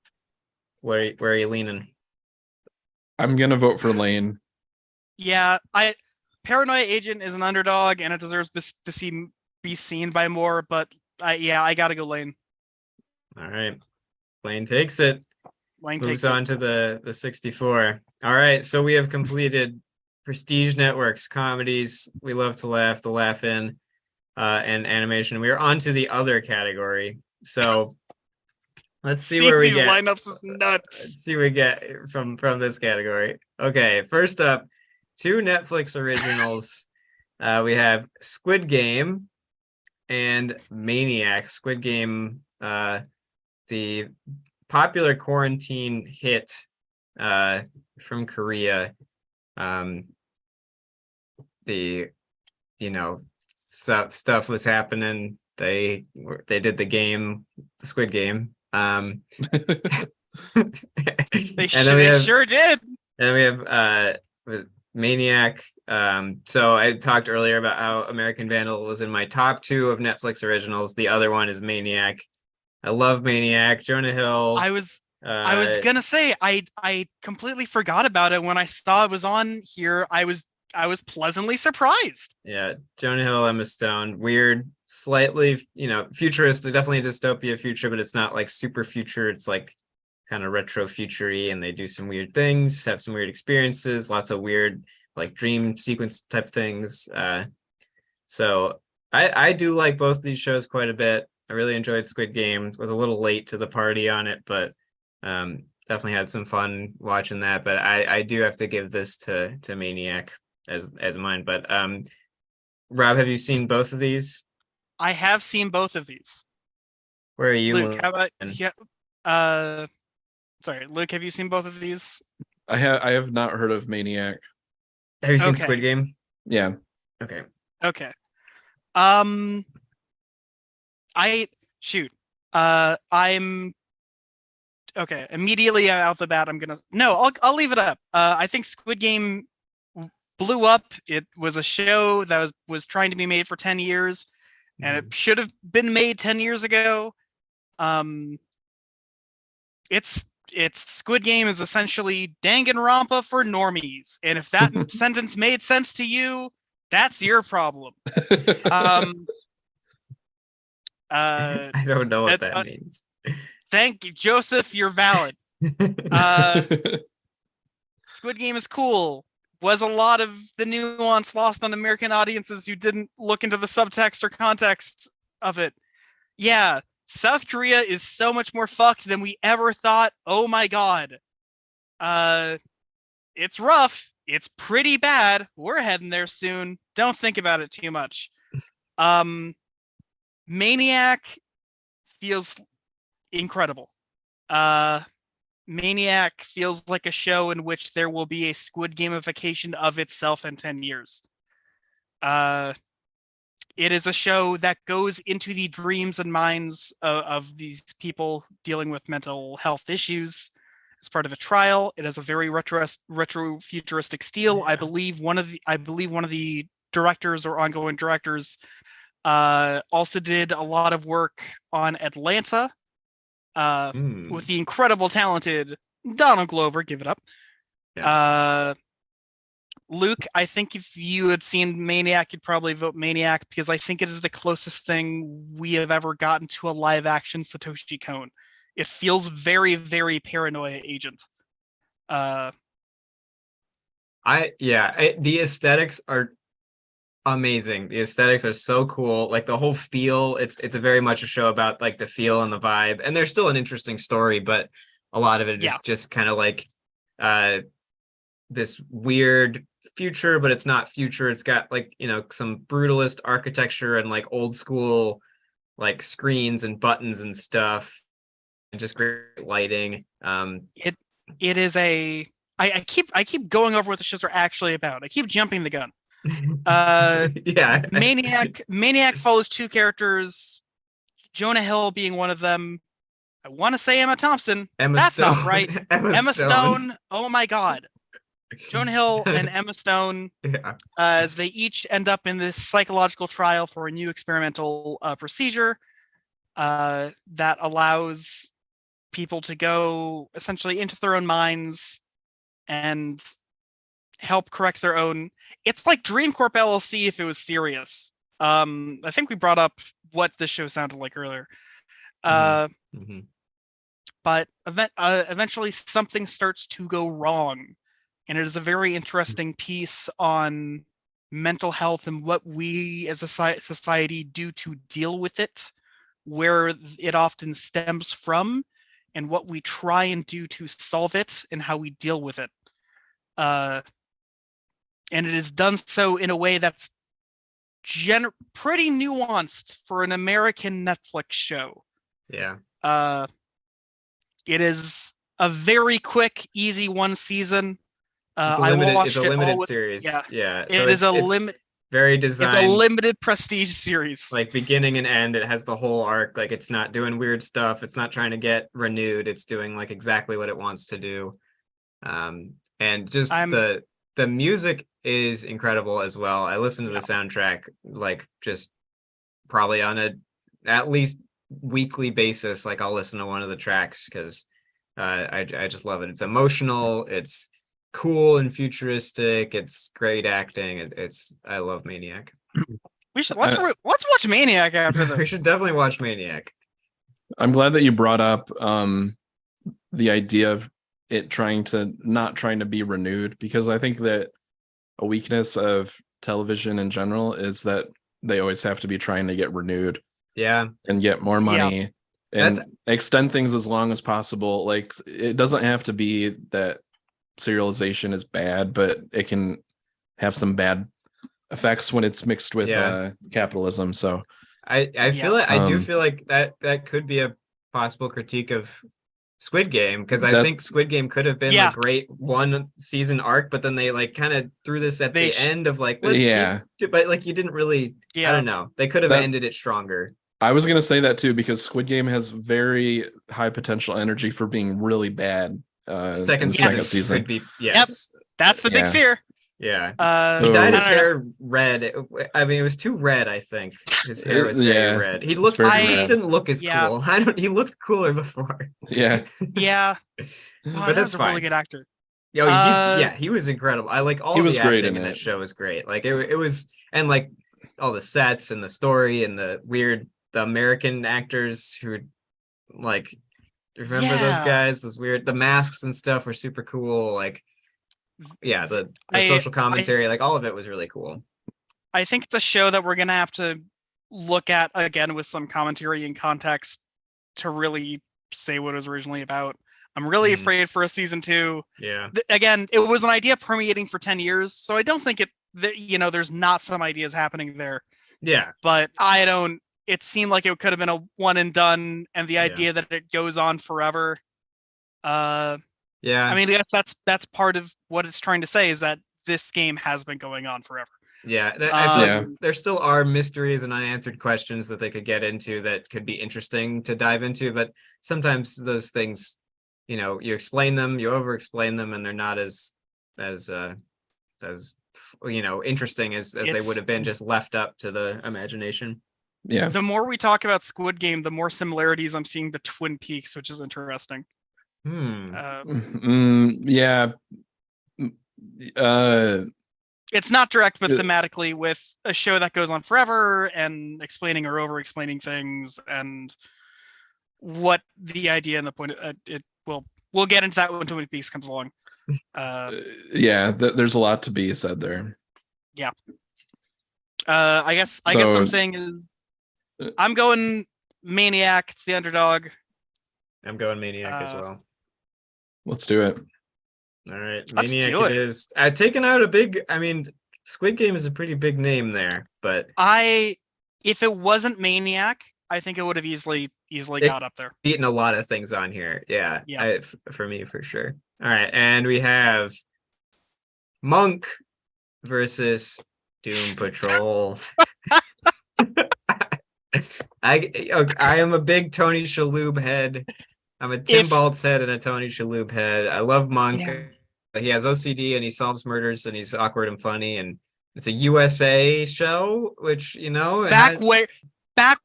where are you leaning? I'm gonna vote for Lane. Yeah, Paranoia Agent is an underdog and it deserves to be seen by more, but I gotta go Lane. All right, Lane takes it. Moves on to the 64. All right, so we have completed Prestige Networks, comedies we love to laugh, the laugh in, and animation. We are on to the other category. So let's see where we get. Lineups is nuts. Let's see what we get from this category. Okay, first up, two Netflix originals. We have Squid Game and Maniac. Squid Game, the popular quarantine hit from Korea. Stuff was happening. They did the game, the Squid Game. They sure did. And we have with Maniac. So I talked earlier about how American Vandal was in my top two of Netflix originals. The other one is Maniac. I love Maniac. Jonah Hill. I was gonna say I completely forgot about it when I saw it was on here. I was pleasantly surprised. Yeah, Jonah Hill, Emma Stone. Weird, slightly, futuristic, definitely a dystopia future, but it's not like super future. It's like kind of retro future-y, and they do some weird things, have some weird experiences, lots of weird like dream sequence type things. So I do like both of these shows quite a bit. I really enjoyed Squid Game. Was a little late to the party on it, but definitely had some fun watching that. But I do have to give this to Maniac as mine. But Rob, have you seen both of these? I have seen both of these. Where are you? Luke, how about sorry, Luke, have you seen both of these? I have not heard of Maniac. Have you seen Squid Game? Yeah. Okay. I'm okay. Immediately out the bat, I'll leave it up. I think Squid Game blew up. It was a show that was trying to be made for 10 years, and it should have been made 10 years ago. It's Squid Game is essentially Danganronpa for normies, and if that sentence made sense to you, that's your problem. I don't know what that means. Thank you, Joseph. You're valid. Squid Game is cool. Was a lot of the nuance lost on American audiences who didn't look into the subtext or context of it. Yeah, South Korea is so much more fucked than we ever thought. Oh my god. It's rough. It's pretty bad. We're heading there soon. Don't think about it too much. Maniac feels incredible. Maniac feels like a show in which there will be a Squid Gamification of itself in 10 years. It is a show that goes into the dreams and minds of these people dealing with mental health issues as part of a trial. It has a very retro futuristic style. Yeah. I believe one of the directors or ongoing directors also did a lot of work on Atlanta with the incredible talented Donald Glover. Give it up. Yeah. Luke, I think if you had seen Maniac, you'd probably vote Maniac because I think it is the closest thing we have ever gotten to a live action Satoshi Kon. It feels very, very Paranoia Agent. The aesthetics are amazing. The aesthetics are so cool. Like the whole feel, it's a very much a show about like the feel and the vibe. And there's still an interesting story, but a lot of it is just kind of like this weird future, but it's not future. It's got like, you know, some brutalist architecture and like old school like screens and buttons and stuff, and just great lighting. It is a I keep going over what the shows are actually about. I keep jumping the gun. Yeah. Maniac follows two characters, Jonah Hill being one of them. I want to say Emma Thompson. That's Stone. not right. Emma Stone. Oh my God. Jonah Hill and Emma Stone, as they each end up in this psychological trial for a new experimental procedure that allows people to go essentially into their own minds and help correct their own. It's like Dream Corp LLC if it was serious. I think we brought up what this show sounded like earlier. But eventually something starts to go wrong. And it is a very interesting piece on mental health and what we as a society do to deal with it, where it often stems from, and what we try and do to solve it and how we deal with it. And it is done so in a way that's pretty nuanced for an American Netflix show. Yeah. It is a very quick, easy one season. It's a limited series. Yeah. So it's very designed. It's a limited prestige series. Like beginning and end, it has the whole arc. Like it's not doing weird stuff. It's not trying to get renewed. It's doing like exactly what it wants to do. And just the music is incredible as well. I listen to the soundtrack like just probably on a at least weekly basis. Like I'll listen to one of the tracks because I just love it. It's emotional. It's cool and futuristic. It's great acting. I love Maniac. We should let's watch Maniac after this. We should definitely watch Maniac. I'm glad that you brought up the idea of it not trying to be renewed, because I think that a weakness of television in general is that they always have to be trying to get renewed. Yeah. And get more money and extend things as long as possible. Like it doesn't have to be that serialization is bad, but it can have some bad effects when it's mixed with capitalism. So I feel like I do feel like that could be a possible critique of Squid Game, because I think Squid Game could have been a great one season arc, but then they like kind of threw this at the end of like but like you didn't really I don't know, they could have ended it stronger. I was gonna say that too, because Squid Game has very high potential energy for being really bad. Second season could be that's the big fear. Yeah. He dyed his hair red. I mean, it was too red, I think. His hair was very red. He just didn't look as cool. He looked cooler before. Yeah. Yeah. But that's a really good actor. He was incredible. I like all the acting in that show was great. Like it was, and like all the sets and the story and the American actors who like, remember those guys? The masks and stuff were super cool. Like, the social commentary, like all of it was really cool. I think it's a show that we're gonna have to look at again with some commentary and context to really say what it was originally about. I'm really afraid for a season 2. Yeah. Again, it was an idea permeating for 10 years, so I don't think there's not some ideas happening there. Yeah. But it seemed like it could have been a one and done, and the idea that it goes on forever. Yeah. I mean, I guess that's part of what it's trying to say, is that this game has been going on forever. Yeah, I feel like there still are mysteries and unanswered questions that they could get into that could be interesting to dive into, but sometimes those things, you explain them, you over-explain them, and they're not as interesting as they would have been just left up to the imagination. Yeah. The more we talk about Squid Game, the more similarities I'm seeing to Twin Peaks, which is interesting. Yeah. It's not direct, but thematically, with a show that goes on forever and explaining or over-explaining things, and what the idea and the point. We'll get into that when Twin Peaks comes along. Yeah, there's a lot to be said there. Yeah. I guess what I'm saying is, I'm going Maniac. It's the underdog. I'm going Maniac as well. Let's do it. All right, Maniac it is. I've taken out Squid Game is a pretty big name there, but if it wasn't Maniac, I think it would have easily got up there. Beaten a lot of things on here. Yeah. For me, for sure. All right, and we have Monk versus Doom Patrol. I am a big Tony Shalhoub head. I'm a Tim Baltz head and a Tony Shalhoub head. I love Monk. Yeah. He has OCD and he solves murders and he's awkward and funny, and it's a USA show, which back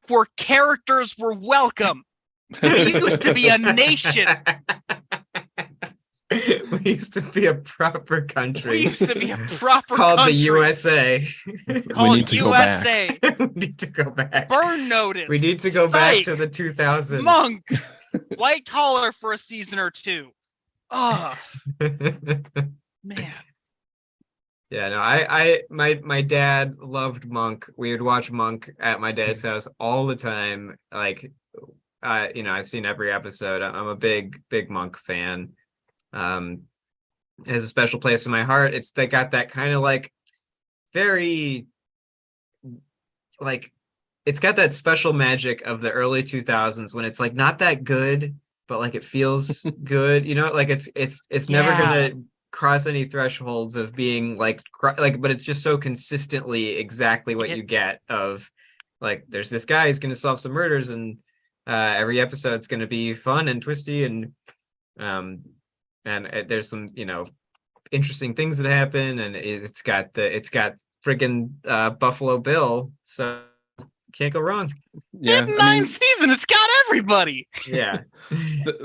where characters were welcome. We used to be a nation. We used to be a proper country. We used to be a proper called country. The USA. Called we need to USA. Go back. We need to go back. Burn notice. We need to go back to the 2000s. Monk. White collar for a season or two. Oh man. Yeah, no, my dad loved Monk. We would watch Monk at my dad's house all the time. Like, I've seen every episode. I'm a big Monk fan. It has a special place in my heart. They got that kind of very it's got that special magic of the early 2000s when it's not that good, but it feels good. It's never gonna cross any thresholds of being but it's just so consistently exactly what you get of there's this guy, he's gonna solve some murders, and every episode's gonna be fun and twisty, and there's some interesting things that happen, and it's got friggin' Buffalo Bill, so can't go wrong. Yeah, nine seasons, it's got everybody. Yeah.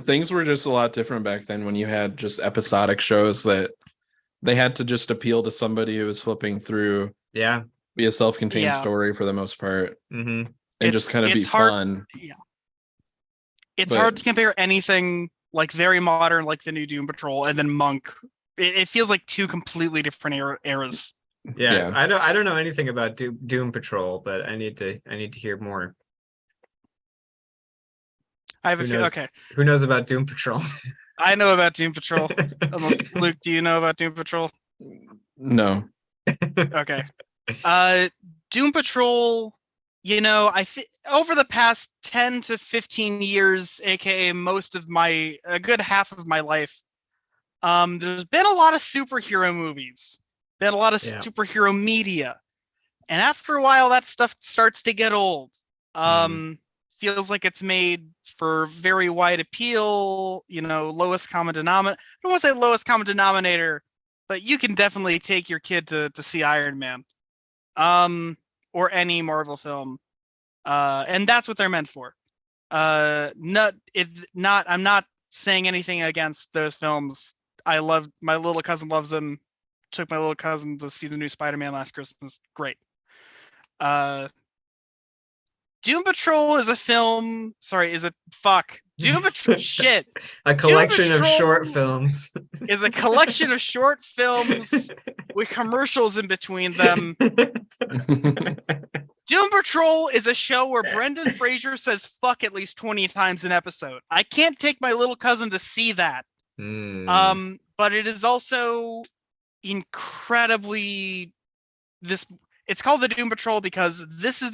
Things were just a lot different back then when you had just episodic shows that they had to just appeal to somebody who was flipping through. Yeah. Be a self-contained story for the most part. Mm-hmm. And just kind of be fun. Yeah. It's hard to compare anything very modern, like the new Doom Patrol, and then Monk. It feels like two completely different eras. Yes, yeah. I don't know anything about Doom Patrol, but I need to hear more. I have a few. Okay. Who knows about Doom Patrol? I know about Doom Patrol. Luke, do you know about Doom Patrol? No. Okay. Doom Patrol, I think over the past 10 to 15 years, aka a good half of my life, there's been a lot of superhero movies, been a lot of superhero media, and after a while that stuff starts to get old. Feels like it's made for very wide appeal, lowest common denominator. I don't want to say lowest common denominator, but you can definitely take your kid to see Iron Man, or any Marvel film, and that's what they're meant for. I'm not saying anything against those films. My little cousin loves them. Took my little cousin to see the new Spider-Man last Christmas. Great. Doom Patrol is a film. Doom Patrol. Shit. A collection of short films. Is a collection of short films with commercials in between them. Doom Patrol is a show where Brendan Fraser says fuck at least 20 times an episode. I can't take my little cousin to see that. But it is also incredibly it's called the Doom Patrol because this is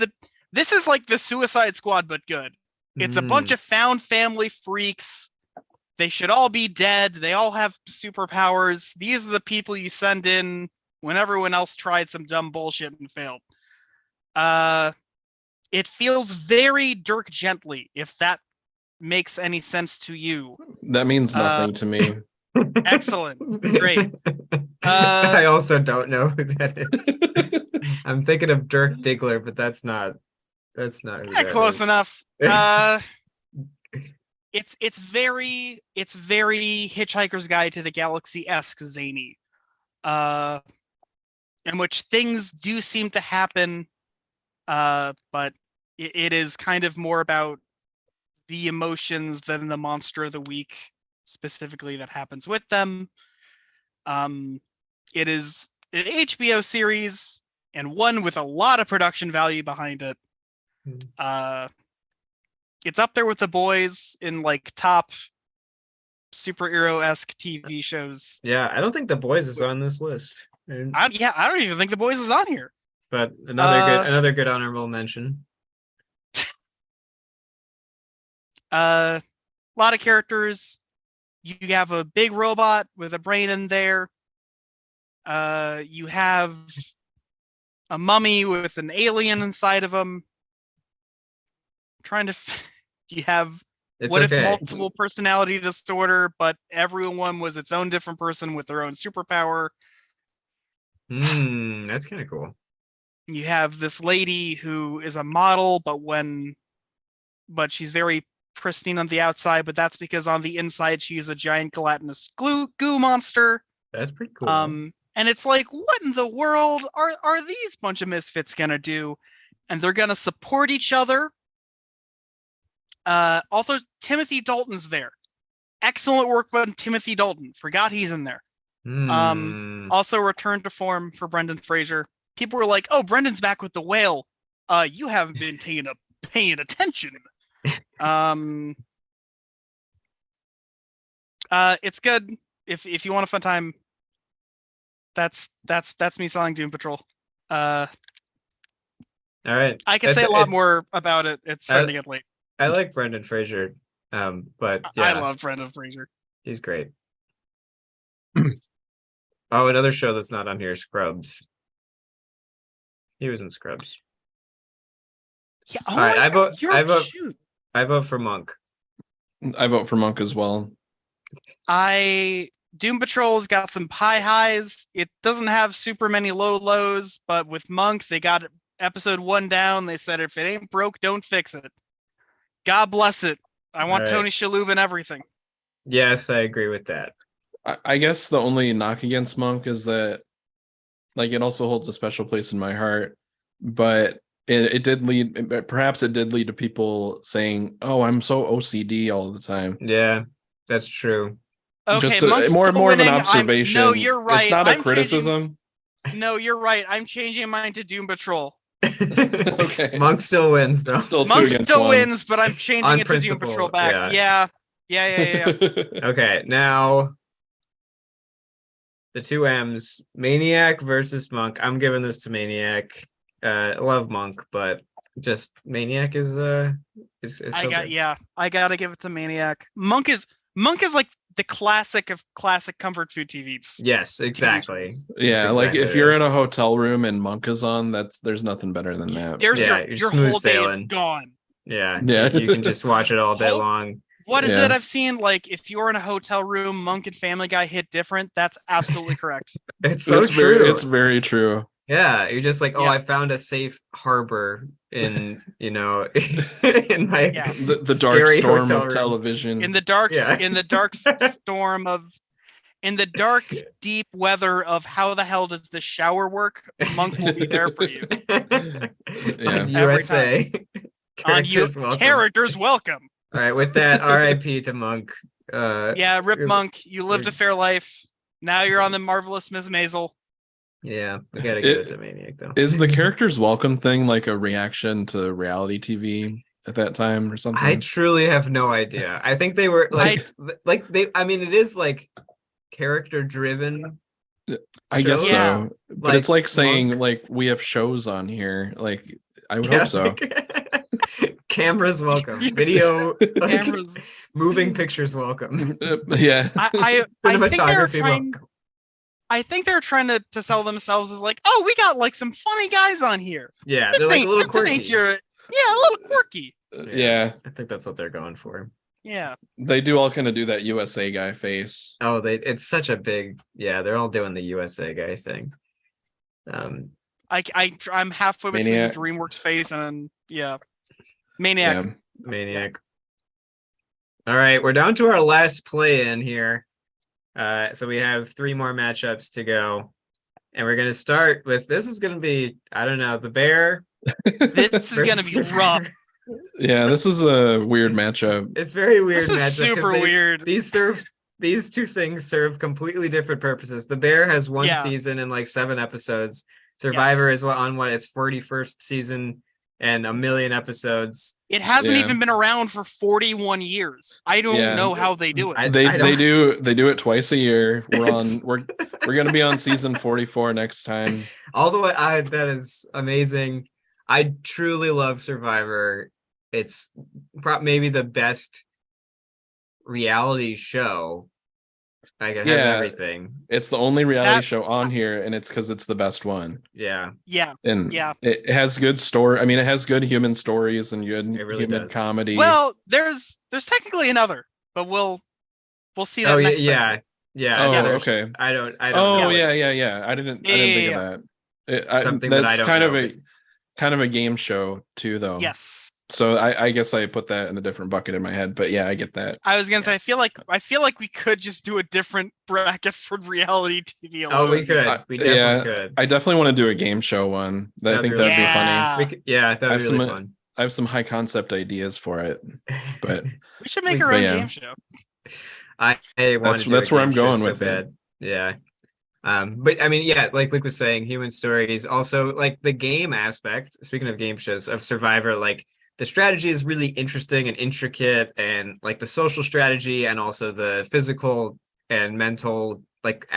like the Suicide Squad but good. It's a bunch of found family freaks They should all be dead. They all have superpowers. These are the people you send in when everyone else tried some dumb bullshit and failed. It feels very Dirk Gently, if that makes any sense to you. That means nothing to me. Excellent. Great. I also don't know who that is. I'm thinking of Dirk Diggler, but that's not who that Close is. enough. It's very Hitchhiker's Guide to the Galaxy-esque zany. In which things do seem to happen, but it is kind of more about the emotions than the monster of the week specifically that happens with them. It is an HBO series and one with a lot of production value behind it. It's up there with The Boys in like top superhero-esque TV shows. Yeah, I don't think The Boys is on this list. I don't even think The Boys is on here. But another good honorable mention. A lot of characters. You have a big robot with a brain in there. You have a mummy with an alien inside of him. You have It's what okay. if multiple personality disorder, but everyone was its own different person with their own superpower. That's kind of cool. You have this lady who is a model, but she's very pristine on the outside, but that's because on the inside she is a giant gelatinous goo monster. That's pretty cool. And it's like, what in the world are these bunch of misfits gonna do? And they're gonna support each other. Also, Timothy Dalton's there. Excellent work by Timothy Dalton. Forgot he's in there. Also return to form for Brendan Fraser. People were like, "Oh, Brendan's back with the whale." You haven't been paying attention. It's good if you want a fun time. That's me selling Doom Patrol. All right. I can say a lot more about it. It's starting to get late. I like Brendan Fraser, but yeah, I love Brendan Fraser. He's great. Oh, another show that's not on here, Scrubs. He was in Scrubs. Yeah. All right, Shoot. I vote for Monk. I vote for Monk as well. Doom Patrol's got some high highs. It doesn't have super many low lows, but with Monk, they got episode 1 down. They said, if it ain't broke, don't fix it. God bless it. I want Tony Shalhoub and everything. Yes, I agree with that. I guess the only knock against Monk is that, like, it also holds a special place in my heart, but it did lead to people saying, "Oh, I'm so OCD all the time." Yeah, that's true. Okay, just more of an observation. No, you're right. It's not a criticism. No, you're right. I'm changing mine to Doom Patrol. Okay. Monk still wins, though. Monk still wins, but I'm changing it to Doom Patrol back. Yeah. Okay, now the two M's, Maniac versus Monk. I'm giving this to Maniac. I love Monk, but just Maniac is so good. I gotta give it to Maniac. Monk is like the classic of classic comfort food TVs. Yes, exactly. Yeah, That's like exactly if you're in a hotel room and Monk is on, there's nothing better than that. Your smooth whole sailing. day is gone. Yeah, you can just watch it all day long. What is it I've seen? Like, if you're in a hotel room, Monk and Family Guy hit different. That's absolutely correct. It's so true. It's very true. Yeah, you're just like, I found a safe harbor in, in my the dark storm of television. In the dark storm of, in the dark deep weather of how the hell does the shower work? Monk will be there for you. On USA. Characters welcome. All right, with that, RIP to Monk. Rip Monk. You lived a fair life. Now you're on the Marvelous Ms. Maisel. Yeah, we gotta give it to Maniac though. Is the characters welcome thing like a reaction to reality TV at that time or something? I truly have no idea. I think they were it is like character driven. I guess so. But it's like saying Monk. like we have shows on here. Like I would hope so. Cameras welcome. Video Cameras. Moving pictures welcome. Yeah. I think they're Cinematography trying. welcome. I think they're trying to sell themselves as like, oh, we got like some funny guys on here. Yeah, they're like a little quirky. Yeah, a little quirky. Yeah. I think that's what they're going for. Yeah. They do all kind of do that USA guy face. Oh, it's such a big, they're all doing the USA guy thing. I'm halfway between Maniac. the DreamWorks face and Maniac. Yeah. Maniac. All right, we're down to our last play-in here. So we have 3 more matchups to go. And we're going to start with, this is going to be, I don't know, the Bear. This is going to be rough. Yeah, this is a weird matchup. It's very weird This is matchup. super weird. These 2 things serve completely different purposes. The Bear has 1 season and like 7 episodes. Survivor is on its 41st season and 1 million episodes. It hasn't even been around for 41 years. I don't know how they do it. They do it twice a year. We're gonna be on season 44 next time. Although that is amazing. I truly love Survivor. It's maybe the best reality show. Like it has everything. It's the only reality show on here, and it's because it's the best one. Yeah. And it has good story. I mean, it has good human stories and good human comedy. Well, there's technically another, but we'll see that. next segment. Oh, okay. I don't. Oh, yeah. I didn't think of that. Something that's that I don't kind know. kind of a game show too, though. Yes. So I guess I put that in a different bucket in my head, but yeah, I get that. I was gonna say I feel like we could just do a different bracket for reality TV. Alone. Oh, we could. We definitely could. I definitely want to do a game show one. I think that'd be funny. That'd be really fun. I have some high concept ideas for it, but we should make our own game show. That's where I'm going with it. Yeah. But I mean, like Luke was saying, human stories, also like the game aspect, speaking of game shows of Survivor, like the strategy is really interesting and intricate, and like the social strategy and also the physical and mental, like,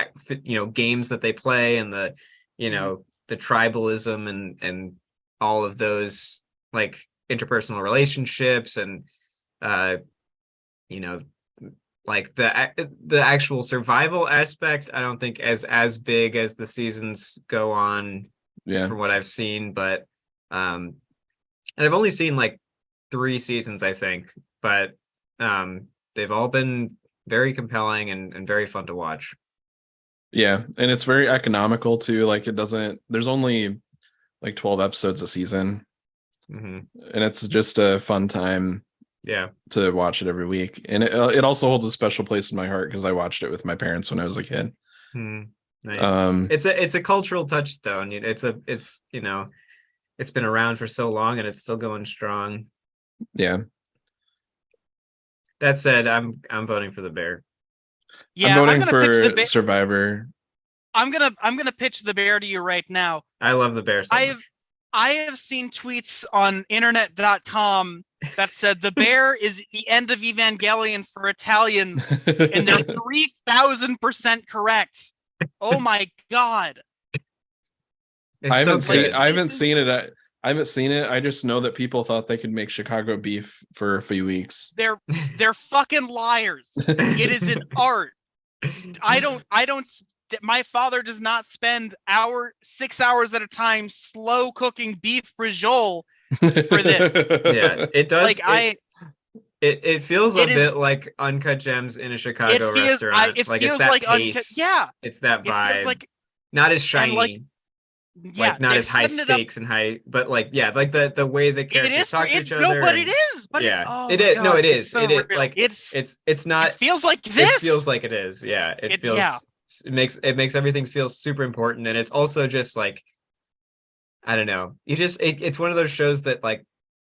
games that they play, and the, the tribalism and all of those like interpersonal relationships, and, like the actual survival aspect, I don't think as big as the seasons go on, from what I've seen, but and I've only seen like 3 seasons, I think, but they've all been very compelling and very fun to watch. Yeah, and it's very economical too. Like there's only like 12 episodes a season, and it's just a fun time. Yeah, to watch it every week, and it also holds a special place in my heart because I watched it with my parents when I was a kid. Nice. It's a cultural touchstone. It's been around for so long and it's still going strong. Yeah. That said, I'm voting for the Bear. Yeah, I'm voting for Survivor. I'm gonna pitch the Bear to you right now. I love the Bear so much. I have seen tweets on internet.com that said the Bear is the end of Evangelion for Italians, and they're 3,000% correct. Oh my god. I haven't seen it. I just know that people thought they could make Chicago beef for a few weeks. They're fucking liars. It is an art. My father does not spend 6 hours at a time slow cooking beef brajol for this. Yeah, it does. Like it feels a bit like Uncut Gems in a Chicago restaurant. It's that pace. It's that vibe. Not as shiny. Not as high stakes and high, but like the way the characters talk to each other. No, but it is. But it is. No, it is. It is. Like it's not. It feels like this. It feels like it is. Yeah. It feels. Yeah. It makes everything feel super important, and it's also just like, I don't know. It's one of those shows that like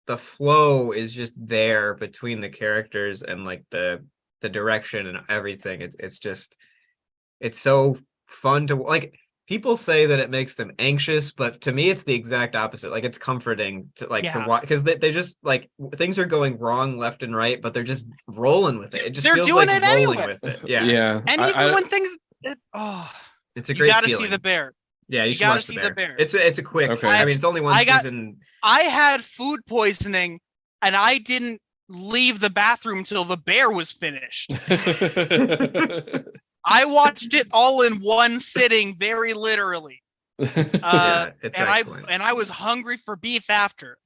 the flow is just there between the characters and like the direction and everything. It's so fun to like. People say that it makes them anxious, but to me, it's the exact opposite. Like it's comforting to watch because they just like things are going wrong left and right, but they're just rolling with it. It just feels like rolling with it. Yeah. Yeah. And even when things, it's a great feeling. You gotta see the Bear. Yeah, you should watch the Bear. It's a quick. Okay. I mean, it's only one season. I had food poisoning, and I didn't leave the bathroom till the bear was finished. I watched it all in one sitting, very literally. It's And excellent. I was hungry for beef after.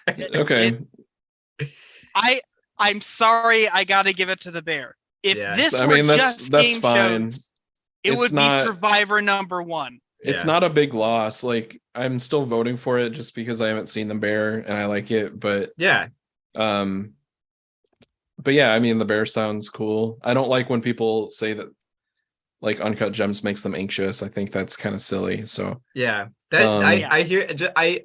Okay. I'm sorry, I got to give it to the bear. If this I were mean, just that's game fine. shows, it It's would not- be Survivor #1. It's not a big loss. Like, I'm still voting for it just because I haven't seen the bear and I like it. But yeah, yeah, I mean, the bear sounds cool. I don't like when people say that like Uncut Gems makes them anxious. I think that's kind of silly. So yeah, that Yeah. I hear. I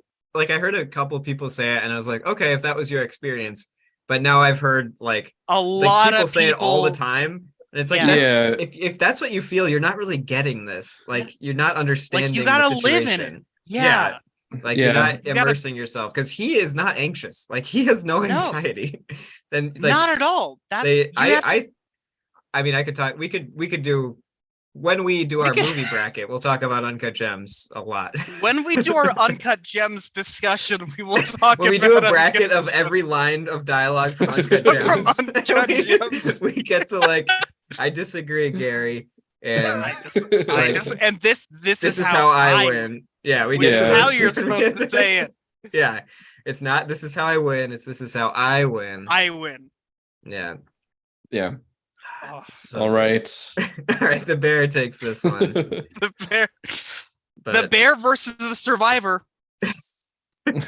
heard a couple people say it, and I was like, okay, if that was your experience. But now I've heard like A lot people of say it all the people- time, and it's like, Yeah. if that's what you feel, you're not really getting this. Like, you're not understanding you gotta the live in situation. it. Yeah. Like, Yeah. you're not You gotta- immersing yourself, because he is not anxious. Like, he has no No. anxiety. Then like Not at all. That's I mean, I could talk. We could do, when we do our could- movie bracket, we'll talk about Uncut Gems a lot. when we do our Uncut Gems discussion, we will talk When we about do a Uncut bracket of Gems. every line of dialogue from Uncut From Gems, Uncut Gems. we get to like, I disagree, Gary, and And this is how I win. Yeah, we Which get is to how those you're two. supposed to say it. Yeah, it's not this is how I win. It's this is how I win. I win. Yeah. Yeah. Oh, So All good. right. All right. The bear takes this one. the bear. The But bear versus the survivor.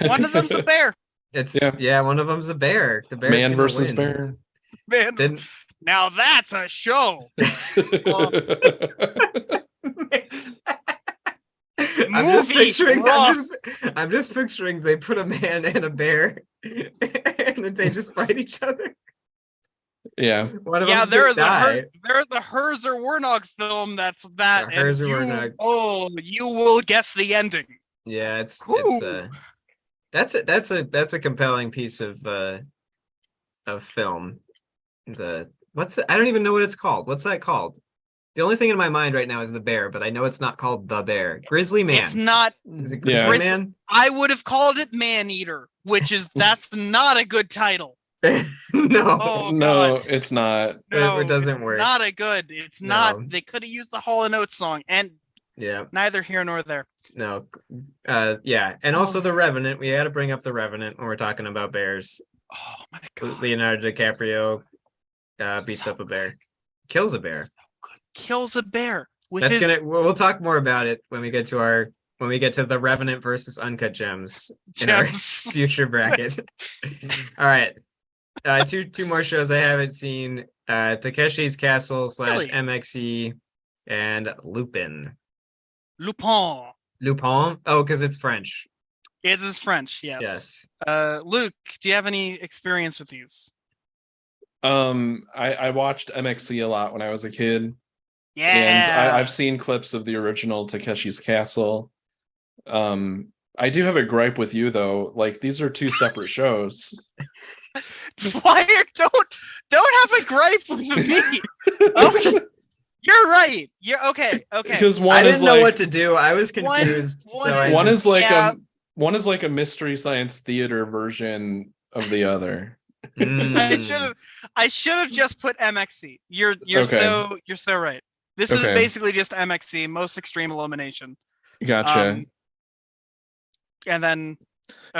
One of them's a bear. it's Yeah. one of them's a bear. The bear's Man gonna versus win. bear. Man, Didn't now that's a show. I'm just picturing they put a man and a bear and then they just fight each other. Yeah. One of Yeah, them's there gonna is die. there is a Herzer Warnog film that's that. A And Herzer you, Warnog. oh, you will guess the ending. Yeah, it's Ooh. that's a compelling piece of film. I don't even know what it's called. What's that called? The only thing in my mind right now is the bear, but I know it's not called The Bear. Grizzly Man. It's not. Is it Grizzly Yeah. Man? I would have called it Man Eater, that's not a good title. No. Oh No, God. it's not. No, it doesn't it's work. Not a good. It's not. No. They could have used the Hall & Oates song, and Yeah. neither here nor there. No. Yeah. And also The Revenant. We had to bring up The Revenant when we're talking about bears. Oh my God. Leonardo DiCaprio beats up a bear. Kills a bear. So good. Kills a bear with That's his we'll talk more about it when we get to The Revenant versus Uncut Gems in our gems. future bracket. All right. Two more shows I haven't seen. Takeshi's Castle / Really? MXE and Lupin. Lupin. Lupin? Oh, because it's French. It is French, yes. Yes. Luke, do you have any experience with these? I watched MXC a lot when I was a kid. Yeah. And I've seen clips of the original Takeshi's Castle. I do have a gripe with you though. Like, these are two separate shows. Why don't have a gripe with me? Okay. You're right. You're okay. Because one I is didn't know like what to do. I was confused. one is like Yeah. one is like a mystery science theater version of the other. I should have just put MXC. You're Okay. so right. This is Okay. basically just MXC, most extreme elimination. Gotcha. And then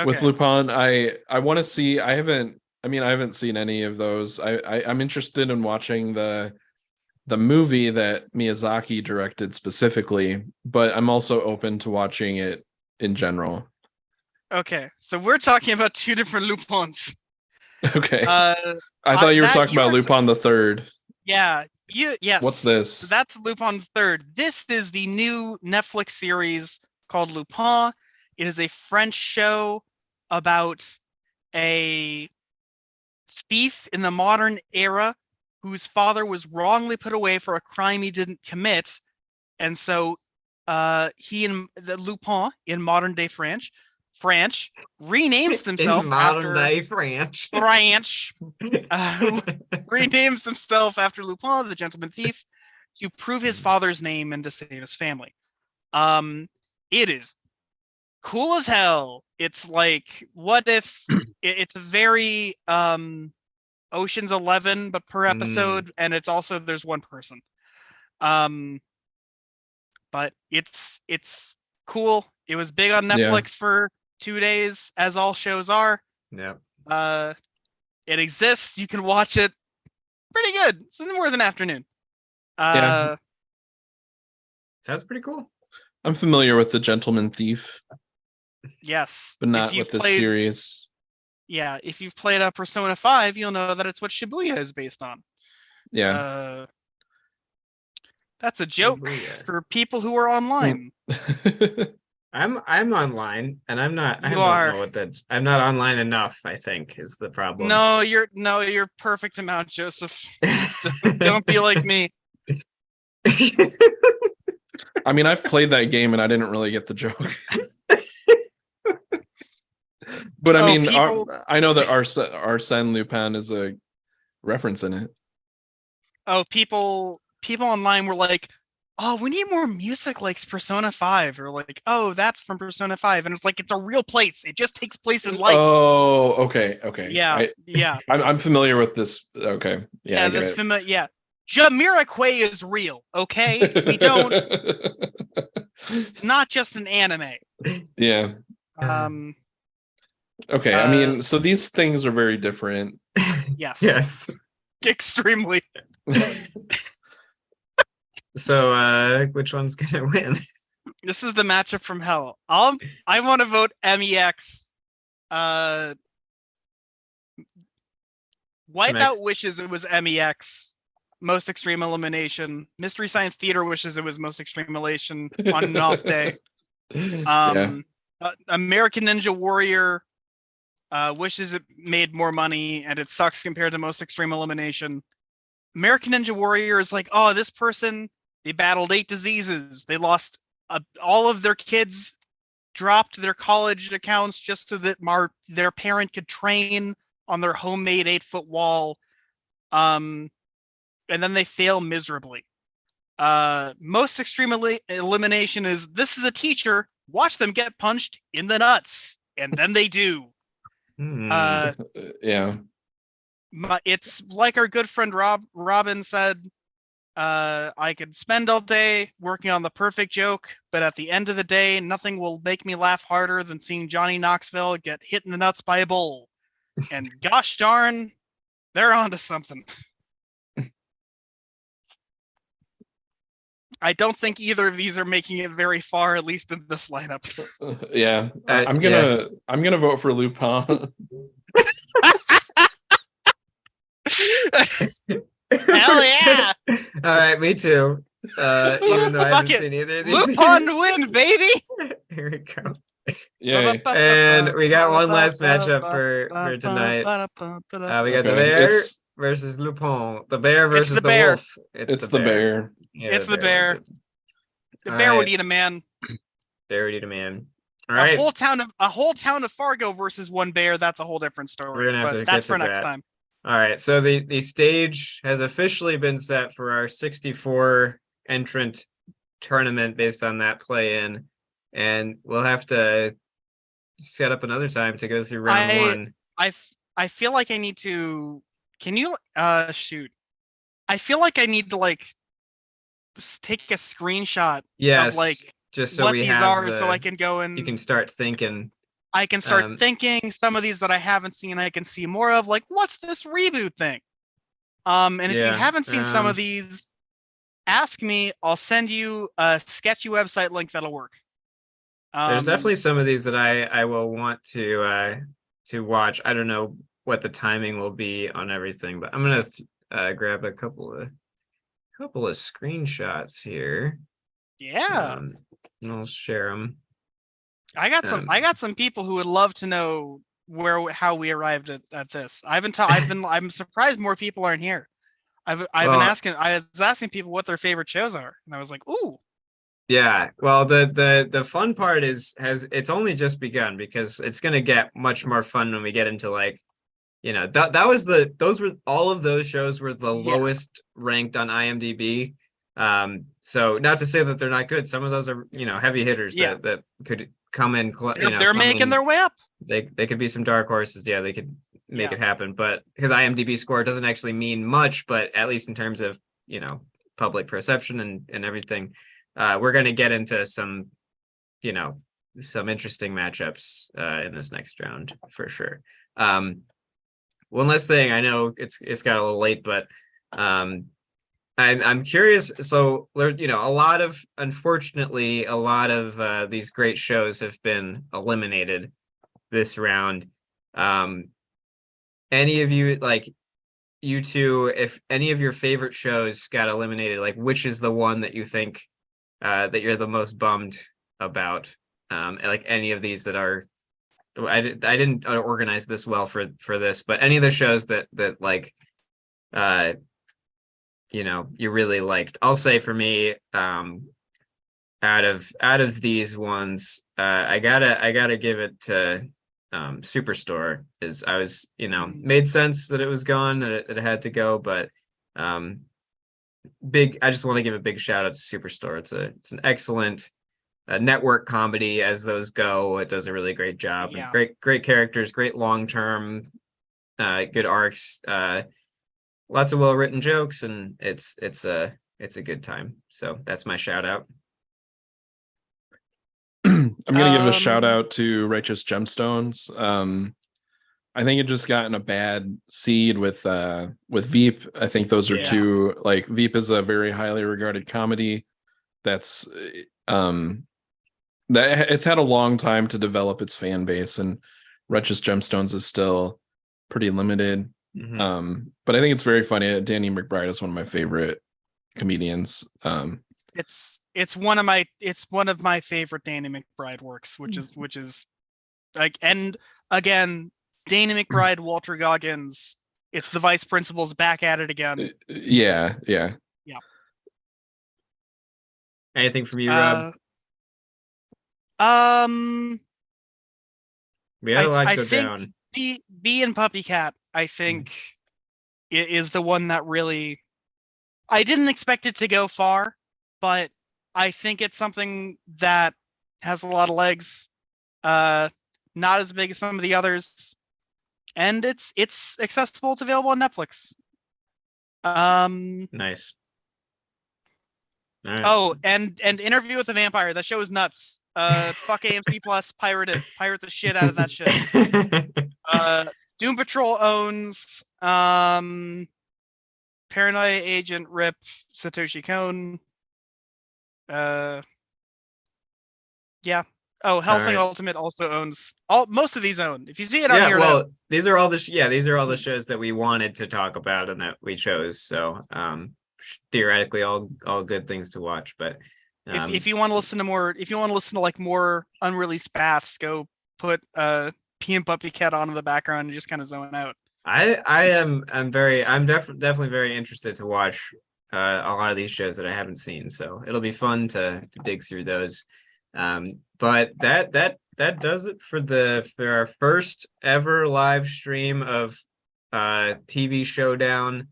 With Lupin, I want to see. I haven't seen any of those. I'm interested in watching the movie that Miyazaki directed specifically, but I'm also open to watching it in general. Okay, so we're talking about two different Lupins. Okay. I thought you were talking about Lupin the Third. Yeah. Yes. What's this? So that's Lupin the Third. This is the new Netflix series called Lupin. It is a French show about a thief in the modern era whose father was wrongly put away for a crime he didn't commit, and so he and the Lupin in modern day France renames himself in modern after day French. Renames himself after Lupin, the gentleman thief, to prove his father's name and to save his family. It is cool as hell. It's like, what if it's a very Ocean's 11, but per episode, and it's also there's one person. But it's cool. It was big on Netflix for 2 days, as all shows are. Yep. It exists. You can watch it. Pretty good. It's more than afternoon. Sounds pretty cool. I'm familiar with The Gentleman Thief. Yes, but not with the series. Yeah, if you've played Persona 5, you'll know that it's what Shibuya is based on. Yeah. That's a joke for people who are online. I'm online, and I'm not. You I don't know what that. I'm not online enough, I think, is the problem. No, you're perfect amount, Joseph. Don't be like me. I mean, I've played that game and I didn't really get the joke. But I mean, I know that Arsène Lupin is a reference in it. Oh, people online were like, "Oh, we need more music like Persona 5," or like, "Oh, that's from Persona 5," and it's like, it's a real place. It just takes place in lights. Oh, okay. Yeah, I'm familiar with this. Okay, yeah, this familiar. Yeah, Jamiroquai is real. Okay, we don't. It's not just an anime. Yeah. Okay, I mean, so these things are very different. Yes. Yes. Extremely. So, which one's gonna win? This is the matchup from hell. I want to vote MEX. Wipeout wishes it was MEX. Most Extreme Elimination. Mystery Science Theater wishes it was Most Extreme Elimination on an off day. American Ninja Warrior wishes it made more money and it sucks compared to Most Extreme Elimination. American Ninja Warrior is like, oh, this person, they battled 8 diseases. They lost all of their kids, dropped their college accounts just so that their parent could train on their homemade 8-foot wall. And then they fail miserably. Most Extreme Elimination is, this is a teacher, watch them get punched in the nuts, and then they do. Yeah. It's like our good friend Robin said, I could spend all day working on the perfect joke, but at the end of the day, nothing will make me laugh harder than seeing Johnny Knoxville get hit in the nuts by a bull. And gosh darn, they're onto something. I don't think either of these are making it very far, at least in this lineup. Yeah, I'm gonna vote for Lupin. Hell yeah! All right, me too. Even though I haven't seen either of these. Lupin win, baby! Here we go. Yay. And we got one last matchup for tonight. We got the bear versus Lupin. The bear versus the wolf. It's the bear. Yeah, it's the bear. The bear would eat a man. Bear would eat a man. All right. A whole town of Fargo versus one bear. That's a whole different story. We're gonna have to that's get for to next that. time. All right. So the stage has officially been set for our 64 entrant tournament based on that play-in, and we'll have to set up another time to go through round one. I feel like I need to. Can you shoot? I feel like I need to like take a screenshot of like just so what we these have are, so I can go and you can start thinking. I can start thinking some of these that I haven't seen. I can see more of, like, what's this reboot thing? And if you haven't seen some of these, ask me. I'll send you a sketchy website link that'll work. There's definitely some of these that I will want to watch. I don't know what the timing will be on everything, but I'm gonna grab a couple of screenshots here. Yeah, and I'll share them. I got some people who would love to know how we arrived at this. I'm surprised more people aren't here. I was asking people what their favorite shows are, and I was like, ooh. Yeah, well, the fun part it's only just begun, because it's gonna get much more fun when we get into, like, all of those shows were the lowest ranked on IMDb. So not to say that they're not good. Some of those are, heavy hitters that come in, they're making their way up. They could be some dark horses. Yeah, they could make it happen. But because IMDb score doesn't actually mean much, but at least in terms of, public perception and everything, we're going to get into some, some interesting matchups in this next round for sure. One last thing, I know it's got a little late, but I'm curious. So unfortunately, a lot of these great shows have been eliminated this round. Any of you, like you two, if any of your favorite shows got eliminated, like which is the one that you think that you're the most bummed about? Like any of these that are, I didn't organize this well for this, but any of the shows that like you really liked. I'll say for me, out of these ones, I gotta give it to Superstore. Is I was made sense that it was gone, that it had to go, but I just want to give a big shout out to Superstore. It's an excellent network comedy as those go. It does a really great job. Yeah. Great characters, great long-term good arcs, lots of well-written jokes, and it's a good time. So that's my shout out. I'm gonna give a shout out to Righteous Gemstones. I think it just got in a bad seed with Veep. I think those are two, like Veep is a very highly regarded comedy that's that it's had a long time to develop its fan base, and Righteous Gemstones is still pretty limited. Mm-hmm. But I think it's very funny. Danny McBride is one of my favorite comedians. It's one of my favorite Danny McBride works, which is like, and again, Danny McBride, Walter Goggins, it's the vice principals back at it again. Yeah. Anything from you, Rob? We had a lot go down. Bee and Puppy Cat, I think, is the one that really, I didn't expect it to go far, but I think it's something that has a lot of legs. Not as big as some of the others, and it's accessible. It's available on Netflix. Nice. All right. Oh, and Interview with the Vampire. That show is nuts. Fuck AMC Plus. Pirate the shit out of that shit. Doom Patrol owns Paranoia Agent Rip Satoshi Kon. Yeah. Oh, Hellsing Ultimate also owns most of these own. If you see it on here, well, these are all the shows that we wanted to talk about and that we chose. So theoretically, all good things to watch. But if you want to listen to like more unreleased paths, go put Pee and Puppy Cat on in the background and just kind of zone out. I'm definitely very interested to watch a lot of these shows that I haven't seen. So it'll be fun to dig through those. But that does it for our first ever live stream of TV Showdown.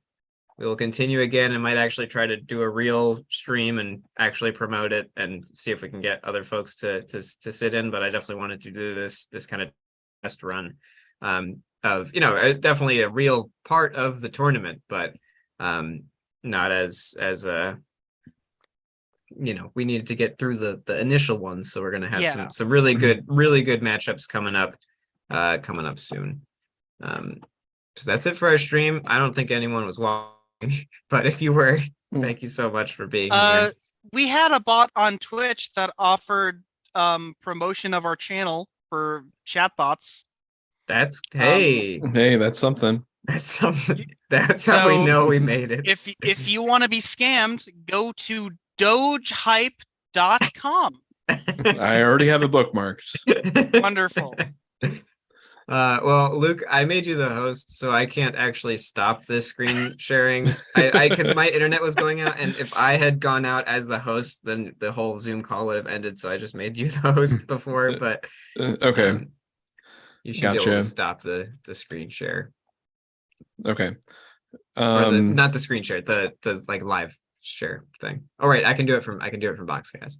We will continue again and might actually try to do a real stream and actually promote it and see if we can get other folks to sit in. But I definitely wanted to do this kind of test run of definitely a real part of the tournament, but not as we needed to get through the initial ones, so we're going to have some really good matchups coming up soon. So that's it for our stream. I don't think anyone was watching, but if you were, thank you so much for being here. We had a bot on Twitch that offered promotion of our channel for chatbots. That's that's something. That's something. That's how we know we made it. If you want to be scammed, go to dogehype.com. I already have it bookmarked. Wonderful. Well, Luke, I made you the host, so I can't actually stop this screen sharing. I because my internet was going out, and if I had gone out as the host, then the whole Zoom call would have ended. So I just made you the host before, but okay. You should be able to stop the screen share. Okay. Or not the screen share, the like live share thing. All right, I can do it from Boxcast.